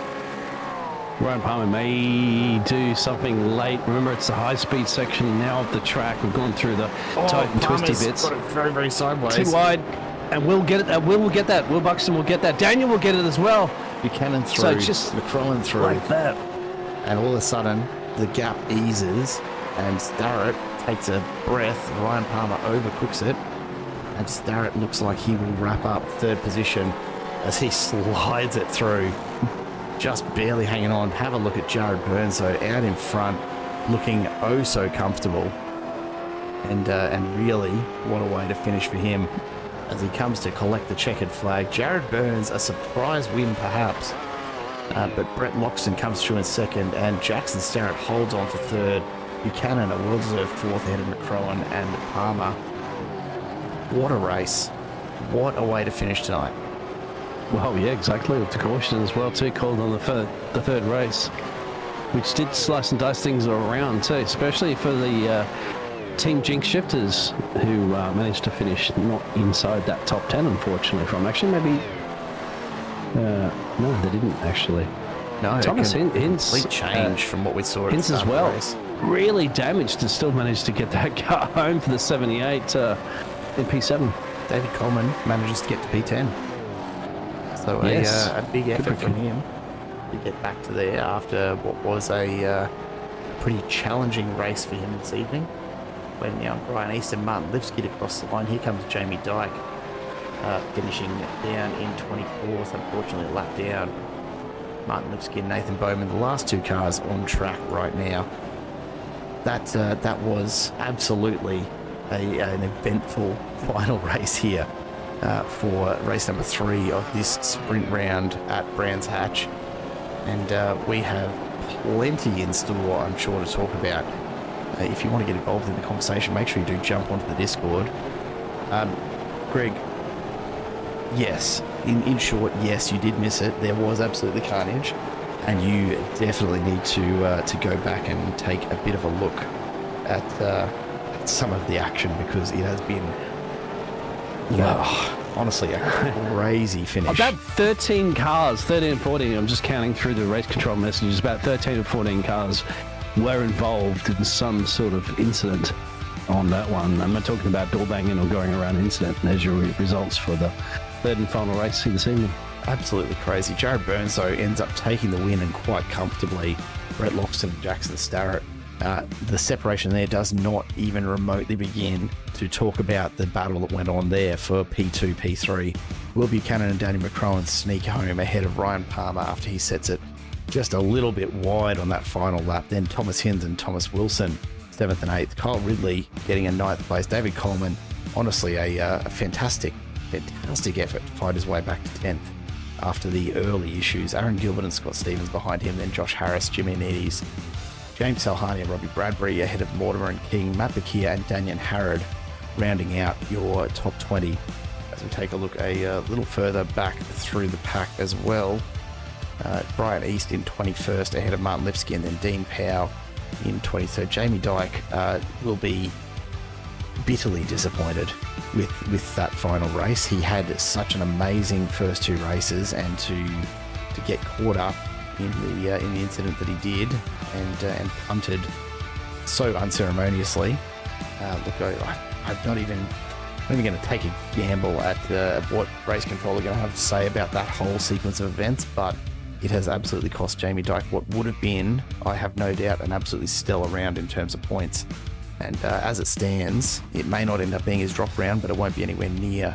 Ryan Palmer may do something late. Remember, it's the high-speed section now of the track. We've gone through the tight and twisty bits. Got it very, very sideways. Too wide, and we'll get it. Will will get that. Will Buxton will get that. Daniel will get it as well. Buchanan through, So just McCrone through, like that. and all of a sudden the gap eases and Starrett takes a breath. Ryan Palmer overcooks it, and Starrett looks like he will wrap up third position as he slides it through, just barely hanging on. Have a look at Jared Burns, though, out in front, looking oh so comfortable. And really, what a way to finish for him as he comes to collect the checkered flag. Jared Burns, a surprise win perhaps, but Brett Loxton comes through in second, and Jackson Starrett holds on for third. Buchanan, a well-deserved fourth ahead of McCrowan and Palmer. What a race. What a way to finish tonight. Well, yeah, exactly. With the caution as well, too, called on the third race, which did slice and dice things around, too, especially for the Team Jinx shifters, who managed to finish not inside that top 10, unfortunately, from actually maybe... no, they didn't, actually. No, Thomas Hinz... Complete change from what we saw at Hinz the as start well. of the race. Really damaged and still managed to get that car home for the 78 in P7. David Coleman manages to get to P10. So Yes. a big effort from him to get back to there after what was a pretty challenging race for him this evening. When now Brian East and Martin Lipskid across the line. Here comes Jamie Dyke, finishing down in 24th, unfortunately a lap down. Martin Lipskid and Nathan Bowman, the last two cars on track right now. That was absolutely an eventful final race here for race number 3 of this sprint round at Brands Hatch. And we have plenty in store, I'm sure, to talk about. If you want to get involved in the conversation, make sure you do jump onto the Discord. Greg, yes, in short, yes, you did miss it. There was absolutely carnage, and you definitely need to go back and take a bit of a look at some of the action, because it has been, honestly, a crazy finish. About 13 cars, 13 and 14, I'm just counting through the race control messages, about 13 and 14 cars were involved in some sort of incident on that one. I'm not talking about door banging or going around incident. There's your results for the third and final race this evening. Absolutely crazy. Jared Burns, though, ends up taking the win, and quite comfortably. Brett Loxton and Jackson Starrett. The separation there does not even remotely begin to talk about the battle that went on there for P2, P3. Will Buchanan and Danny McCrowan sneak home ahead of Ryan Palmer after he sets it just a little bit wide on that final lap. Then Thomas Hinz and Thomas Wilson, 7th and 8th. Kyle Ridley getting a 9th place. David Coleman, honestly, a fantastic effort to find his way back to 10th after the early issues. Aaron Gilbert and Scott Stevens behind him. Then Josh Harris, Jimmy Anides, James Salhani and Robbie Bradbury ahead of Mortimer and King. Matt Bakia and Daniel Harrod rounding out your top 20. As we take a look a little further back through the pack as well. Brian East in 21st ahead of Martin Lipsky, and then Dean Powell in 23rd. Jamie Dyke will be bitterly disappointed with that final race. He had such an amazing first 2 races, and to get caught up in the incident that he did and punted so unceremoniously. Look, I'm not even going to take a gamble at what race control are going to have to say about that whole sequence of events, but it has absolutely cost Jamie Dyke what would have been, I have no doubt, an absolutely stellar round in terms of points. And as it stands, it may not end up being his drop round, but it won't be anywhere near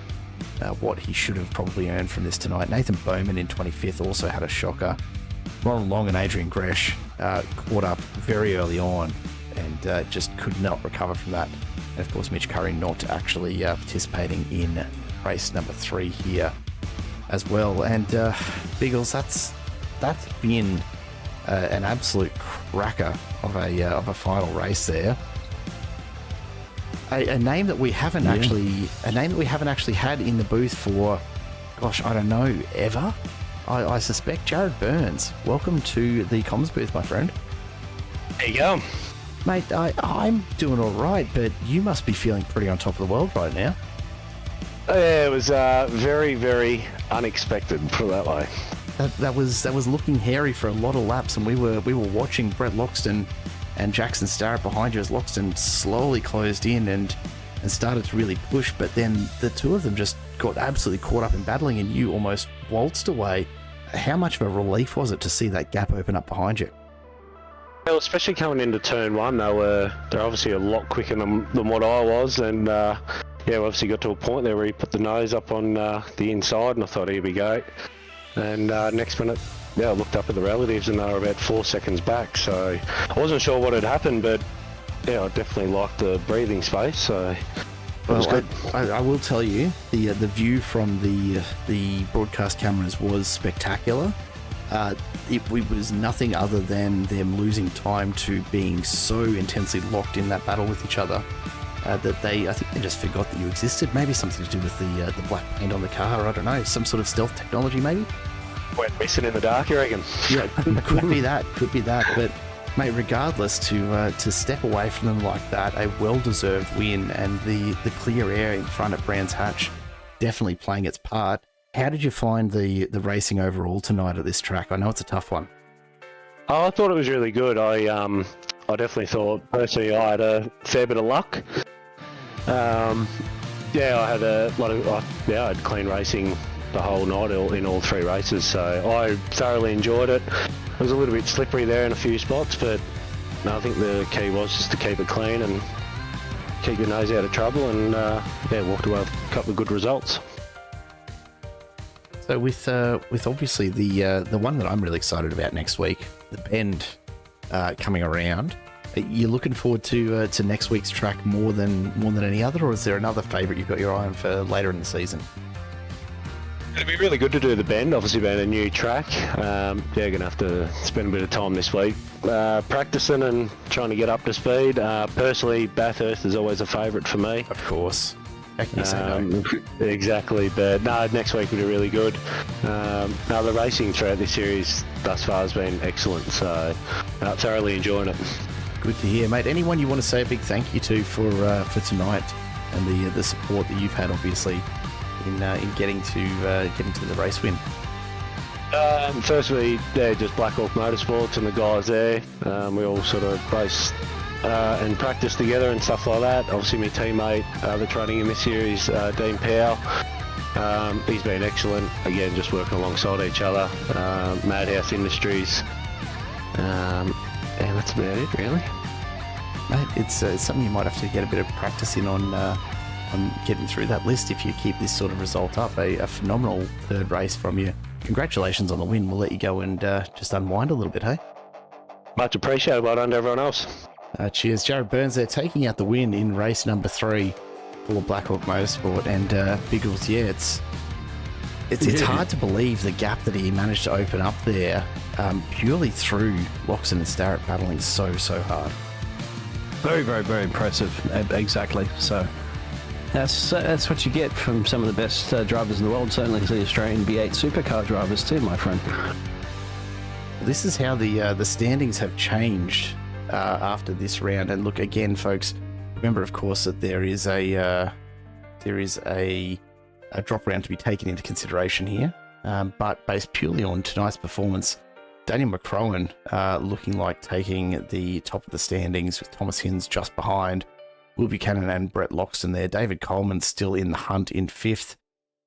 what he should have probably earned from this tonight. Nathan Bowman in 25th also had a shocker. Ronald Long and Adrian Gresh caught up very early on and just could not recover from that. And of course, Mitch Curry not actually participating in race number 3 here as well. And Biggles, that's been an absolute cracker of a final race there. A name that we haven't actually had in the booth for, gosh, I don't know, ever. I suspect Jared Burns. Welcome to the comms booth, my friend. There you go. Mate, I'm doing all right, but you must be feeling pretty on top of the world right now. It was very, very unexpected, put it that way. That was looking hairy for a lot of laps, and we were watching Brett Loxton and Jackson Starrett behind you as Loxton slowly closed in and started to really push, but then the two of them just got absolutely caught up in battling, and you almost waltzed away how much of a relief was it to see that gap open up behind you? Well, especially coming into turn one, they're obviously a lot quicker than what I was, and we obviously got to a point there where he put the nose up on the inside, and I thought, here we go. And next minute, I looked up at the relatives, and they were about 4 seconds back. So I wasn't sure what had happened, but I definitely liked the breathing space. So it was good. I will tell you, the view from the broadcast cameras was spectacular. It was nothing other than them losing time to being so intensely locked in that battle with each other that I think they just forgot that you existed. Maybe something to do with the black paint on the car. I don't know, some sort of stealth technology maybe. Went missing in the dark, you reckon? Yeah, could be that. But mate, regardless, to step away from them like that, a well-deserved win, and the clear air in front at Brands Hatch definitely playing its part. How did you find the racing overall tonight at this track? I know it's a tough one. Oh, I thought it was really good. I definitely thought, personally, I had a fair bit of luck. I had a lot of, I had clean racing the whole night in all 3 races, so I thoroughly enjoyed it. It was a little bit slippery there in a few spots, but I think the key was just to keep it clean and keep your nose out of trouble, and walked away with a couple of good results. So with obviously the one that I'm really excited about next week, the Bend coming around, are you looking forward to next week's track more than any other, or is there another favourite you've got your eye on for later in the season? It'd be really good to do the Bend, obviously being a new track. Going to have to spend a bit of time this week practicing and trying to get up to speed. Personally, Bathurst is always a favourite for me. Of course. How can you say no? Exactly, but no, next week will be really good. The racing throughout this series thus far has been excellent, so thoroughly enjoying it. Good to hear, mate. Anyone you want to say a big thank you to for tonight and the support that you've had, obviously, in getting to the race win? Firstly, just Black Hawk Motorsports and the guys there. We all sort of race and practice together and stuff like that. Obviously, my teammate, the training in this series, Dean Powell. He's been excellent. Again, just working alongside each other. Madhouse Industries. And that's about it, really. Mate, it's something you might have to get a bit of practice in on getting through that list if you keep this sort of result up. A phenomenal third race from you. Congratulations on the win. We'll let you go and just unwind a little bit, hey? Much appreciated. Well done to everyone else. Cheers. Jared Burns there taking out the win in race number 3 for Black Hawk Motorsport. And Biggles, it's hard to believe the gap that he managed to open up there purely through Loxton and Starrett battling so hard. Very, very, very impressive. Exactly. So that's what you get from some of the best drivers in the world. Certainly the Australian V8 supercar drivers too, my friend. This is how the standings have changed after this round. And look, again, folks, remember, of course, that there is a drop round to be taken into consideration here. But based purely on tonight's performance, Daniel McCrohan looking like taking the top of the standings with Thomas Hinds just behind. Will Buchanan and Brett Loxton there. David Coleman still in the hunt in 5th.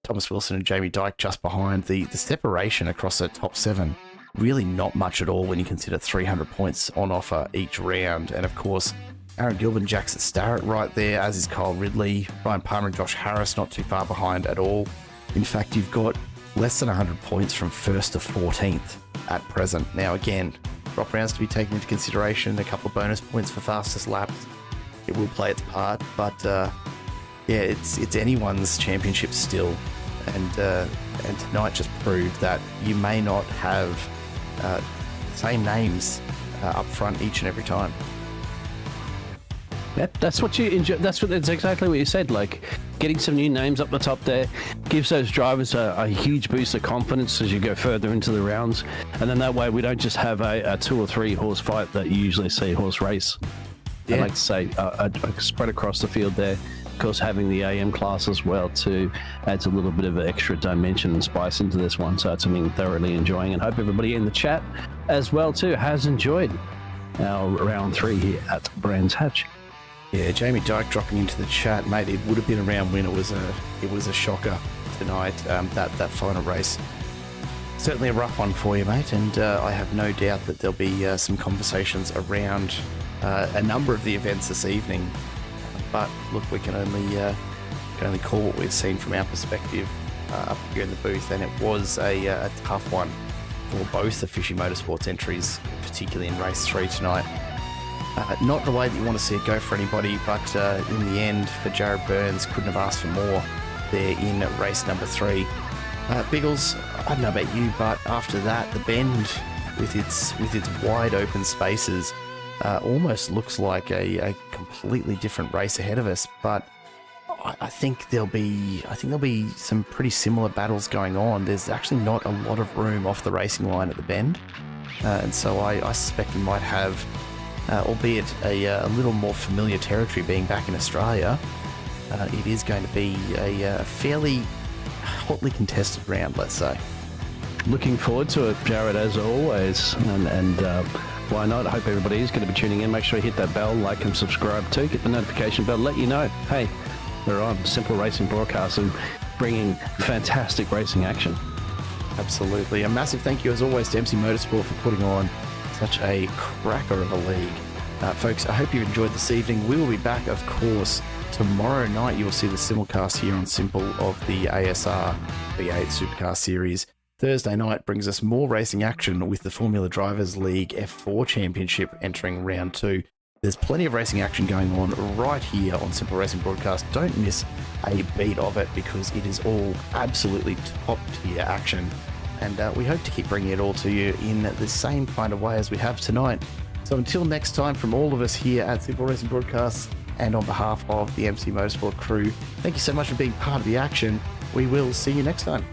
Thomas Wilson and Jamie Dyke just behind. The separation across the top 7, really not much at all when you consider 300 points on offer each round. And of course, Aaron Gilbert, Jackson Starrett right there, as is Kyle Ridley. Ryan Palmer and Josh Harris not too far behind at all. In fact, you've got less than 100 points from 1st to 14th at present. Now again, drop rounds to be taken into consideration, a couple of bonus points for fastest laps. It will play its part, but it's anyone's championship still, and tonight just proved that you may not have the same names up front each and every time. Yep, that's what you enjoy. That's exactly what you said. Like, getting some new names up the top there gives those drivers a huge boost of confidence as you go further into the rounds, and then that way we don't just have a 2 or 3 horse fight that you usually see a horse race. Yeah. I like to say spread across the field there. Of course, having the AM class as well too adds a little bit of extra dimension and spice into this one. So it's something thoroughly enjoying, and hope everybody in the chat as well too has enjoyed our round 3 here at Brands Hatch. Yeah, Jamie Dyke dropping into the chat, mate. It would have been a round win. It was a shocker tonight. That final race Certainly a rough one for you, mate, and I have no doubt that there'll be some conversations around a number of the events this evening. But look, we can only call what we've seen from our perspective up here in the booth, and it was a tough one for both the Fishy Motorsports entries, particularly in race 3 tonight. Not the way that you want to see it go for anybody, but in the end, for Jared Burns, couldn't have asked for more there in race number 3. Biggles, I don't know about you, but after that, the bend with its wide open spaces almost looks like a completely different race ahead of us. But I think there'll be some pretty similar battles going on. There's actually not a lot of room off the racing line at the bend, and so I suspect we might have, albeit a little more familiar territory being back in Australia. It is going to be a fairly hotly contested round, let's say. Looking forward to it, Jared, as always, and why not? I hope everybody is going to be tuning in. Make sure you hit that bell, like and subscribe too. Get the notification bell, let you know, hey, we're on Simple Racing Broadcast and bringing fantastic racing action. Absolutely. A massive thank you, as always, to MC Motorsport for putting on such a cracker of a league. Folks, I hope you enjoyed this evening. We will be back, of course, tomorrow night. You will see the simulcast here on Simple of the ASR V8 Supercar Series. Thursday night brings us more racing action with the Formula Drivers League F4 Championship entering round 2. There's plenty of racing action going on right here on Simple Racing Broadcast. Don't miss a beat of it, because it is all absolutely top tier action. And we hope to keep bringing it all to you in the same kind of way as we have tonight. So until next time, from all of us here at Simple Racing Broadcast and on behalf of the MC Motorsport crew, thank you so much for being part of the action. We will see you next time.